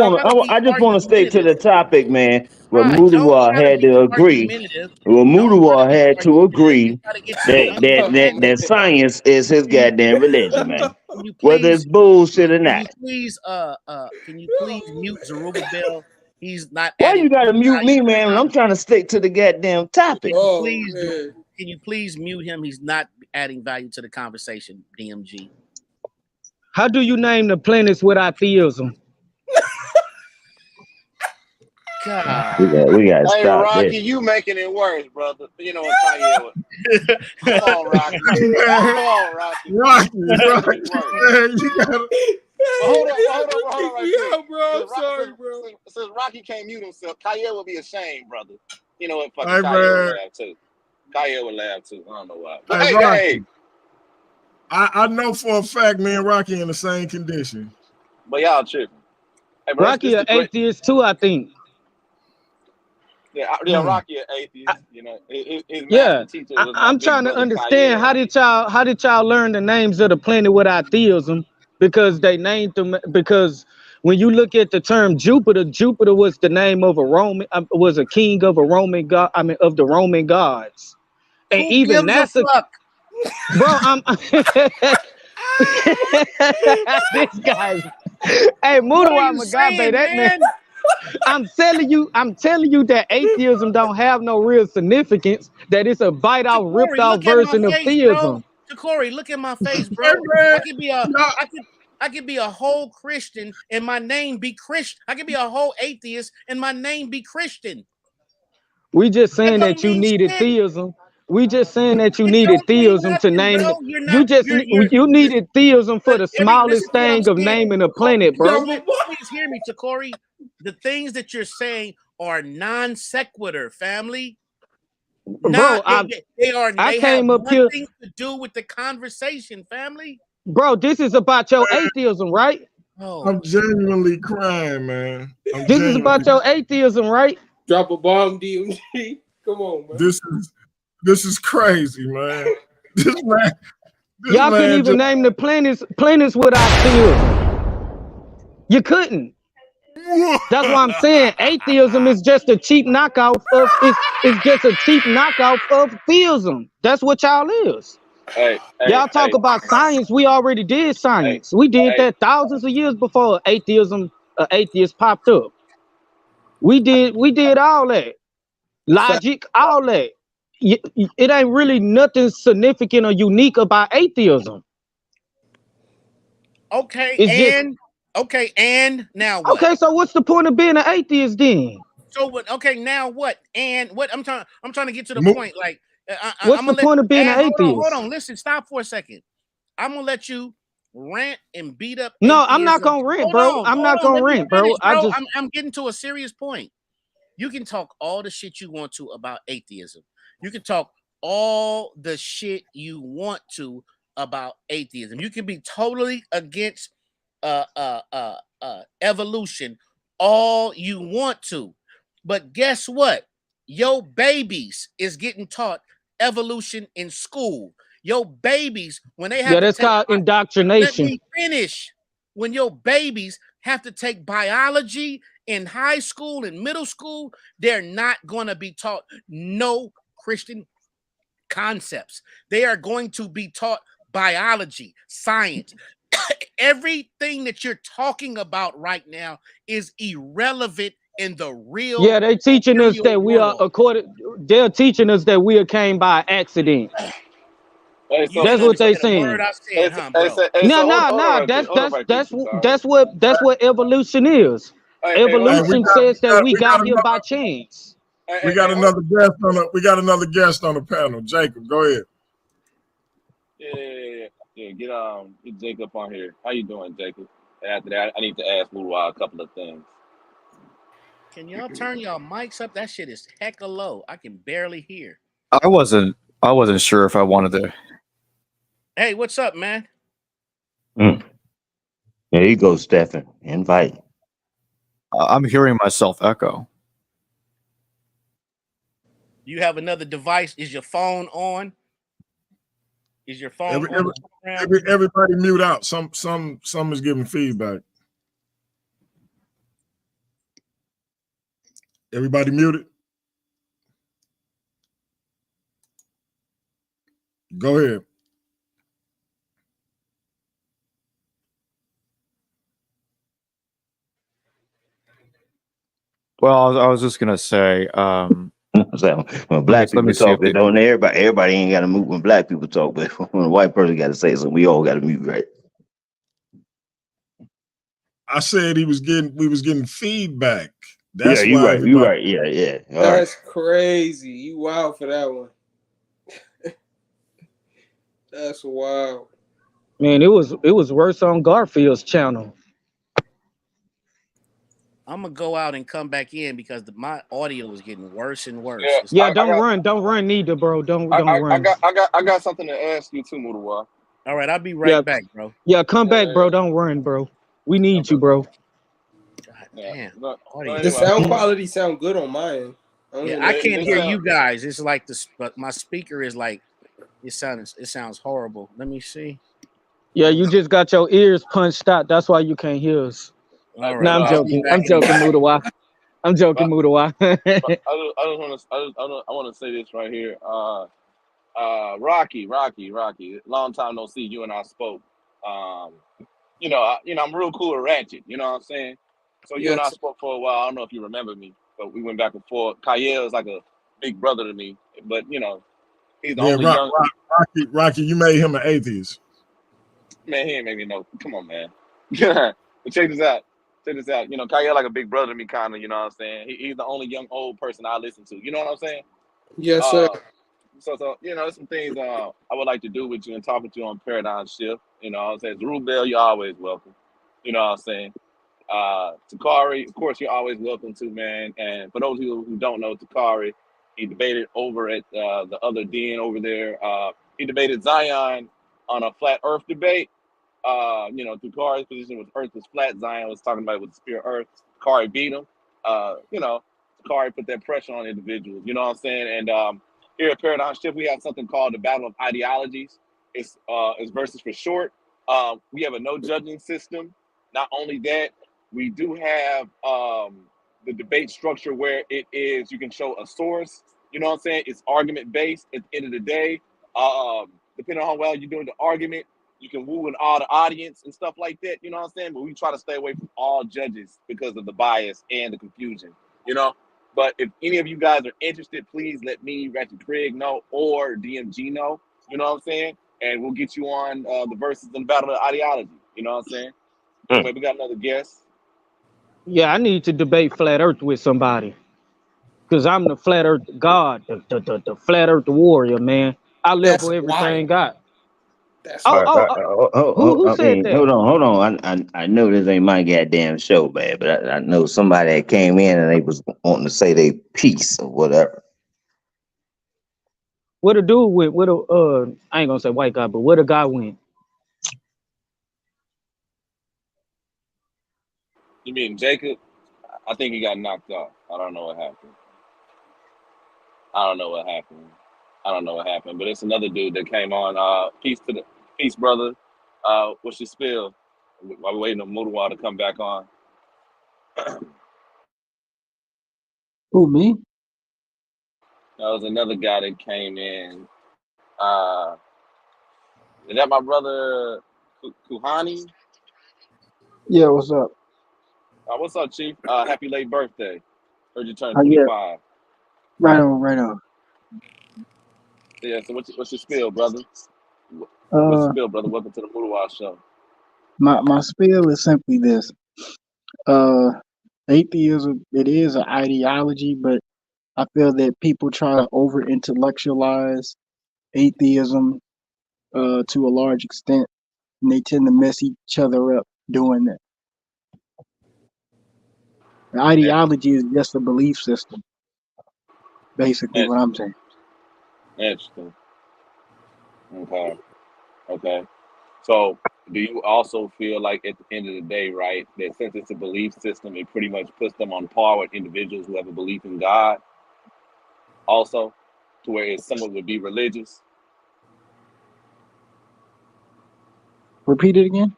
I just want to stick to the topic, man. Where Right. Don't Mudiwa try to had be to agree. argumentative. Well, Don't try Mudiwa to be had to argumentative. agree Try to get that science is his goddamn religion, man. Can you Whether it's please bullshit or not. can you please mute Zerubbabel? He's not Why adding you gotta mute value me, to the man? When I'm trying to stick to the goddamn topic. Can you please mute him? He's not adding value to the conversation, DMG. How do you name the planets without theism? God. We gotta Hey, stop Rocky, this. you making it worse, brother. You know what Kanye was. Come on, Rocky. Come on, Rocky. Rocky, You making it worse. man, you gotta. Hold on, right Yeah, quick. bro. I'm sorry, bro. Since Rocky can't mute himself, Kanye will be ashamed, brother. You know what? Fucking Hey, Kanye man. would laugh too. Kanye would laugh too. I don't know why. But Hey, hey, Rocky. hey. I know for a fact me and Rocky in the same condition. But y'all tripping. Hey, bro, Rocky an atheist too, I think. Yeah, Rocky an atheist. You know, his Yeah, master teacher was my I'm big trying to brother, understand Kanye. how did y'all learn the names of the planet without theism? Because they named them. Because when you look at the term Jupiter, Jupiter was the name of a Roman, was a king of a Roman god. I mean, of the Roman gods, and Who even gives a NASA, fuck? bro. This guy. Hey, What are Mudiwa you Magabe, saying, that man. man? I'm telling you that atheism don't have no real significance. That it's a bite off, ripped Corey, off look at my version of face, bro. theism. Corey, look at my face, bro. Hey, man. I could be a whole Christian and my name be Christian. I could be a whole atheist and my name be Christian. We just saying That don't that you mean needed shit. theism. We just saying that you It needed don't mean theism to nothing, name. bro. You needed theism for the smallest Listen to what I'm thing of saying. naming a planet, bro. Please hear me, Corey. The things that you're saying are non sequitur, family. Bro, They have nothing to do with the conversation, family. Bro, this is about your atheism, right? Oh. I'm genuinely crying, man. This is about your atheism, right? Drop a bomb, DMG. Come on, man. This is crazy, man. Y'all couldn't even name the planets without theism. You couldn't. That's why I'm saying atheism is just a cheap knockoff of it's just a cheap knockoff of theism. That's what y'all is. Y'all talk about science. We already did science. We did that thousands of years before atheism. Atheist popped up. We did all that. Logic, all that. It ain't really nothing significant or unique about atheism. Okay, It's and now what? Okay, so what's the point of being an atheist then? So what? Okay, now what? And what? I'm trying to get to the point. Like, what's the point of being an atheist? Hold on. Listen, stop for a second. I'm gonna let you rant and beat up. No, atheism. I'm not gonna rant, bro. I'm not gonna rant, bro. I'm getting to a serious point. You can talk all the shit you want to about atheism. You can talk all the shit you want to about atheism. You can be totally against evolution all you want to. But guess what? Your babies is getting taught evolution in school. Your babies, when they have Yeah, to that's take, called let indoctrination. me finish. When your babies have to take biology in high school and middle school, they're not going to be taught no Christian concepts. They are going to be taught biology, science. Everything that you're talking about right now is irrelevant in the real Yeah, they teaching us material that we are world. they're teaching us that we came by accident. Hey, You so That's didn't what they understand a word saying. I said, huh, bro? No, hold, no, hold on no. right quick. Hold on right quick. I'm sorry. That's what evolution is. Hey, Evolution says that we we got got here another by chance. we got another guest on the guest on the panel. Jacob, go ahead. Yeah. Get Jacob on here. How you doing, Jacob? And after that, I need to ask Mudiwa a couple of things. Can y'all turn y'all mics up? That shit is hecka low. I can barely hear. I wasn't sure if I wanted to. Hey, what's up, man? There you go, Stephen. Invite. I'm hearing myself echo. You have another device? Is your phone on? Is your phone on the program? Everybody mute out. Some is giving feedback. Everybody muted. Go ahead. Well, I was just gonna say, So when black let me people see if talk, it don't everybody ain't got to mute when black people talk, but when a white person got to say something, we all got to mute, right? I said we was getting feedback. That's you why right. You everybody. right. Yeah. All That's right. crazy. You wild for that one. That's wild. Man, it was worse on Garfield's channel. I'm gonna go out and come back in because my audio is getting worse and worse. Yeah, It's Yeah, like, don't run neither, bro. Don't I run. got something to ask you too, Mudiwa. all right, I'll be Yeah, right back, bro. yeah, come back, bro. Yeah. Don't run, bro. We need you, bro. God Yeah. damn. But Audio. The anyway, sound quality sound good on my end. I don't Yeah, hear I no can't it hear feedback. you sound guys. It's like this, but my speaker is like it sounds horrible. Let me see. Yeah, you just got your ears punched out. That's why you can't hear us. All No, right, I'm I'll be joking. back I'm in a joking, minute. Mudawa. I'm joking, but, Mudawa. but I want to say this right here. Rocky. Long time no see. You and I spoke. I'm real cool with Ratchet. You know what I'm saying? So you and I Yes. spoke for a while. I don't know if you remember me, but we went back and forth. Kyle is like a big brother to me, but he's the Yeah, only young Rocky, you made him an atheist. man. He ain't make me know. Come on, man. But check this out. Kyle like a big brother to me, kind of. You know what I'm saying? He's the only young old person I listen to. You know what I'm saying? Yes, sir. Uh, so there's some things I would like to do with you and talk with you on Paradigm Shift. You know what I'm saying? Rubel, you're always welcome. You know what I'm saying? Takari, of course, you're always welcome to, man. And for those of you who don't know, Takari, he debated over at the other den over there. He debated Zion on a flat Earth debate. Takari's position was Earth was flat. Zion was talking about it with the spirit Earth. Takari beat him. Takari put that pressure on individuals. You know what I'm saying? And here at Paradigm Shift, we have something called the Battle of Ideologies. It's verses for short. We have a no judging system. Not only that, we do have the debate structure where it is you can show a source. You know what I'm saying? It's argument based. At the end of the day, depending on how well you're doing the argument, you can woo in all the audience and stuff like that. You know what I'm saying? But we try to stay away from all judges because of the bias and the confusion. You know. But if any of you guys are interested, please let me, Ratchet Craig, know or DMG know. You know what I'm saying? And we'll get you on the verses and battle of ideology. You know what I'm saying? Anyway, we got another guest. Yeah, I need to debate flat Earth with somebody, cause I'm the flat Earth god, the flat Earth warrior, man. I That's level wild. everything out. That's Oh, wild. who I said mean, that? hold on. I know this ain't my goddamn show, man, but I know somebody that came in and they was wanting to say they piece or whatever. What a dude went? What a I ain't gonna say white guy, but what a guy went? You mean Jacob? I think he got knocked off. I don't know what happened. I don't know what happened. I don't know what happened, but it's another dude that came on. Peace, brother. What's your spill? While we're waiting on Mudiwa to come back on. Who, me? There was another guy that came in. Is that my brother Kuhani? Yeah, what's up? What's up, Chief? Happy late birthday. Heard you turn Yeah, 25. right on, right on. Yeah, so what's your spill, brother? What's your Uh, spill, brother? Welcome to the Mudiwa show. my spiel is simply this. Atheism, it is an ideology, but I feel that people try to over intellectualize atheism to a large extent, and they tend to mess each other up doing that. The ideology is just a belief system, basically what I'm Interesting. saying. Interesting. Okay. So do you also feel like at the end of the day, right, that since it's a belief system, it pretty much puts them on par with individuals who have a belief in God also, to where it's someone would be religious? Repeat it again.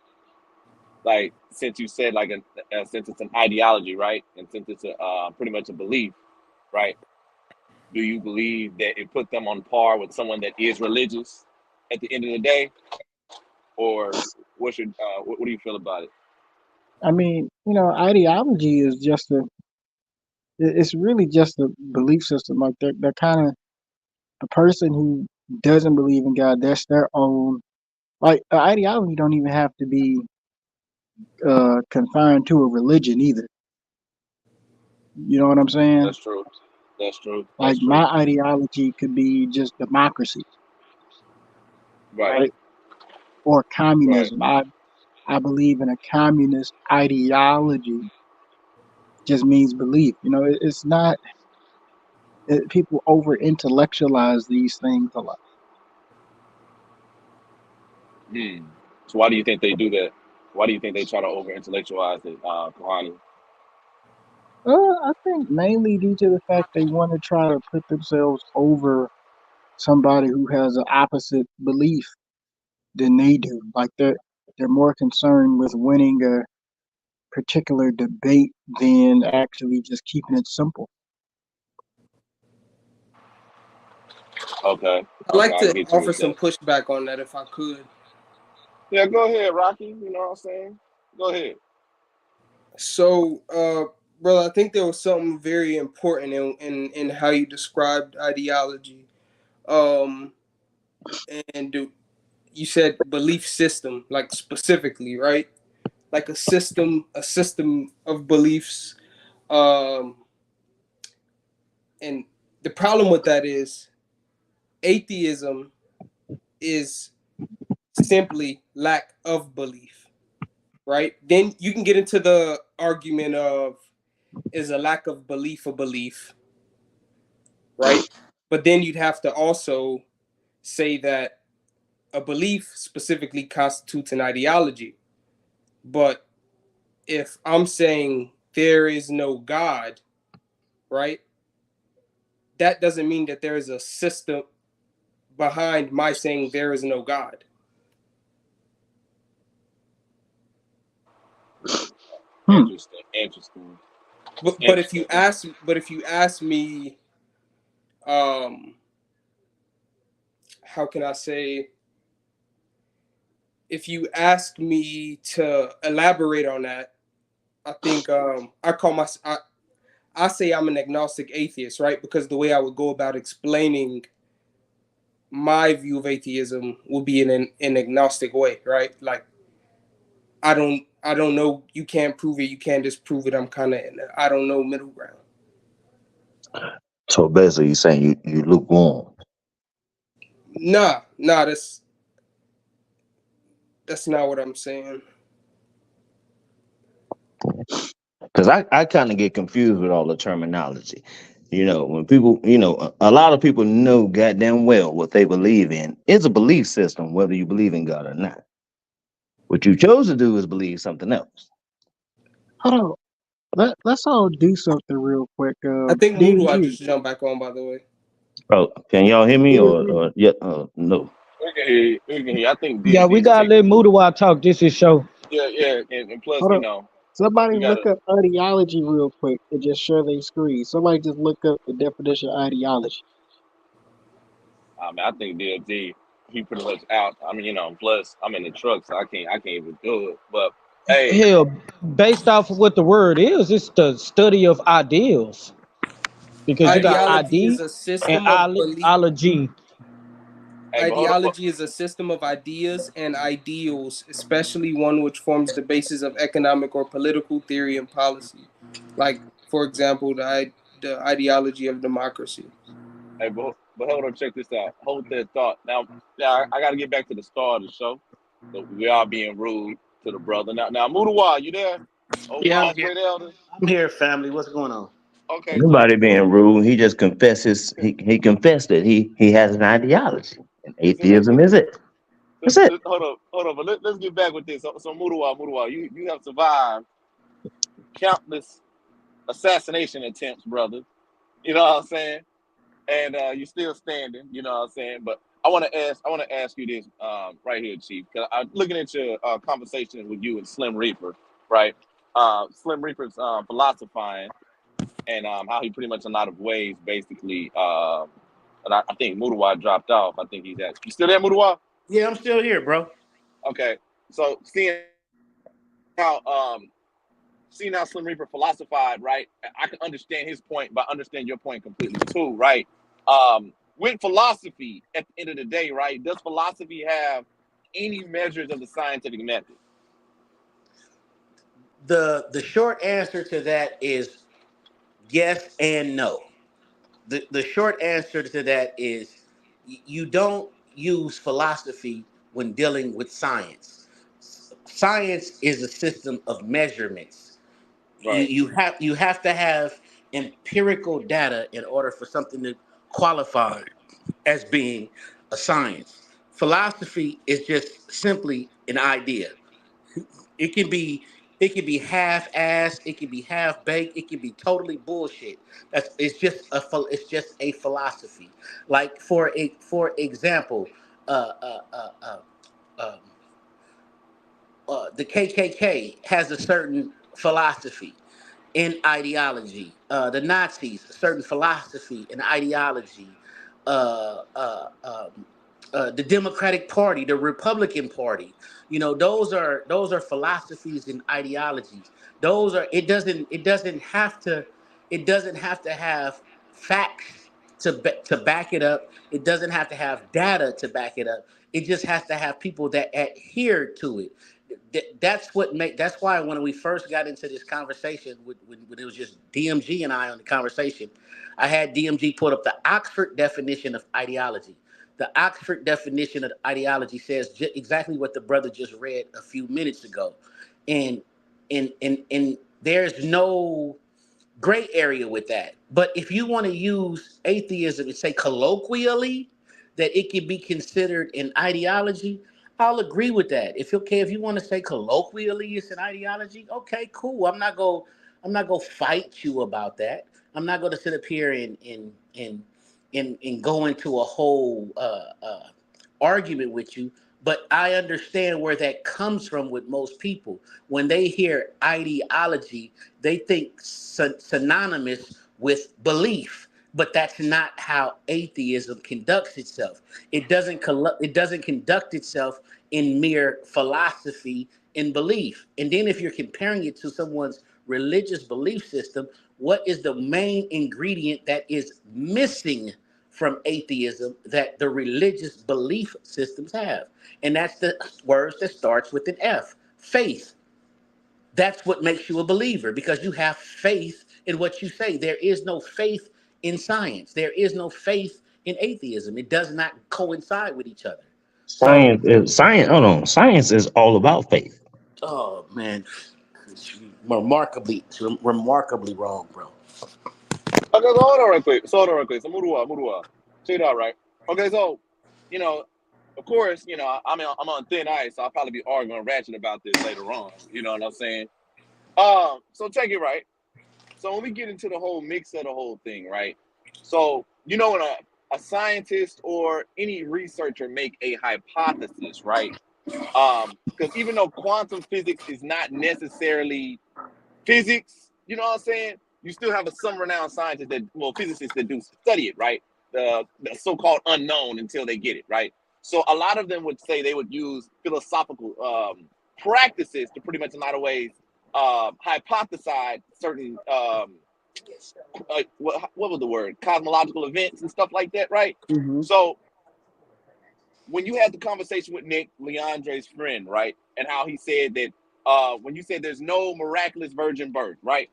Like, since you said like since it's an ideology, right, and since it's a pretty much a belief, right, do you believe that it put them on par with someone that is religious at the end of the day, or what do you feel about it? I mean, ideology is just it's really just a belief system. Like they're kind of the person who doesn't believe in God, that's their own. Like ideology don't even have to be confined to a religion either. You know what I'm saying? That's true. That's true. Like That's true. my ideology could be just democracy, Right. right? Or Right. communism. I believe in a communist ideology. Just means belief. It's not. People over intellectualize these things a lot. Hmm. So why do you think they do that? Why do you think they try to over intellectualize it, Kohani? I think mainly due to the fact they want to try to put themselves over somebody who has an opposite belief than they do. Like they're more concerned with winning a particular debate than actually just keeping it simple. Okay. I'd like I to get you offer with some that. pushback on that if I could. Yeah, go ahead, Rocky. You know what I'm saying? Go ahead. So, brother, I think there was something very important in how you described ideology. Um, and you said belief system, like specifically, right? Like a system of beliefs. Um, and the problem with that is atheism is simply lack of belief, right? Then you can get into the argument of is a lack of belief a belief, right? But then you'd have to also say that a belief specifically constitutes an ideology. But if I'm saying there is no God, right? That doesn't mean that there is a system behind my saying there is no God. Interesting. But if you ask me, how can I say? If you ask me to elaborate on that, I think I say I'm an agnostic atheist, right? Because the way I would go about explaining my view of atheism would be in an agnostic way, right? Like I don't know. You can't prove it. You can't disprove it. I'm kind of in I don't know middle ground. So basically, you're saying you lukewarm. Nah, that's not what I'm saying. Because I kind of get confused with all the terminology. When people, a lot of people know goddamn well what they believe in. It's a belief system, whether you believe in God or not. What you chose to do is believe something else. Hold on. Let's all do something real quick. I think Mudiwa DMG. just jumped back on, by the way. Oh, can y'all hear me or yeah? No. We can hear you. We can hear you. I think Yeah, we DMG can gotta take it let too. Mudiwa talk. This is show. Yeah, yeah, and plus, Hold you up. know, Somebody we look gotta. up ideology real quick and just share their screen. Somebody just look up the definition of ideology. I mean, I think DMG he pretty much out. I mean, you know, plus I'm in the truck, so I can't even do it. But hey, Hell, based off of what the word is, it's the study of ideals. Because you got Ideology is ID a and system of belief. ology. hey, but hold up. Ideology is a system of ideas and ideals, especially one which forms the basis of economic or political theory and policy. Like, for example, the ideology of democracy. Hey, but hold on, check this out. Hold that thought. Now, I got to get back to the start of the show. So we are being rude to the brother. Now, Mudawa, you there? Oh, Yeah, I'm wise here. great elder. I'm here, family. What's going on? Okay, so Nobody being rude. He just confesses. He confessed that he has an ideology, and see, look, atheism is it. That's it. hold up. But let's get back with this. So Mudawa, you have survived countless assassination attempts, brother. You know what I'm saying? And you're still standing. You know what I'm saying? But I want to ask you this right here, Chief, because I'm looking at your conversation with you and Slim Reaper, right? Slim Reaper's philosophizing and how he pretty much in a lot of ways basically. And I think Mudawa dropped off. I think he's at. You still there, Mudawa? Yeah, I'm still here, bro. Okay. So how seeing how Slim Reaper philosophized, right? I can understand his point, but I understand your point completely too, right? With philosophy, at the end of the day, right? Does philosophy have any measures of the scientific method? The short answer to that is yes and no. The short answer to that is you don't use philosophy when dealing with science. Science is a system of measurements. Right. You have to have empirical data in order for something to qualify as being a science. Philosophy is just simply an idea. It can be half-assed, it can be half-baked, it can be totally bullshit. It's just a philosophy. Like for example, uh, uh, uh, uh, um, the KKK has a certain philosophy in ideology. The Nazis, a certain philosophy and ideology. Uh, uh, um, the Democratic Party, the Republican Party. You know, those are philosophies and ideologies. Those are it doesn't have to have facts to back it up. It doesn't have to have data to back it up. It just has to have people that adhere to it. That's why when we first got into this conversation when it was just DMG and I on the conversation, I had DMG put up the Oxford definition of ideology. The Oxford definition of ideology says exactly what the brother just read a few minutes ago, and there's no gray area with that. But if you want to use atheism and say colloquially that it can be considered an ideology, I'll agree with that. If you want to say colloquially it's an ideology, okay, cool. I'm not gonna fight you about that. I'm not gonna sit up here and go into a whole argument with you. But I understand where that comes from with most people. When they hear ideology, they think synonymous with belief, but that's not how atheism conducts itself. It doesn't conduct itself in mere philosophy and belief. And then if you're comparing it to someone's religious belief system, what is the main ingredient that is missing from atheism that the religious belief systems have? And that's the words that starts with an F, faith. That's what makes you a believer, because you have faith in what you say. There is no faith in science. There is no faith in atheism. It does not coincide with each other. So, Science. Hold on. Science is all about faith. oh man, it's remarkably wrong, bro. Okay, so hold on real quick. So Mudawa. Check it out, right? Okay, so you know, of course, you know, I'm on thin ice, so I'll probably be arguing ratchet about this later on. You know what I'm saying? So check it right. So when we get into the whole mix of the whole thing, right? So you know a scientist or any researcher make a hypothesis, right? Because even though quantum physics is not necessarily physics, you know what I'm saying? You still have some renowned scientists physicists that do study it, right? The so-called unknown until they get it, right? So a lot of them would say they would use philosophical practices to pretty much in a lot of ways hypothesize certain what was the word? Cosmological events and stuff like that, right? Mm-hmm. So when you had the conversation with Nick, Leandre's friend, right, and how he said that when you said there's no miraculous virgin birth, right,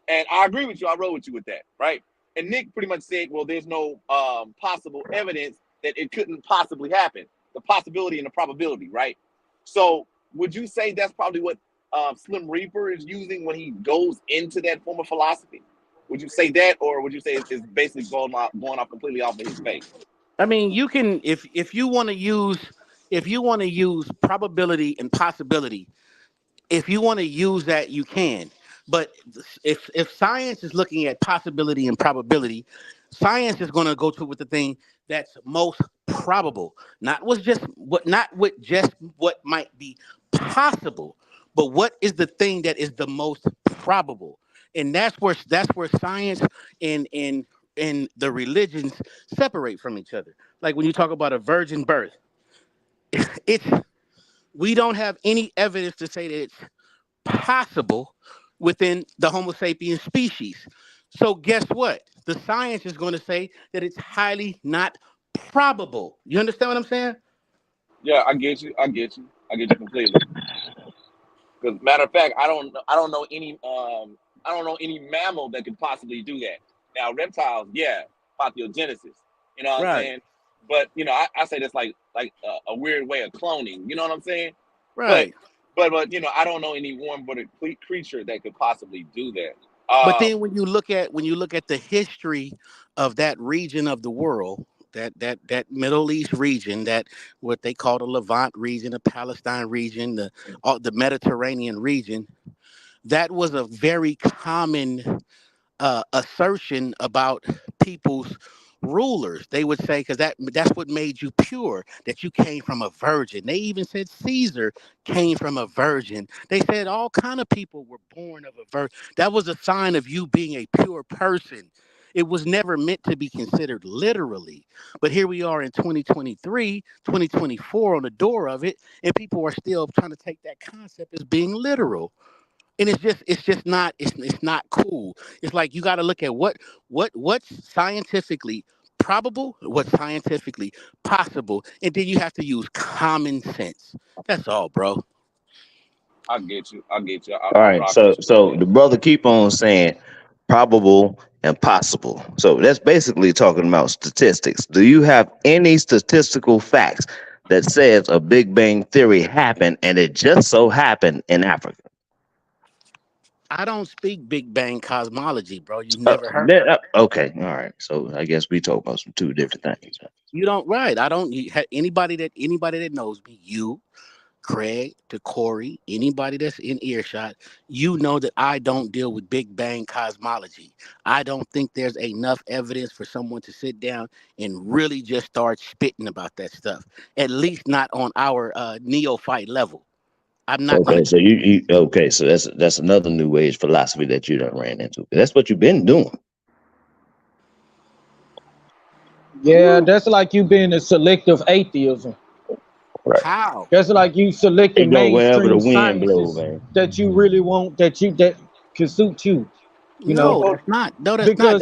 and I agree with you, I rode with you with that, right, and Nick pretty much said, well, there's no possible evidence that it couldn't possibly happen, the possibility and the probability, right? So would you say that's probably what Slim Reaper is using when he goes into that form of philosophy? Would you say that, or would you say it's basically going off completely off of his face? I mean, you can if you want to use probability and possibility, if you want to use that, you can. But if science is looking at possibility and probability, science is going to go to with the thing that's most probable, not with just what might be possible, but what is the thing that is the most probable. And that's where science and the religions separate from each other. Like when you talk about a virgin birth, it's we don't have any evidence to say that it's possible within the Homo sapiens species. So guess what? The science is going to say that it's highly not probable. You understand what I'm saying? Yeah, I get you completely. Because matter of fact, I don't know any mammal that could possibly do that. Now reptiles, yeah, parthenogenesis. You know what I'm Right. saying? But I say that's like a weird way of cloning. You know what I'm saying? Right. But I don't know any warm-blooded creature that could possibly do that. But then when you look at the history of that region of the world, that Middle East region, that what they call the Levant region, the Palestine region, the Mediterranean region, that was a very common assertion about people's rulers. They would say, because that's what made you pure, that you came from a virgin. They even said Caesar came from a virgin. They said all kind of people were born of a virgin. That was a sign of you being a pure person. It was never meant to be considered literally. But here we are in 2023, 2024 on the door of it, and people are still trying to take that concept as being literal. And it's not cool. It's like you got to look at what's scientifically probable, what's scientifically possible, and then you have to use common sense. That's all, bro. I get you. All I right, rock so with you, so man. the brother keep on saying probable and possible. So that's basically talking about statistics. Do you have any statistical facts that says a Big Bang theory happened and it just so happened in Africa? I don't speak Big Bang cosmology, bro. You never heard. Okay, all right. So I guess we talk about some two different things. You don't, right? I don't. Anybody that knows me, you, Craig, to Corey, anybody that's in earshot, you know that I don't deal with Big Bang cosmology. I don't think there's enough evidence for someone to sit down and really just start spitting about that stuff. At least not on our neophyte level. I'm not gonna. Okay, so you okay, so that's another new age philosophy that you done ran into. That's what you've been doing. Yeah, that's like you being a selective atheism. Right. How? That's like you They selecting go wherever the mainstream wind blows, sciences man. that you really want, that can suit you. You know, No, that's not. No, that's not.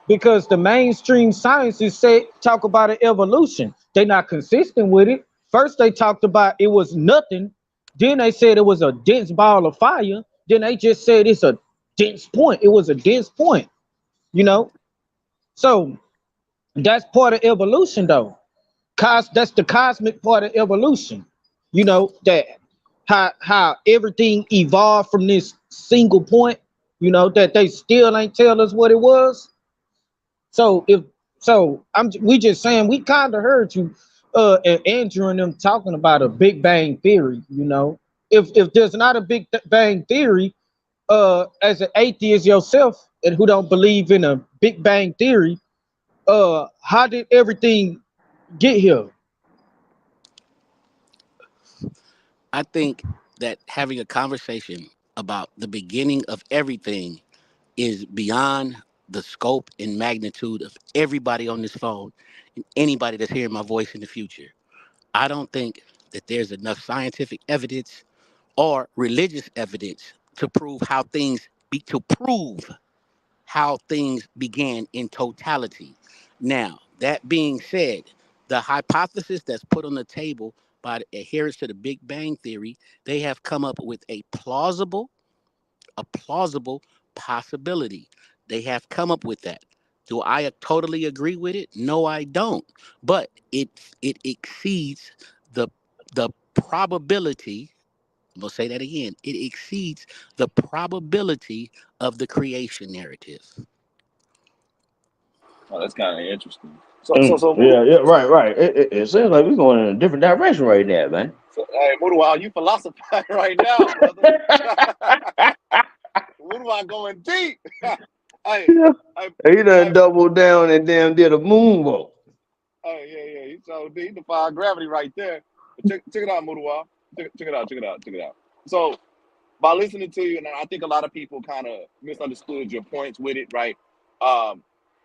because the mainstream sciences talk about an evolution. They're not consistent with it. First they talked about it was nothing, then they said it was a dense ball of fire, then they just said it's a dense point. It was a dense point, you know. So that's part of evolution though. That's the cosmic part of evolution. You know, that how everything evolved from this single point, you know, that they still ain't tell us what it was. So we just saying we kind of heard you and Andrew and them talking about a Big Bang theory, you know. If there's not a Big Bang theory, as an atheist yourself and who don't believe in a Big Bang theory, how did everything get here? I think that having a conversation about the beginning of everything is beyond the scope and magnitude of everybody on this phone and anybody that's hearing my voice in the future. I don't think that there's enough scientific evidence or religious evidence to prove how things began in totality. Now, that being said, the hypothesis that's put on the table by the adherents to the Big Bang Theory, they have come up with a plausible possibility. They have come up with that. Do I totally agree with it? No, I don't. But it exceeds the the probability. I'm gonna say that again. It exceeds the probability of the creation narrative. Oh, that's kind of interesting. So, Yeah, right. It seems like we're going in a different direction right now, man. hey, Mudiwa, you philosophizing right now, brother. Mudiwa going deep. Hey, He done doubled down and damn did a moonwalk. Oh yeah, he's so deep. He defied gravity right there. But check it out, Mudiwa. Check it out. So by listening to you, and I think a lot of people kind of misunderstood your points with it, right?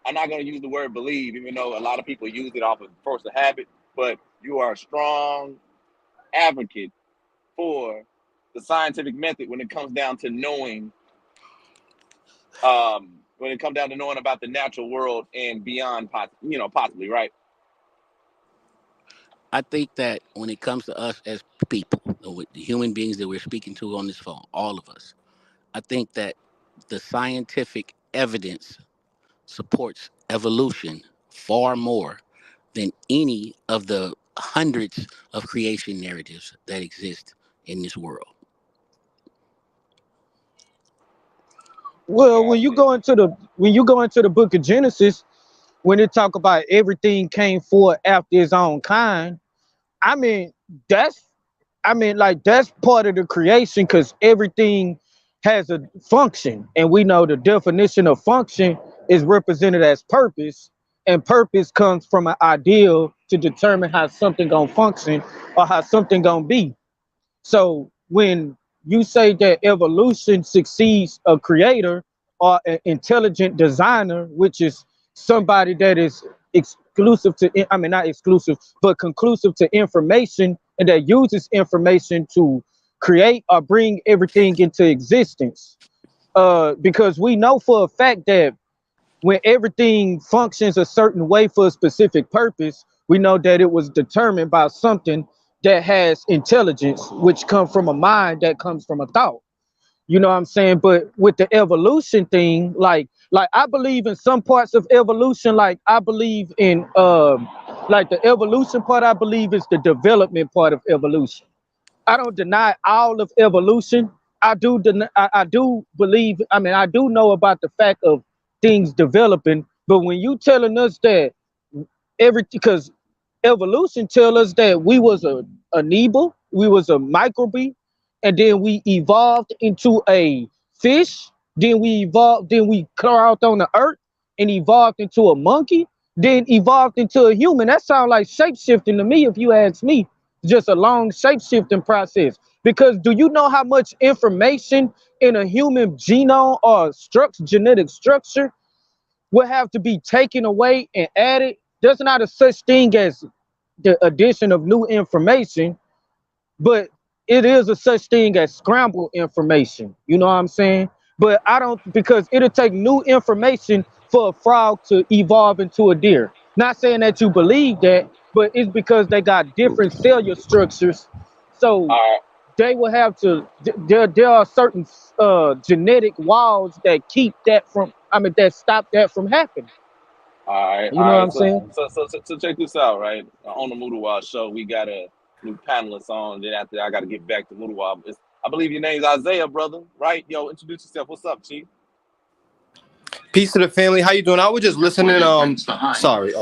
I'm not going to use the word believe, even though a lot of people use it off of force of habit. But you are a strong advocate for the scientific method when it comes down to knowing. When it comes down to knowing about the natural world and beyond, possibly, right? I think that when it comes to us as people, the human beings that we're speaking to on this phone, all of us, I think that the scientific evidence supports evolution far more than any of the hundreds of creation narratives that exist in this world. Well, when you go into the book of Genesis, when it talk about everything came forth after its own kind, I mean that's that's part of the creation because everything has a function, and we know the definition of function is represented as purpose, and purpose comes from an ideal to determine how something gonna function or how something gonna be. So when you say that evolution succeeds a creator or an intelligent designer, which is somebody that is exclusive to, I mean, not exclusive, but conclusive to information and that uses information to create or bring everything into existence. Because we know for a fact that when everything functions a certain way for a specific purpose, we know that it was determined by something that has intelligence, which comes from a mind that comes from a thought. You know what I'm saying? But with the evolution thing, like I believe in some parts of evolution, like I believe in like the evolution part, I believe is the development part of evolution. I don't deny all of evolution. I do believe, I mean, I do know about the fact of things developing, but when you telling us that because evolution tell us that we was a amoeba, we was a microbe, and then we evolved into a fish, then we crawled on the earth and evolved into a monkey, then evolved into a human. That sounds like shape-shifting to me, if you ask me. Just a long shape-shifting process. Because do you know how much information in a human genome or genetic structure will have to be taken away and added? There's not a such thing as the addition of new information, but it is a such thing as scrambled information. You know what I'm saying? But I don't, because it'll take new information for a frog to evolve into a deer. Not saying that you believe that, but it's because they got different cellular structures. So they will have to, there are certain genetic walls that keep that from, I mean, that stop that from happening. All right. You know what I'm saying? So check this out, right? On the Mudiwa show, we got a new panelist on. Then after that, I got to get back to Mudiwa. I believe your name's Isaiah, brother, right? Yo, introduce yourself. What's up, Chief? Peace to the family. How you doing? I was just listening. Sorry.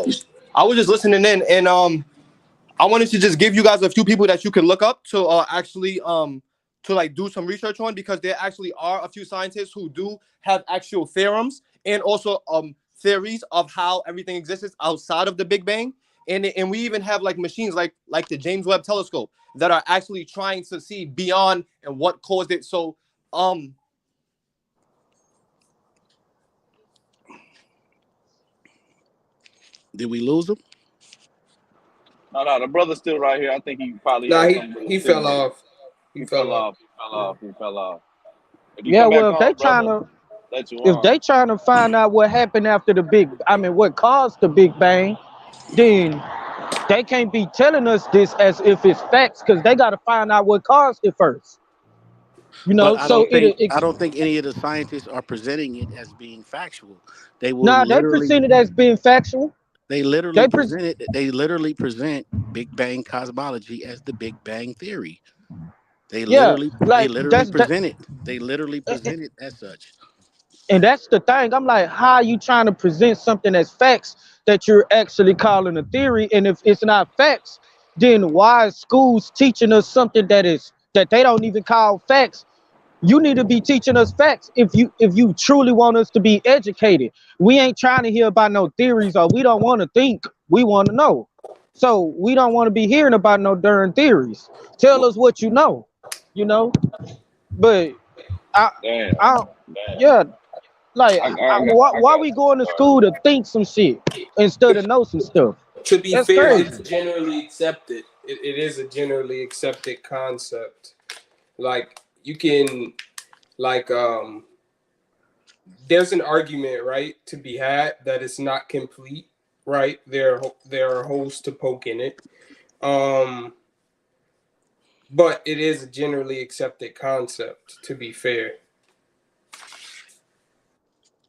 I was just listening in, and I wanted to just give you guys a few people that you can look up to actually to like do some research on, because there actually are a few scientists who do have actual theorems and also theories of how everything exists outside of the Big Bang. And we even have like machines like the James Webb Telescope that are actually trying to see beyond and what caused it. So did we lose him? No, the brother's still right here. I think he probably Nah, had something with he his fell signal. off. He fell off. He fell off. If you Yeah, come back well, on, brother, let you if on. they trying to find out what happened after what caused the Big Bang, then they can't be telling us this as if it's facts, because they got to find out what caused it first. You know, But I so don't think any of the scientists are presenting it as being factual. They will nah, they literally present it as being factual. they literally present Big Bang cosmology as the Big Bang theory. They Yeah, like literally present it. They literally present it as such. and that's the thing. I'm like, how are you trying to present something as facts that you're actually calling a theory? And if it's not facts, then why is schools teaching us something that they don't even call facts? You need to be teaching us facts if you truly want us to be educated. We ain't trying to hear about no theories, or we don't want to think. We want to know. So we don't want to be hearing about no darn theories. Tell us what you know. You know, but Damn. yeah, like I got why we going to school to think some shit instead of know some stuff? To be That's fair, crazy. it's generally accepted. It is a generally accepted concept. Like you can, like there's an argument, right, to be had that it's not complete, right? There are holes to poke in it, but it is a generally accepted concept. To be fair,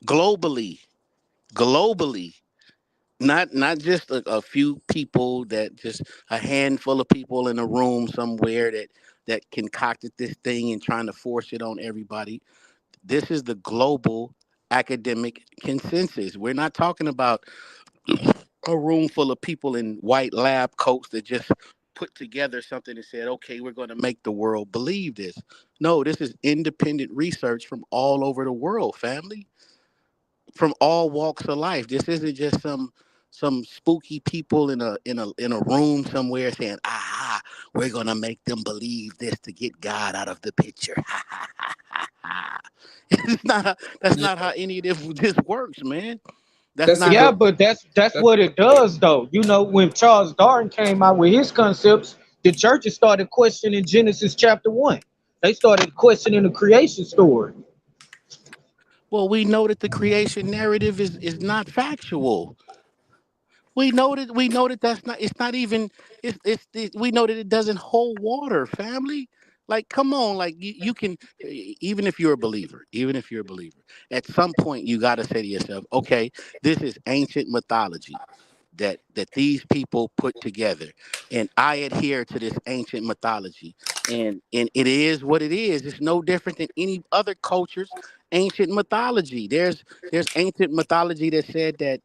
Globally, not just a few people, that just a handful of people in a room somewhere that concocted this thing and trying to force it on everybody. This is the global academic consensus. We're not talking about a room full of people in white lab coats that just put together something and said, okay, we're going to make the world believe this. No, this is independent research from all over the world, family, from all walks of life. This isn't just some spooky people in a room somewhere saying, aha, we're going to make them believe this to get God out of the picture. That's not how any of this works, man. But that's what it does, though. You know, when Charles Darwin came out with his concepts, the churches started questioning Genesis chapter 1. They started questioning the creation story. Well, we know that the creation narrative is not factual. We know that that's not. It's not even. We know that it doesn't hold water, family. Like, come on, like you can, even if you're a believer, at some point you got to say to yourself, okay, this is ancient mythology that these people put together, and I adhere to this ancient mythology, and it is what it is. It's no different than any other culture's ancient mythology. There's ancient mythology that said that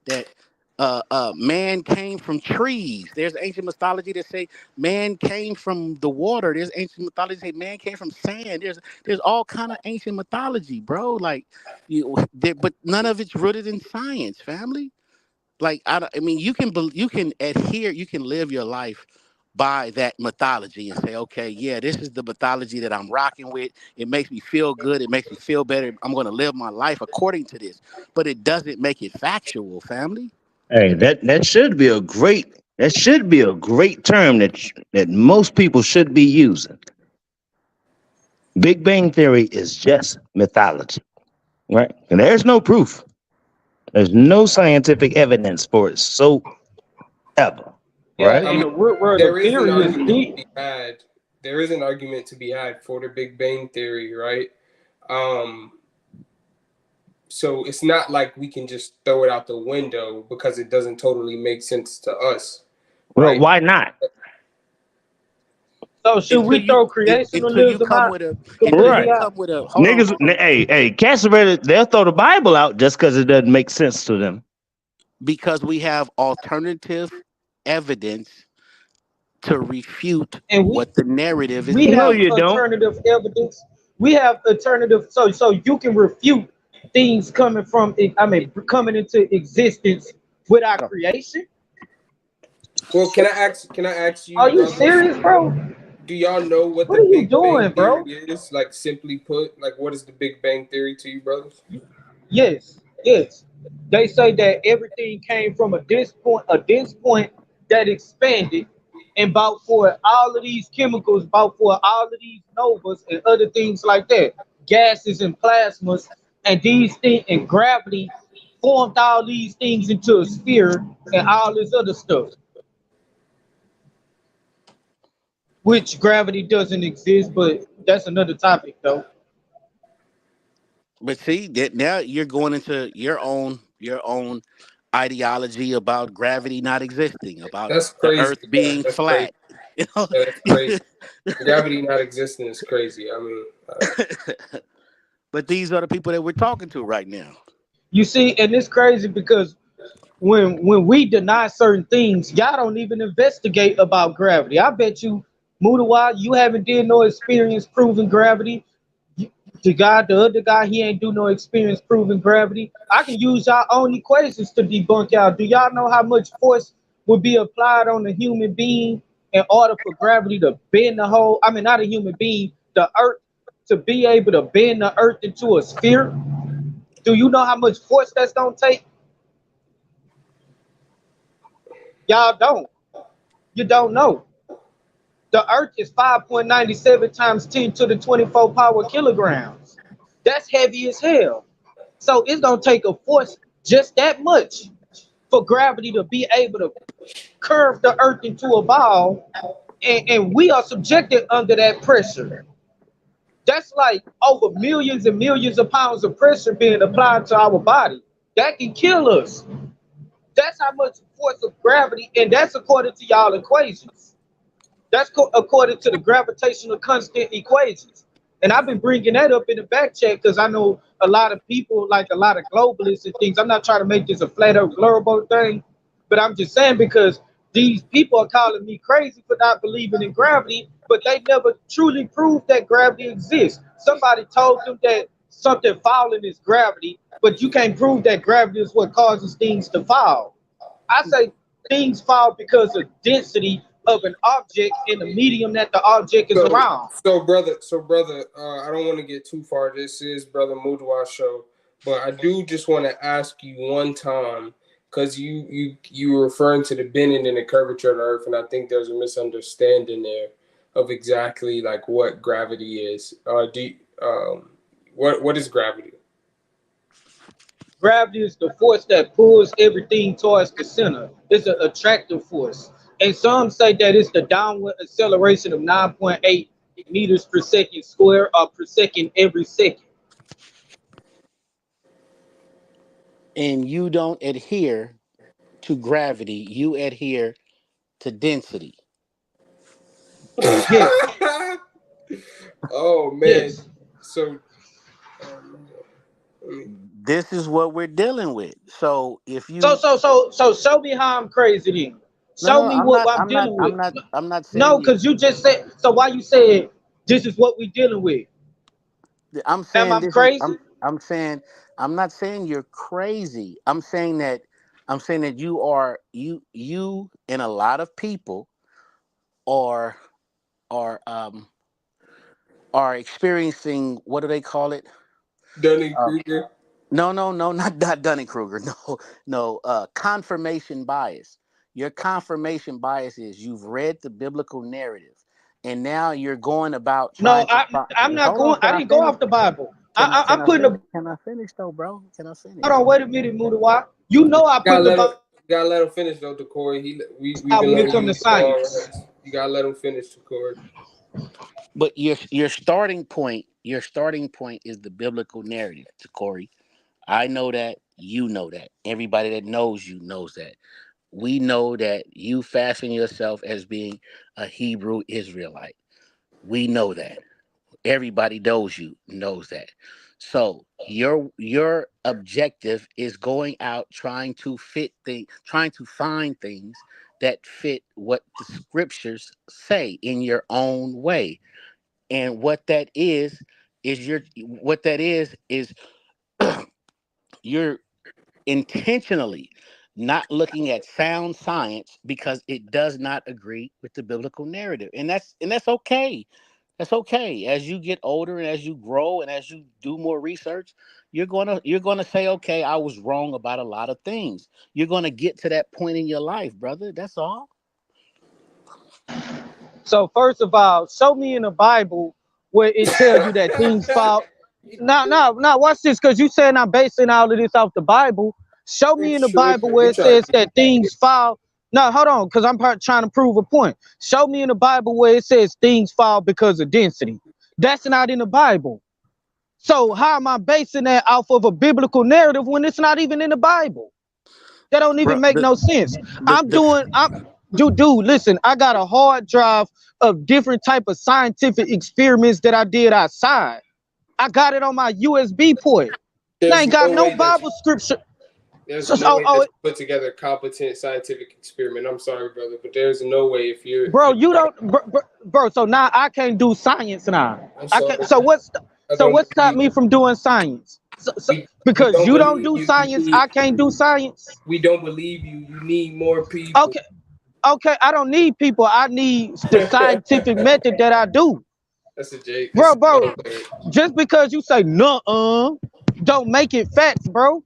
man came from trees. There's ancient mythology that say man came from the water. There's ancient mythology that say man came from sand. There's all kind of ancient mythology, bro. Like but none of it's rooted in science, family. Like I mean, you can adhere, you can live your life by that mythology and say, okay, yeah, this is the mythology that I'm rocking with. It makes me feel good. It makes me feel better. I'm going to live my life according to this. But it doesn't make it factual, family. Hey, that should be a great term that most people should be using. Big Bang Theory is just mythology, right? And there's no proof. There's no scientific evidence for it. So ever, right? I mean, there is an argument to be had. There is an argument to be had for the Big Bang Theory, right? So it's not like we can just throw it out the window because it doesn't totally make sense to us. Well, right? why not? So should we throw creationism out? Right. Niggas, hey, cats ready, they'll throw the Bible out just because it doesn't make sense to them. Because we have alternative evidence to refute what the narrative is. We have alternative evidence. We have alternative, so you can refute things coming from, I mean, coming into existence without creation? Well, can I ask you, Are you brothers? serious, bro? Do y'all know what What the are you Big Bang doing, Theory bro? is? Like simply put, like what is the Big Bang Theory to you, brothers? Yes, yes. They say that everything came from a dense point that expanded, and about for all of these chemicals, about for all of these novas and other things like that, gases and plasmas, and these things and gravity formed all these things into a sphere and all this other stuff, which gravity doesn't exist, but that's another topic though. But see that now you're going into your own ideology about gravity not existing, about That's the crazy, Earth man. being That's crazy. flat. You know, Yeah, that's crazy. Gravity not existing is crazy. I mean, but these are the people that we're talking to right now. You see, and it's crazy because when we deny certain things, y'all don't even investigate about gravity. I bet you, Mudiwa, you haven't did no experience proving gravity. The other guy, he ain't do no experience proving gravity. I can use y'all own equations to debunk y'all. Do y'all know how much force would be applied on a human being in order for gravity to bend the whole? I mean, not a human being, the Earth to be able to bend the Earth into a sphere. Do you know how much force that's gonna take? Y'all don't. You don't know. The Earth is 5.97 times 10 to the 24 power kilograms. That's heavy as hell. So it's gonna take a force just that much for gravity to be able to curve the Earth into a ball, and we are subjected under that pressure. That's like over millions and millions of pounds of pressure being applied to our body. That can kill us. That's how much force of gravity, and that's according to y'all equations. That's according to the gravitational constant equations. And I've been bringing that up in the back check because I know a lot of people, like a lot of globalists and things. I'm not trying to make this a flat earth global thing, but I'm just saying because these people are calling me crazy for not believing in gravity, but they never truly proved that gravity exists. Somebody told them that something falling is gravity, but you can't prove that gravity is what causes things to fall. I say things fall because of density of an object in the medium that the object is so around. brother, I don't want to get too far. This is Brother Mudawa show, but I do just want to ask you one time because you were referring to the bending and the curvature of the Earth, and I think there's a misunderstanding there of exactly like what gravity is. What is gravity? Gravity is the force that pulls everything towards the center. It's an attractive force. And some say that it's the downward acceleration of 9.8 meters per second square or per second every second. And you don't adhere to gravity, you adhere to density. Yes, Oh man, yes. so This is what we're dealing with. So if So you so so so show me how I'm crazy then. no Show no me I'm what not I'm I'm not dealing with. I'm not I'm not No, saying you because you just said so why you said this is what we dealing with. I'm Am saying I this is crazy? I'm saying I'm not saying you're crazy. I'm saying that you and a lot of people are are um are experiencing, what do they call it? Dunning Uh, Kruger. no, not Dunning Kruger. No, no, confirmation bias. Your confirmation bias is you've read the biblical narrative, and now you're going about No, trying to. I'm not Hold on, going. can I I didn't go finish? off the Bible. Can I'm I putting finish? the Can I finish though, bro? Can I finish? hold on. Wait a minute, Mudawa. You know I put the Bible You gotta let him finish though, Corey. We've been when it letting comes you to go on. science. You gotta let him finish, Corey. But your starting point is the biblical narrative, to Corey. I know that. You know that. Everybody that knows you knows that. We know that you fashion yourself as being a Hebrew Israelite. We know that. Everybody knows that. So your objective is going out trying to find things that fit what the scriptures say in your own way. And what that is your what that is you're intentionally not looking at sound science because it does not agree with the biblical narrative. And that's okay. That's okay. As you get older and as you grow and as you do more research, you're gonna say, okay, I was wrong about a lot of things. You're gonna get to that point in your life, brother. That's all. So first of all, show me in the Bible where it tells you that things fall. Now, watch this, because you saying I'm basing all of this off the Bible. Show me in the Bible where You it try says that things fall. No, hold on, because I'm trying to prove a point. Show me in the Bible where it says things fall because of density. That's not in the Bible. So how am I basing that off of a biblical narrative when it's not even in the Bible? That don't Bro, even make no sense. Dude, listen, I got a hard drive of different type of scientific experiments that I did outside. I got it on my USB port. I There's ain't got no no way that Bible scripture. there's So, no way that oh, you put together a competent scientific experiment. I'm sorry, brother, but there's no way if bro, you're you don't, bro. So now I can't do science now. I'm I sorry, can't. So what's I so don't what stopped believe me from doing science? we Because don't you don't believe do you. science, I can't do science. We don't believe you. You need more people. Okay, okay. I don't need people. I need the scientific method that I do. That's a J. That's a Bro, joke, man. just because you say no, don't make it facts, bro.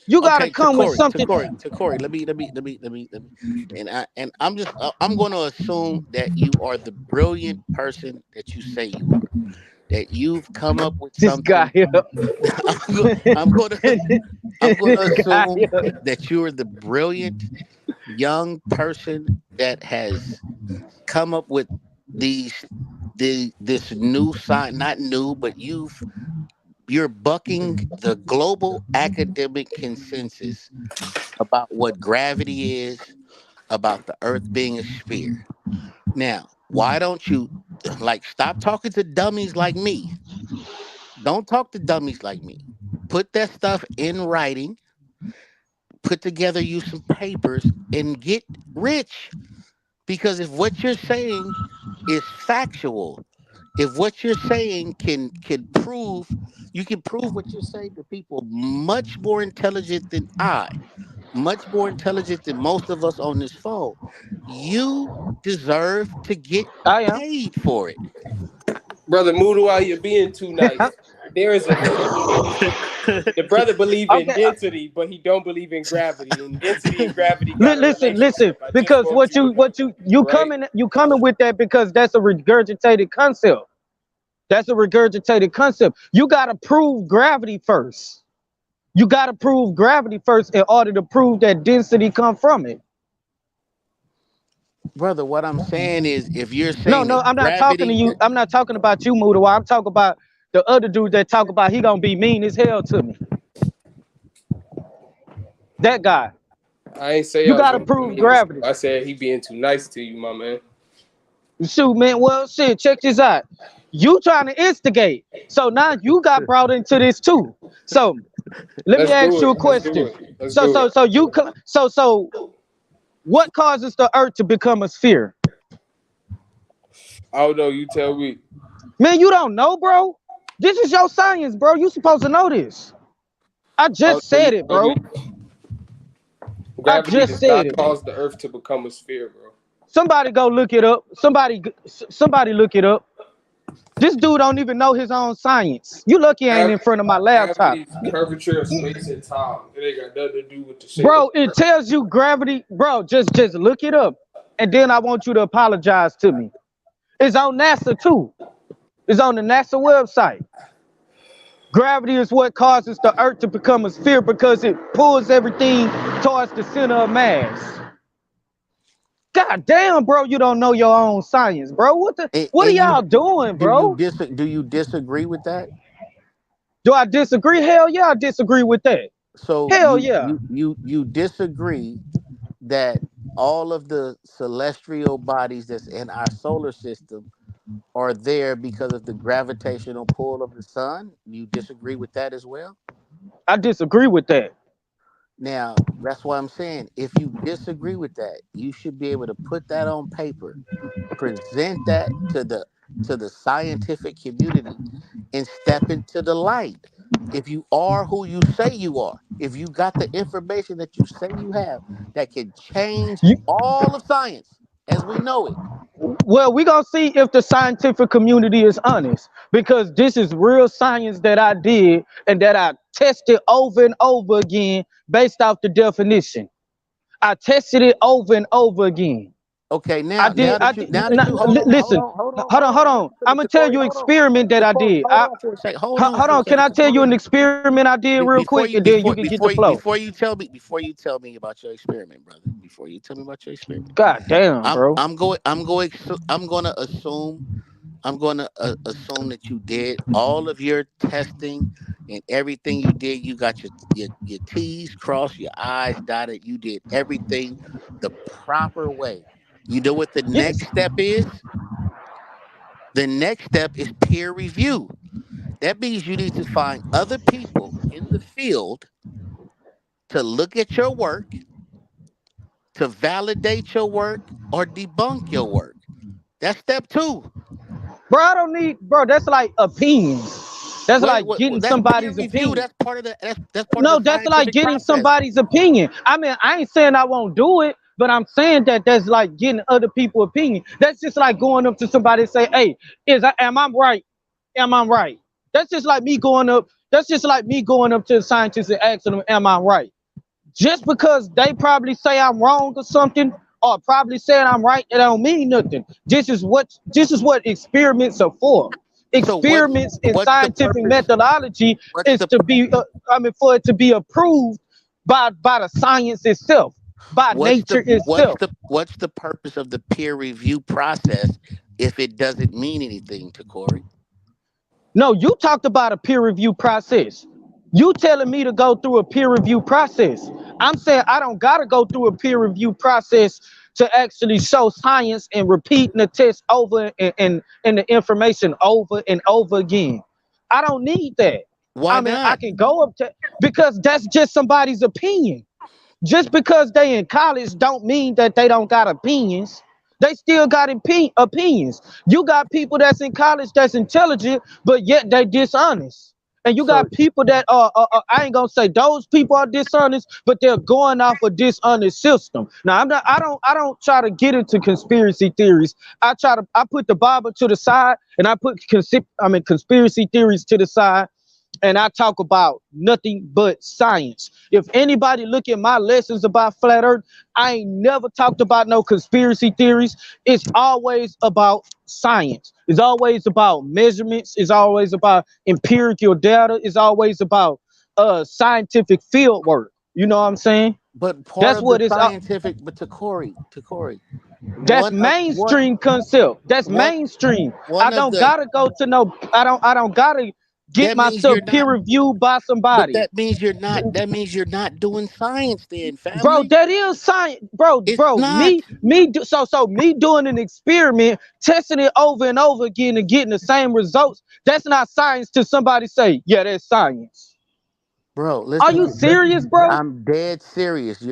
You gotta Okay, to come with Corey, to something. Corey, to Corey. Let me. And I'm just I'm going to assume that you are the brilliant person that you say you are. That you've come up with This guy something. here. I'm going to I'm going to This guy assume here. that you are the brilliant young person that has come up with these this new science, not new, but you're bucking the global academic consensus about what gravity is, about the earth being a sphere. Now, why don't you stop talking to dummies like me? Don't talk to dummies like me. Put that stuff in writing, put together you some papers and get rich. Because if what you're saying is factual, if what you're saying can prove, you can prove what you're saying to people much more intelligent than I, much more intelligent than most of us on this phone. You deserve to get I am. paid for it. Brother Mudiwa, you're being too nice. There is a the brother believe in Okay. density, but he don't believe in gravity. And density and gravity got a Listen. relationship. I just Because want you to know, you right? coming with that because that's a regurgitated concept. That's a regurgitated concept. You gotta prove gravity first. You gotta prove gravity first in order to prove that density come from it. Brother, what I'm saying is if you're No, saying no, that I'm not talking to gravity, you. I'm not talking about you, Mudawa. I'm talking about the other dude that talk about he gonna be mean as hell to me. That guy. I ain't say You I was gotta gonna be prove mean. gravity. I said he being too nice to you, my man. Shoot, man. Well, shit. Check this out. You trying to instigate. So now you got brought into this too. So let me Let's ask do you a it. Let's do question. it. Let's So do so it. so you co- so what causes the earth to become a sphere? I don't know. You tell me. Man, you don't know, bro. This is your science, bro. You supposed to know this. I I don't just know. You said it, tell me. bro. I Gravity just does said not it. cause the Earth to become a sphere, bro. Somebody go look it up. Somebody look it up. This dude don't even know his own science. You lucky I ain't in front of my laptop. Gravity is curvature of space and time. It ain't got nothing to do with the shape of Bro, it tells you gravity. Bro, just look it up. And then I want you to apologize to me. It's on NASA too. It's on the NASA website. Gravity is what causes the earth to become a sphere because it pulls everything towards the center of mass. God damn, bro, you don't know your own science, bro. What are and you y'all doing, bro? do you disagree with that? Do I disagree? Hell yeah, I disagree with that. So Hell yeah. you disagree that all of the celestial bodies that's in our solar system are there because of the gravitational pull of the sun? You disagree with that as well? I disagree with that. Now, that's why I'm saying if you disagree with that, you should be able to put that on paper, present that to the scientific community and step into the light. If you are who you say you are, if you got the information that you say you have that can change You, all of science as we know it. well, we gonna see if the scientific community is honest, because this is real science that I did and that I tested over and over again based off the definition. I tested it over and over again. Okay, I now did. I that you did. hold Listen. on, hold on, Hold on. hold Hold on. on. I'm gonna To tell Corey, you an hold on. experiment that To I Corey, did. hold on for a second. Hold on Hold for a on. Can second. I To tell you Corey, an experiment I did real before quick, you and then you can get the flow? before you tell me about your experiment, brother. Before you tell me about your experiment, God damn, bro. I'm going to assume that you did all of your testing and everything you did. You got your T's crossed, your I's dotted. You did everything the proper way. You know what the next Yes, step is? The next step is peer review. That means you need to find other people in the field to look at your work, to validate your work, or debunk your work. That's step two. bro. I don't need, bro. That's like opinions. That's like getting That's peer somebody's review. opinion. That's part of the No, that's like scientific getting process. somebody's opinion. I mean, I ain't saying I won't do it, but I'm saying that that's like getting other people's opinion. That's just like going up to somebody and say, "Hey, am I right? Am I right?" That's just like me going up. That's just like me going up to the scientists and asking them, "Am I right?" Just because they probably say I'm wrong or something, or probably saying I'm right, it don't mean nothing. This is what experiments are for. So Experiments in what's the scientific purpose? methodology What's is the to be, for it to be approved by the science itself, by nature itself. what's the purpose of the peer review process if it doesn't mean anything to Corey? No, you talked about a peer review process. You telling me to go through a peer review process. I'm saying I don't gotta go through a peer review process to actually show science and repeating the test over and the information over and over again. I don't need that. Why I mean, I not? can go up to, because that's just somebody's opinion. Just because they in college don't mean that they don't got opinions. They still got opinions. You got people that's in college that's intelligent, but yet they dishonest. And you So got people that I ain't gonna say those people are dishonest, but they're going off a dishonest system. Now I don't try to get into conspiracy theories. I put the Bible to the side and I put conspiracy theories to the side, and I talk about nothing but science. If anybody look at my lessons about flat earth, I ain't never talked about no conspiracy theories. It's always about science. It's always about measurements. It's always about empirical data. It's always about scientific field work. You know what I'm saying? but part That's of the what it's scientific but to Corey, that's one of one mainstream concept. That's one mainstream. I one of don't the gotta go to no, I don't gotta get that means myself you're not peer reviewed by but somebody. that means you're not doing science then, Bro, family. that is science, bro. It's Bro, not. me doing an experiment, testing it over and over again and getting the same results. That's not science to somebody say, yeah, that's science. Bro, Are you serious, bro? I'm dead serious.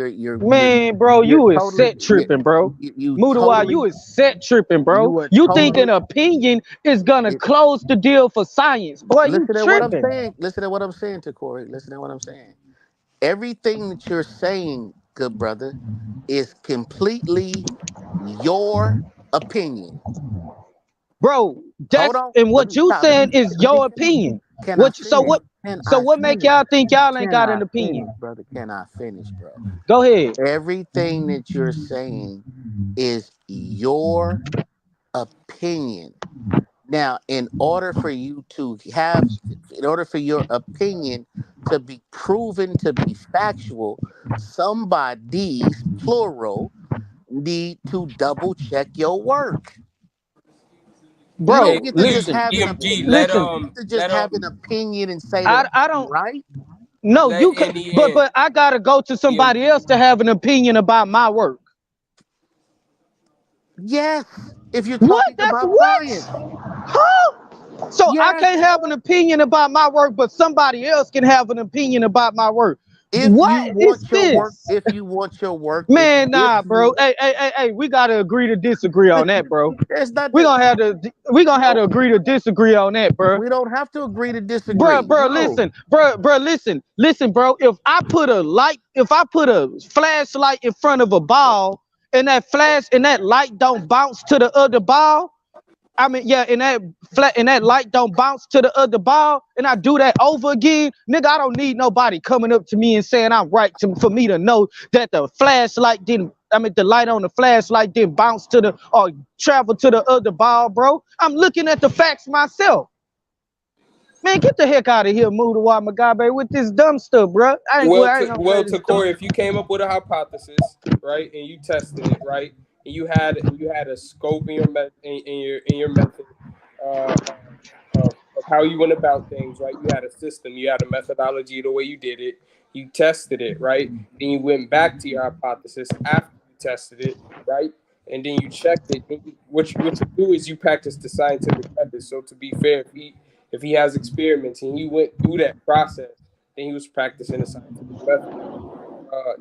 Man, bro, You're you is totally set tripping, bro. you Mudiwa, totally you is set tripping, bro. you are You think totally an opinion is gonna it, close the deal for science? Boy, you listen at what I'm tripping. saying. Listen to what I'm saying to Corey. Listen to what I'm saying. Everything that you're saying, good brother, is completely your opinion. Bro, Hold that's on. and Let what me you stop. saying is Let me your finish. opinion. Can I What so finish? what Can so I what make finish? y'all think y'all ain't Can got I an finish, opinion? brother? Can I finish, bro? Go ahead. Everything that you're saying is your opinion. Now, in order for your opinion to be proven to be factual, somebody's plural need to double check your work. You Bro, don't get to just listen. have Listen. an opinion and say that I I'm don't right. no you could but I gotta go to somebody else to have an opinion about my work. Yes, if you're What? talking That's about what? science. Huh? So I Yes. can't have an opinion about my work, but somebody else can have an opinion about my work. If What you is want your work, this? if you want your work, Man, if nah, bro. you, Hey, we gotta agree to disagree on that, bro. there's not We that, gonna have to no, agree to disagree on that, bro. we don't have to agree to Bro, disagree. bro, No. listen, bro, listen, bro. If I put a flashlight in front of a ball, and that light don't bounce to the other ball, I mean, yeah, and that light don't bounce to the other ball, and I do that over again, nigga, I don't need nobody coming up to me and saying I'm right for me to know that the flashlight didn't. I mean, the light on the flashlight didn't bounce to the or travel to the other ball, bro. I'm looking at the facts myself. Man, get the heck out of here, Mudiwa Magabe, with this dumb stuff, bro. I ain't gonna say this To dumb. Corey, if you came up with a hypothesis, right, and you tested it, right, and you had a scope in your method of how you went about things, right? You had a system, you had a methodology, the way you did it. You tested it, right? Then you went back to your hypothesis after you tested it, right? And then you checked it. What you do is you practice the scientific method. So to be fair, if he has experiments and he went through that process, then he was practicing the scientific method.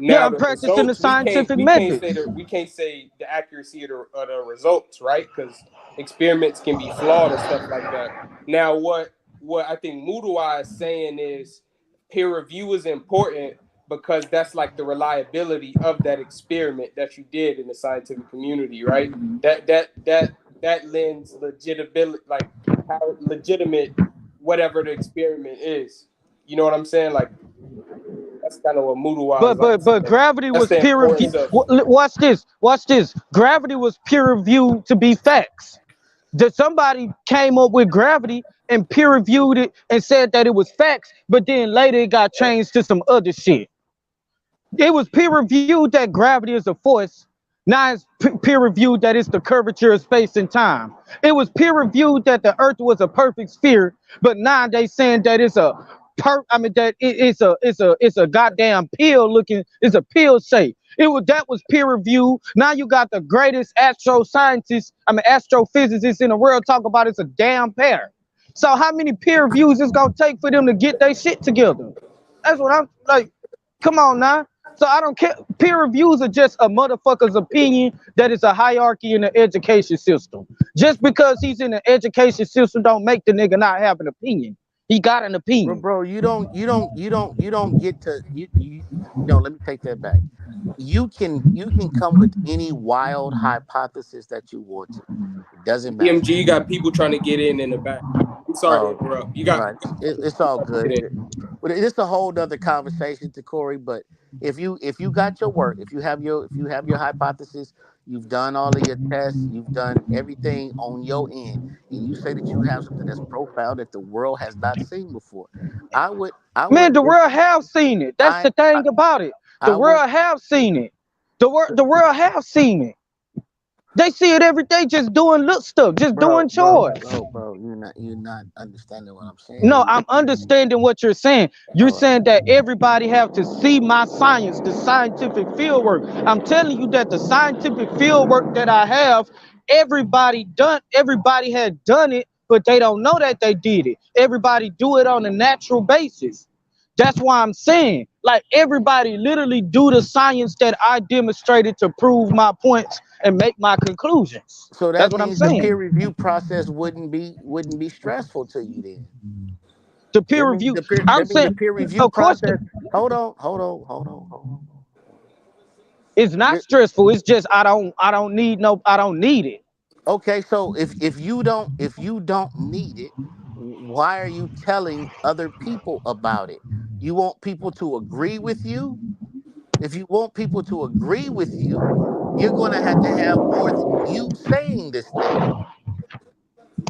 Yeah, Now I'm the practicing the results scientific method. we can't say the accuracy of the results, right? Because experiments can be flawed and stuff like that. Now what I think Mudiwa is saying is peer review is important because that's like the reliability of that experiment that you did in the scientific community, right? That lends legitimate, like how legitimate whatever the experiment is. You know what I'm saying? Like that's kind of what Mudiwa is like But saying. gravity That's was the peer reviewed. importance of. Watch this. Watch this. Gravity was peer reviewed to be facts. That somebody came up with gravity and peer reviewed it and said that it was facts, but then later it got changed to some other shit. It was peer reviewed that gravity is a force. Now it's peer reviewed that it's the curvature of space and time. It was peer reviewed that the Earth was a perfect sphere, but now they saying that it's a it's a goddamn pill looking. It's a pill shape. That was peer reviewed. Now you got the greatest astrophysicists in the world talk about it's a damn pair. So how many peer reviews it's gonna take for them to get their shit together? That's what I'm like. Come on now. So I don't care. Peer reviews are just a motherfucker's opinion that is a hierarchy in the education system. Just because he's in the education system don't make the nigga not have an opinion. He got an opinion. Bro, you don't get to let me take that back. You can come with any wild hypothesis that you want to. It doesn't matter. DMG, you got people trying to get in the back. I'm sorry to interrupt. You got Right. It's all good. But it's a whole nother conversation to Corey. But if you got your work, if you have your hypothesis, you've done all of your tests, you've done everything on your end, and you say that you have something that's profound that the world has not seen before, Man, the world have seen it. That's the thing about it. The world have seen it. The world have seen it. They see it every day, just doing little stuff, just doing chores. Bro, you're not understanding what I'm saying. No, I'm understanding what you're saying. You're saying that everybody have to see my science, the scientific field work. I'm telling you that the scientific field work that I have, everybody had done it, but they don't know that they did it. Everybody do it on a natural basis. That's why I'm saying, like, everybody literally do the science that I demonstrated to prove my points and make my conclusions. So that's that what I'm means the saying. peer review process wouldn't be stressful to you then. The peer review. I'm saying, the peer review of course. process. Hold on. It's not stressful. It's just I don't need it. Okay, so if you don't need it, why are you telling other people about it? You want people to agree with you? If you want people to agree with you, you're going to have more than you saying this thing.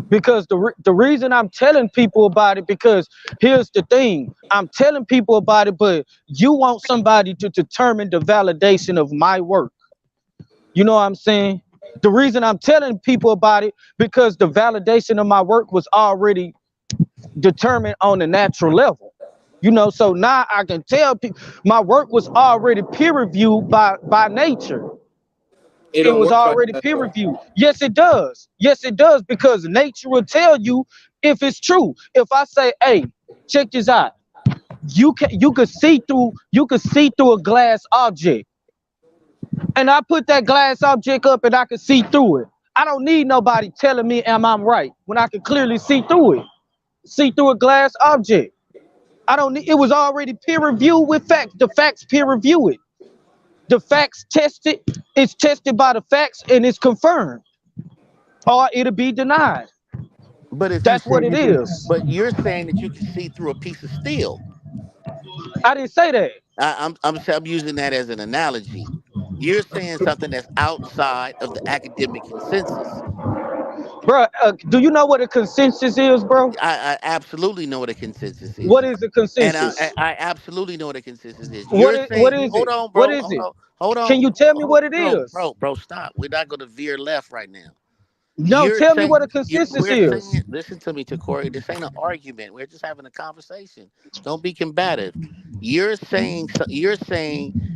Because the reason I'm telling people about it, because here's the thing. I'm telling people about it, but you want somebody to determine the validation of my work. You know what I'm saying? The reason I'm telling people about it, because the validation of my work was already determined on a natural level. You know, so now I can tell people my work was already peer reviewed by nature. It was already peer reviewed. Yes, it does. Yes, it does, because nature will tell you if it's true. If I say, hey, check this out. you could see through a glass object. And I put that glass object up and I can see through it. I don't need nobody telling me am I right when I can clearly see through it. See through a glass object. I don't need, it was already peer reviewed with facts. The facts peer review it. The facts tested, it's tested by the facts and it's confirmed. Or it'll be denied. But if you That's what say it is. but you're saying that you can see through a piece of steel. I didn't say that. I'm using that as an analogy. You're saying something that's outside of the academic consensus. Bro, do you know what a consensus is, bro? I absolutely know what a consensus is. What is a And consensus? I absolutely know what a consensus is. What You're is, saying, what is hold it? on, What bro, is it? hold on, Can you tell me what it is? bro, stop. We're not going to veer left right now. No, You're tell me what a saying, consensus we're is. saying, listen to me, Corey. This ain't an argument. We're just having a conversation. Don't be combative. You're saying,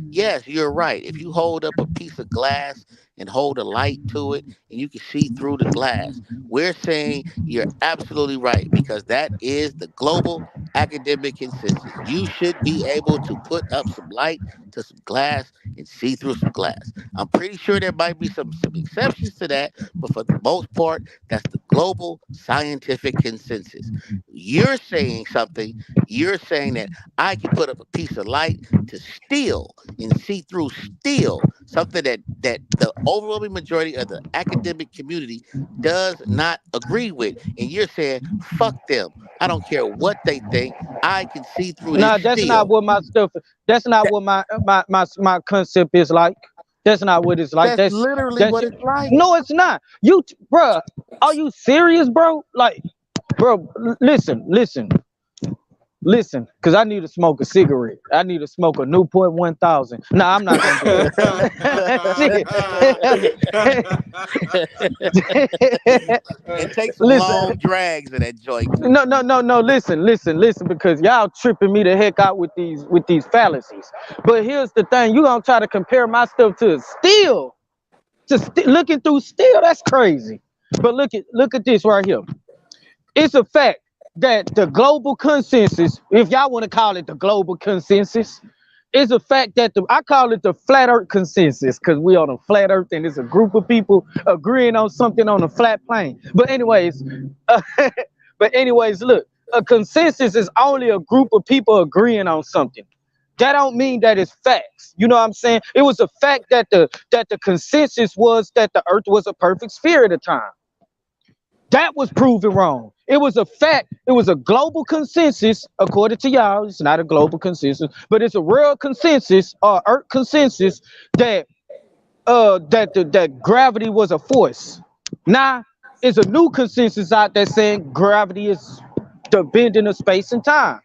yes, you're right. If you hold up a piece of glass and hold a light to it, and you can see through the glass, we're saying you're absolutely right because that is the global academic consensus. You should be able to put up some light to some glass and see through some glass. I'm pretty sure there might be some exceptions to that, but for the most part, that's the global scientific consensus. You're saying something. You're saying that I can put up a piece of light to steel and see through steel, something that the overwhelming majority of the academic community does not agree with. And you're saying, fuck them. I don't care what they think. I can see through this Nah, that's not steel. what my stuff. That's not what my concept is like. That's not what it's like. That's literally what it's like. No, it's not. Bro, are you serious, bro? Like, bro, listen, because I need to smoke a cigarette. I need to smoke a Newport 1000. Nah, I'm not gonna do that. And take some long drags of that joint. No. Listen, because y'all tripping me the heck out with these fallacies. But here's the thing: you gonna try to compare my stuff to steel, looking through steel? That's crazy. But look at this right here. It's a fact that the global consensus, if y'all want to call it the global consensus, is a fact that I call it the flat earth consensus because we on a flat earth and it's a group of people agreeing on something on a flat plane. But anyways, look, a consensus is only a group of people agreeing on something. That don't mean that it's facts. You know what I'm saying? It was a fact that the consensus was that the earth was a perfect sphere at the time. That was proven wrong. It was a fact. It was a global consensus, according to y'all. It's not a global consensus, but it's a real consensus or earth consensus that that gravity was a force. Now, it's a new consensus out there saying gravity is the bending of space and time.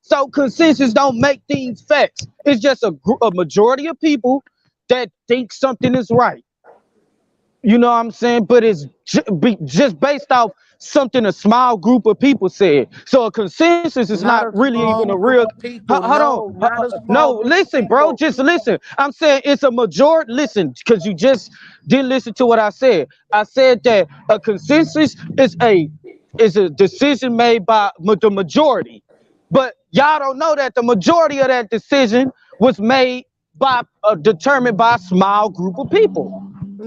So consensus don't make things facts. It's just a majority of people that think something is right. You know what I'm saying? But it's just based off something a small group of people said. So a consensus is not really even a real. Hold on. No, listen, bro. Just listen. I'm saying it's a majority. Listen, because you just didn't listen to what I said. I said that a consensus is a decision made by the majority. But y'all don't know that the majority of that decision was made by determined by a small group of people.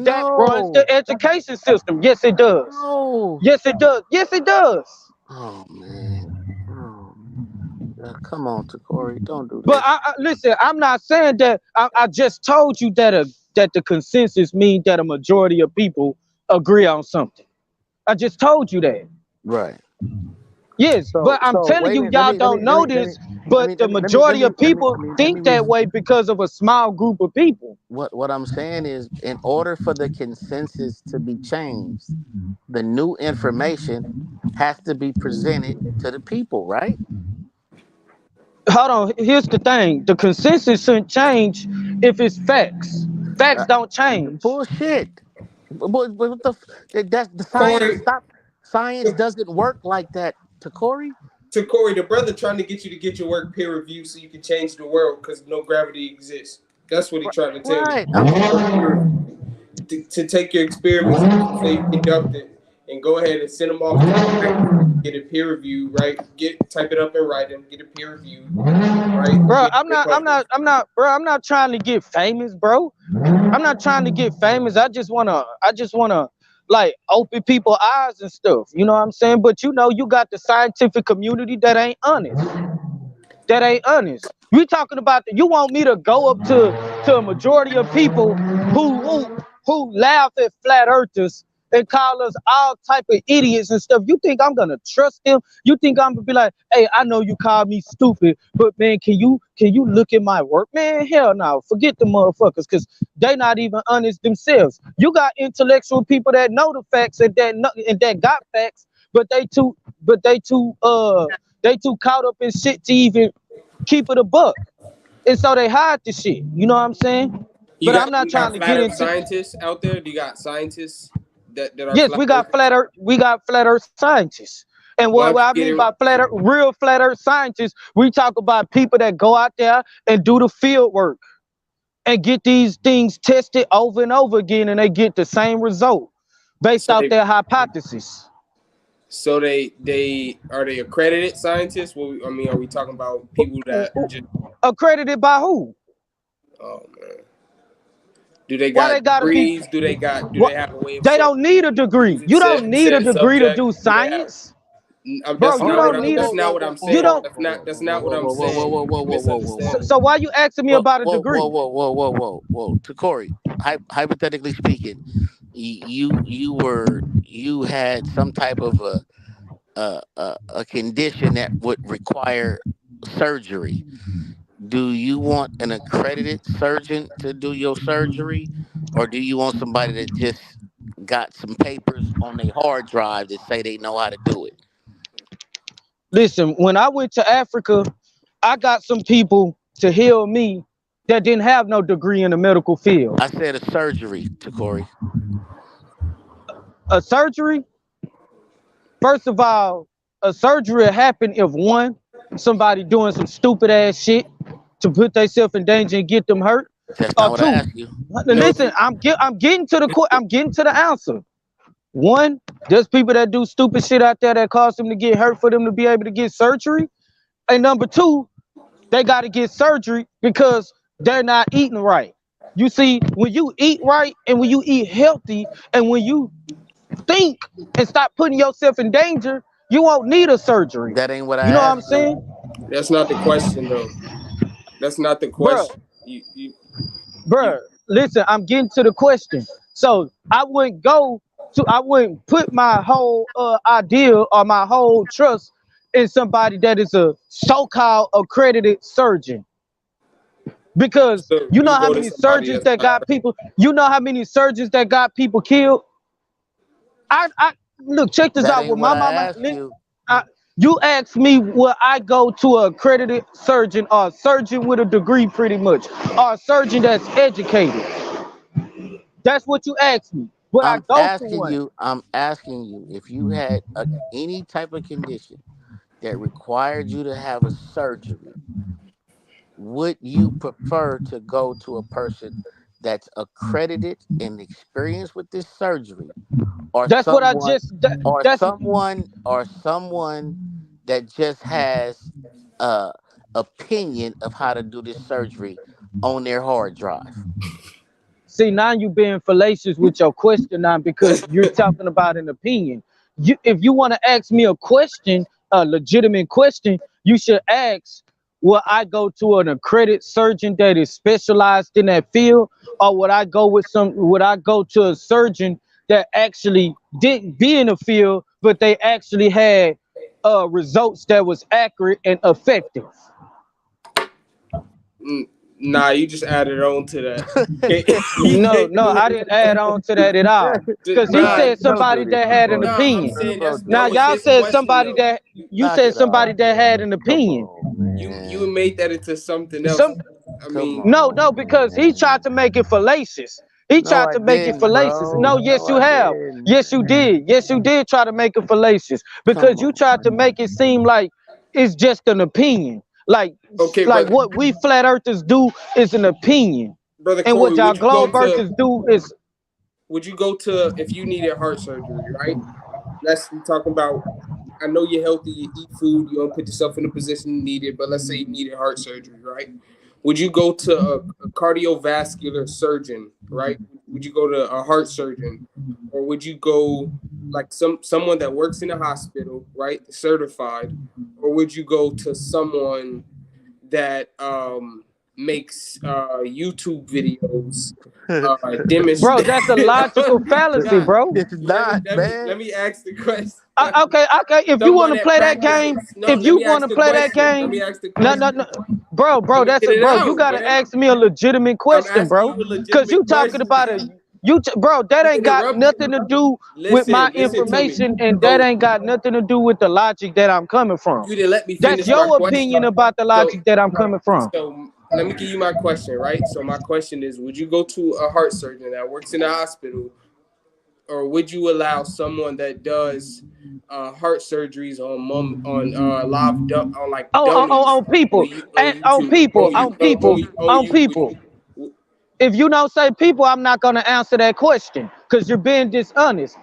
That runs the education system. Yes, it does. No. Yes, it does. Yes, it does. Oh man. Come on, Corey. Don't do that. But listen, I'm not saying that. I just told you that the consensus means that a majority of people agree on something. I just told you that. Right. Yes, but I'm telling you, y'all don't know this, but the majority of people think that way because of a small group of people. What I'm saying is, in order for the consensus to be changed, the new information has to be presented to the people, right? Hold on. Here's the thing: the consensus shouldn't change if it's facts. Facts don't change. Bullshit. What that's the science. Stop. Science doesn't work like that. Corey, the brother trying to get you to get your work peer reviewed so you can change the world because no gravity exists. That's what he's trying to tell you. To take your experiments and say you conduct it and go ahead and send them off to the get it peer review, right? Type it up in writing, get it peer review, right? Bro, I'm not trying to get famous, bro. I'm not trying to get famous. I just wanna like open people's eyes and stuff. You know what I'm saying? But you know, you got the scientific community that ain't honest. We talking about you want me to go up to a majority of people who laugh at flat earthers and call us all type of idiots and stuff. You think I'm gonna trust them? You think I'm gonna be like, hey, I know you call me stupid, but man, can you look at my work? Man, hell no. Forget the motherfuckers, because they not even honest themselves. You got intellectual people that know the facts and that got facts, but they too caught up in shit to even keep it a buck. And so they hide the shit. You know what I'm saying? I'm not trying to get into scientists out there. Do you got scientists that are yes, we got flat earth scientists. And what I mean by real flat earth scientists, we talk about people that go out there and do the field work and get these things tested over and over again, and they get the same result based off their hypothesis. So they are they accredited scientists? Well, I mean, are we talking about people that just accredited by who? Oh man. Do they got degrees? Do they have a way of they don't need a degree. You don't need a degree to do science. Bro, you don't need that's not what I'm saying. That's not what I'm saying. Whoa. So why you asking me about a degree? Whoa. To Corey, hypothetically speaking, you had some type of a condition that would require surgery. Do you want an accredited surgeon to do your surgery, or do you want somebody that just got some papers on their hard drive that say they know how to do it? Listen, when I went to Africa, I got some people to heal me that didn't have no degree in the medical field. I said a surgery, to Corey. A surgery? First of all, a surgery will happen if somebody doing some stupid ass shit to put themselves in danger and get them hurt. That's not what I asked you. Listen, I'm getting to the answer. One, there's people that do stupid shit out there that cause them to get hurt for them to be able to get surgery. And number two, they got to get surgery because they're not eating right. You see, when you eat right and when you eat healthy and when you think and stop putting yourself in danger, you won't need a surgery. That ain't what I asked. You know what I'm saying? That's not the question, though. That's not the question. Bruh, listen, I'm getting to the question. So I wouldn't put my whole ideal or my whole trust in somebody that is a so-called accredited surgeon. Because you know how many surgeons that got people, killed? I look, check this out with my mama. You asked me, will I go to an accredited surgeon or a surgeon with a degree pretty much, or a surgeon that's educated? That's what you asked me. I'm asking you if you had any type of condition that required you to have a surgery, would you prefer to go to a person that's accredited and experienced with this surgery, or someone that just has opinion of how to do this surgery on their hard drive? See, now you being fallacious with your question now because you're talking about an opinion. If you want to ask me a question, a legitimate question, you should ask, will I go to an accredited surgeon that is specialized in that field, or would I go to a surgeon that actually didn't be in the field, but they actually had results that was accurate and effective? Nah, you just added on to that. No, I didn't add on to that at all. Because he said somebody that had an opinion. Now y'all said somebody that somebody that had an opinion. You made that into something else. No, because he tried to make it fallacious. He tried to make it fallacious. No, yes, you have. Yes, you did. Yes, you did try to make it fallacious because you tried to make it seem like it's just an opinion. Like what we flat earthers do is an opinion. Brother and Corey, what y'all globe earthers do is. Would you go to, if you needed heart surgery, right? let's be talking about. I know you're healthy, you eat food, you don't put yourself in a position you need it, but let's say you needed heart surgery, right? Would you go to a cardiovascular surgeon, right? Would you go to a heart surgeon, or would you go like someone that works in a hospital, right, certified, or would you go to someone that makes YouTube videos? Bro, that's a logical fallacy, bro. It's not, man. Let me ask the question. Okay. If you want to play that game, if you want to play that game, no, bro, that's a bro. You gotta ask me a legitimate question, bro, because you talking about bro. That ain't got nothing to do with my information, and that ain't got nothing to do with the logic that I'm coming from. You didn't let me finish. That's your opinion about the logic that I'm coming from. So let me give you my question, right? So my question is, would you go to a heart surgeon that works in a hospital, or would you allow someone that does heart surgeries on people? If you don't say people, I'm not gonna answer that question because you're being dishonest.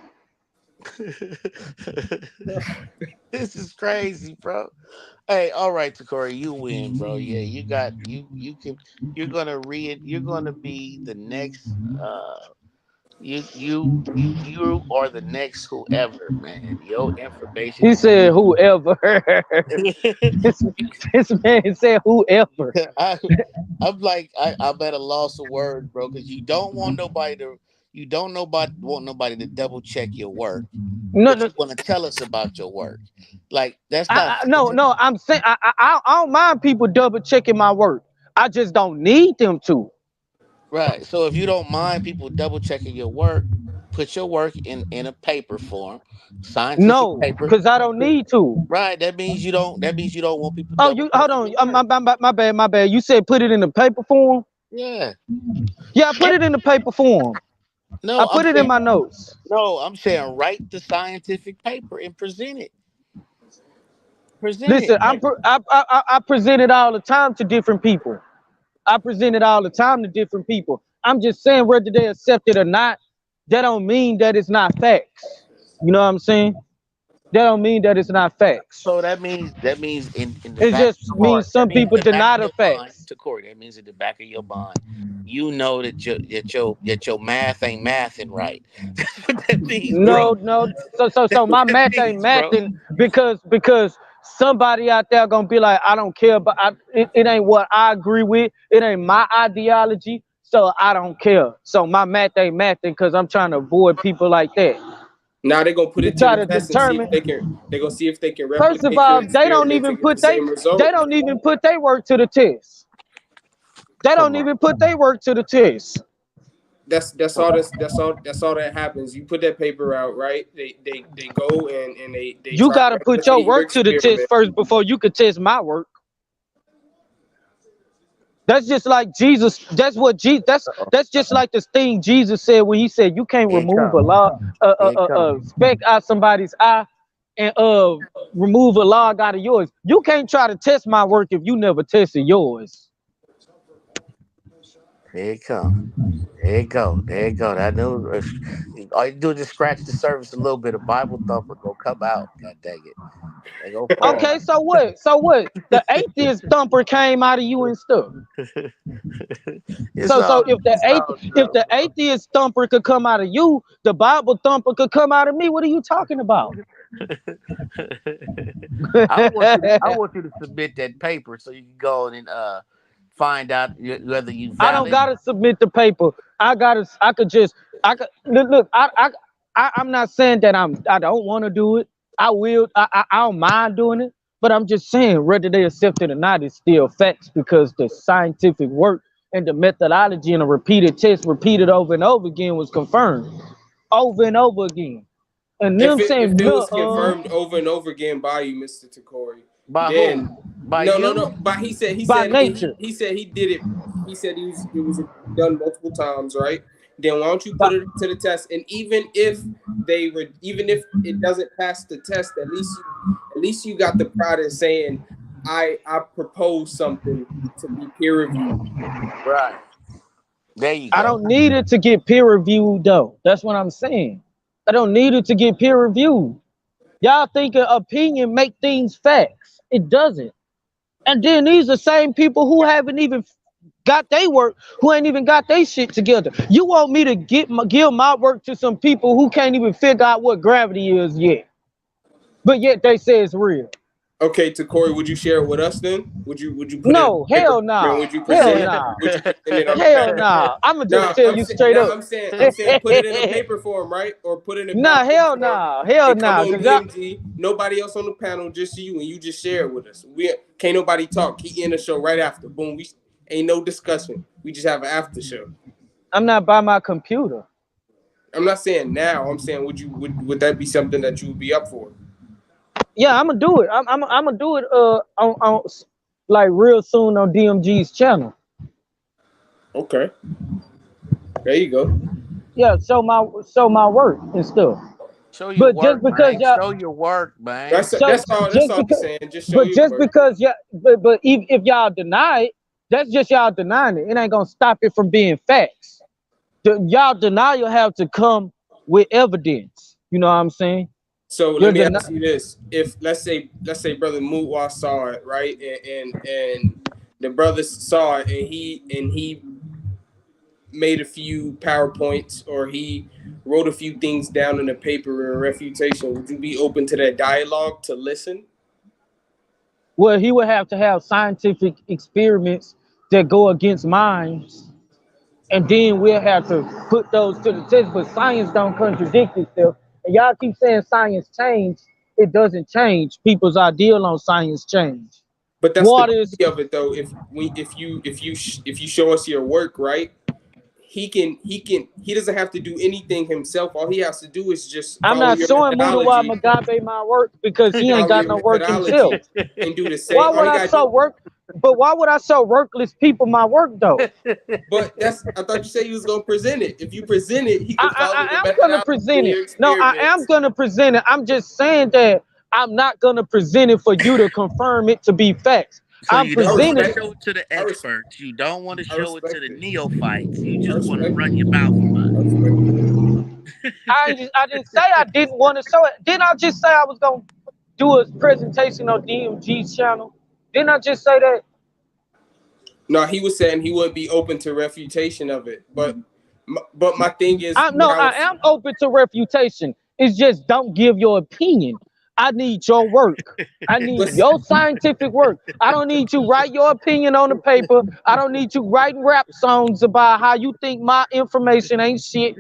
This is crazy, bro. Hey, all right, Takori, you win, bro. Yeah, you got you can you're gonna be the next you are the next whoever, man. Your information. He said whoever. this man said whoever. I'm like I'm at a loss of words, bro, because you don't want nobody to double check your work. You want to tell us about your work. Like that's not no. I'm saying I don't mind people double checking my work. I just don't need them to. Right. So if you don't mind people double checking your work, put your work in a paper form, scientific paper. Because I don't need to. Right. That means you don't want people. Hold on. My bad. You said put it in the paper form. Yeah. Yeah, I put it in the paper form. No, I put it in my notes. No, I'm saying write the scientific paper and present it. Listen, I present it all the time to different people. I'm just saying whether they accept it or not, that don't mean that it's not facts. You know what I'm saying? That don't mean that it's not facts. So that means in the it just means some people deny the facts. To Corey, that means in the back of your mind, you know that your math ain't mathing right. That's what that means. No. So my That math ain't means, bro. mathing because somebody out there gonna be like, I don't care, but it ain't what I agree with. It ain't my ideology, so I don't care. So my math ain't mathing because I'm trying to avoid people like that. Now they're gonna put it to the test and see if they can. They're gonna see if they can replicate. First of all, they don't even put their work to the test. They don't even put their work to the test. That's all that happens. You put that paper out, right? They go and they you gotta put your work to the test first before you could test my work. That's just like Jesus. That's just like this thing Jesus said when he said you can't remove a speck out somebody's eye and remove a log out of yours. You can't try to test my work if you never tested yours. There it come. There you go. I know. All you do is just scratch the surface a little bit. Of Bible thumper go come out. God dang it. They go fall. Okay, so what? The atheist thumper came out of you and stuff. So if the atheist thumper could come out of you, the Bible thumper could come out of me. What are you talking about? I want you to submit that paper so you can go and find out whether you valid. I don't gotta submit the paper. I'm not saying that I don't want to do it. I will. I don't mind doing it, but I'm just saying whether they accept it or not is still facts because the scientific work and the methodology and a repeated test repeated over and over again was confirmed over and over again. And them saying if it was confirmed over and over again by you, Mr. Takori. By who? By you? No. But he said nature. He said he did it. He said it was done multiple times, right? Then why don't you put it to the test? And even if it doesn't pass the test, at least you got the pride in saying, I propose something to be peer reviewed. Right. There you go. I don't need it to get peer reviewed though. That's what I'm saying. I don't need it to get peer reviewed. Y'all think an opinion make things facts. It doesn't. And then these are the same people who haven't even got their work, who ain't even got their shit together. You want me to give my work to some people who can't even figure out what gravity is yet, but yet they say it's real. Okay, to Corey, would you share it with us then? Would you put No, it in hell paper? no. Would you Hell present no. would you present it on the Hell paper? no. I'ma just Nah, tell you straight up. I'm saying put it in a paper form, right? Or put it in a Nah, PowerPoint hell form no. Hell and come no. on Cause y'all, DMG, nobody else on the panel, just you, and you just share it with us. We can't nobody talk. He in the show right after. Boom. We ain't no discussion. We just have an after show. I'm not by my computer. I'm not saying now. I'm saying would that be something that you would be up for? Yeah, I'm gonna do it. I'm gonna do it on like real soon on DMG's channel. Okay. There you go. Yeah, show my work and stuff. Show your But just work, because man. y'all, Show your work, man. That's so all just I'm because, saying. Just show your work. because yeah, but if y'all deny it, that's just y'all denying it. It ain't gonna stop it from being facts. Y'all denial have to come with evidence. You know what I'm saying? So You're let me ask you this: if let's say Brother Mudiwa saw it, right, and the brother saw it, and he made a few PowerPoints or he wrote a few things down in the paper in refutation, would you be open to that dialogue to listen? Well, he would have to have scientific experiments that go against mine, and then we'll have to put those to the test. But science don't contradict itself. And y'all keep saying science change. It doesn't change. People's ideal on science change. But that's the Water is beauty of it, though. If you show us your work, right, he doesn't have to do anything himself. All he has to do is just I'm follow not your showing Mudiwa methodology, Magabe my work because he ain't follow got your no work himself. methodology, and do the Why same. All would he I got to show do. work? But why would I show workless people my work though? But I thought you said you was gonna present it. If you present it, he can follow the I am gonna methodology present in it. your No, I am experiments. gonna present it. I'm just saying that I'm not gonna present it for you to confirm it to be facts. So I'm you don't want to presenting. show it to the experts. You don't want to I show it to respect the it. neophytes. You I just want to respect run it. your mouth about I it. respect it. I didn't say I didn't want to show it. Didn't I just say I was gonna do a presentation on DMG's channel? Didn't I just say that? No, he was saying he would be open to refutation of it, but my thing is, I am open to refutation. It's just don't give your opinion. I need your work. I need your scientific work. I don't need you write your opinion on the paper. I don't need you writing rap songs about how you think my information ain't shit.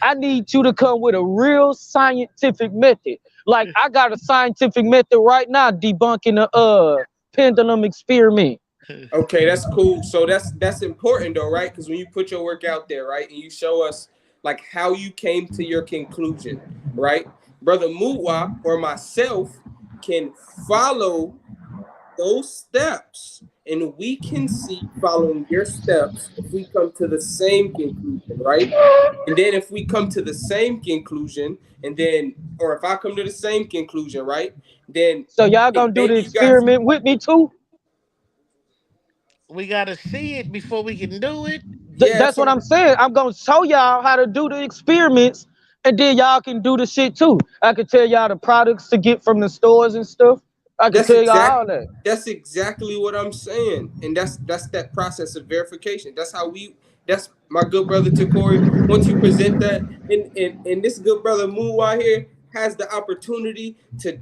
I need you to come with a real scientific method. Like I got a scientific method right now debunking the pendulum experiment. Okay, that's cool. So that's important though, right? Because when you put your work out there, right, and you show us like how you came to your conclusion, right? Brother Muwa or myself can follow those steps, and we can see following your steps if we come to the same conclusion, right? And then if we come to the same conclusion, and then or if I come to the same conclusion, right? Then So y'all gonna do the maybe you guys. experiment with me too? We gotta see it before we can do it. Yeah, That's what I'm saying. I'm gonna show y'all how to do the experiments, and then y'all can do the shit too. I can tell y'all the products to get from the stores and stuff. I can tell y'all all that. That's exactly what I'm saying, and that's that process of verification. That's my good brother to Corey. Once you present that, and this good brother Muwa here has the opportunity to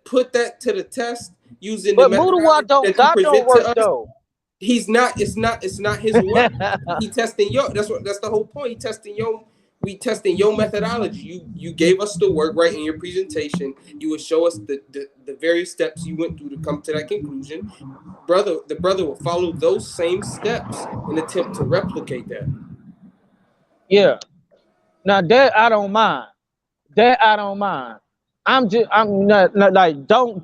put that to the test using the But Mudiwa methodology don't that you got no present work to us. though. He's not. It's not his work. He testing your. That's the whole point. He testing your. We testing your methodology. You gave us the work right in your presentation. You would show us the various steps you went through to come to that conclusion. The brother will follow those same steps and attempt to replicate that. Yeah. Now that I don't mind. That I don't mind. I'm not like don't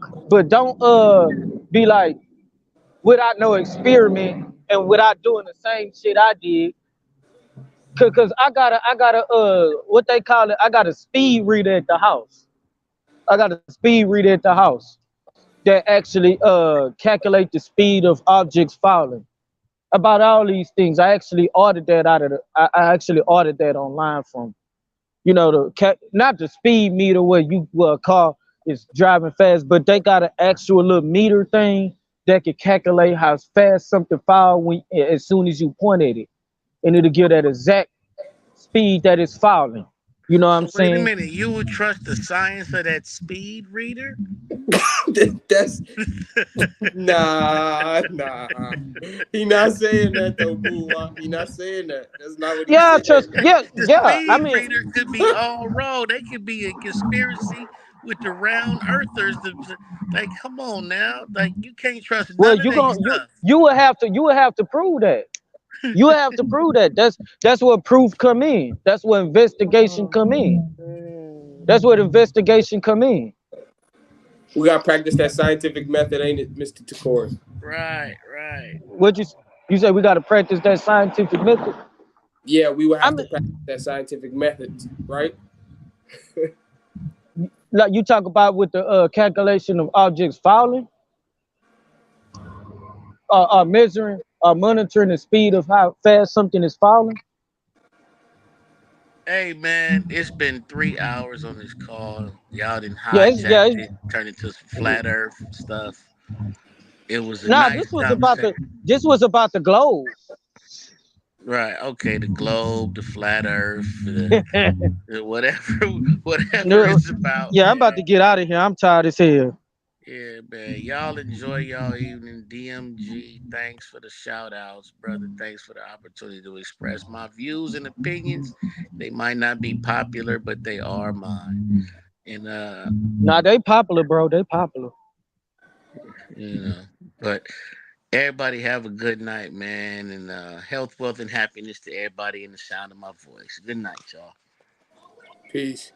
be like without no experiment and without doing the same shit I did. Cause I got a what they call it, I got a speed reader at the house. I got a speed reader at the house that actually calculate the speed of objects falling. About all these things. I actually ordered that I actually ordered that online from, you know, not the speed meter where you car is driving fast, but they got an actual little meter thing that can calculate how fast something fall when as soon as you point at it, and it'll give that exact speed that it's falling. You know what I'm So wait a saying? minute, you would trust the science of that speed reader? That's nah. He not saying that though, Mudiwa. He not saying that. That's not what he Yeah, said. trust. Yeah, The yeah. I speed mean, reader could be all wrong. They could be a conspiracy with the round earthers. Like, come on now. Like, you can't trust well, none of their stuff. you would have to prove that. You have to prove that. That's where proof come in. That's where investigation come in. That's where investigation come in. We gotta practice that scientific method, ain't it, Mr. Takor? Right. What you say? We got to practice that scientific method. Yeah, we would I have to mean, practice that scientific method, right? like you talk about with the calculation of objects falling, measuring, monitoring the speed of how fast something is falling. Hey man, it's been 3 hours on this call. Y'all didn't Yeah, hijacked it, turned into some flat earth stuff. It was a nah, nice conversation. this was about the globe. Right. Okay. The globe, the flat earth, the whatever, whatever No, it's about, yeah, I'm about man. to get out of here. I'm tired as hell. Yeah, man. Y'all enjoy y'all evening. DMG, thanks for the shout outs, brother. Thanks for the opportunity to express my views and opinions. They might not be popular, but they are mine. And Nah, they popular, bro. They popular. but everybody have a good night, man. And health, wealth, and happiness to everybody in the sound of my voice. Good night, y'all. Peace.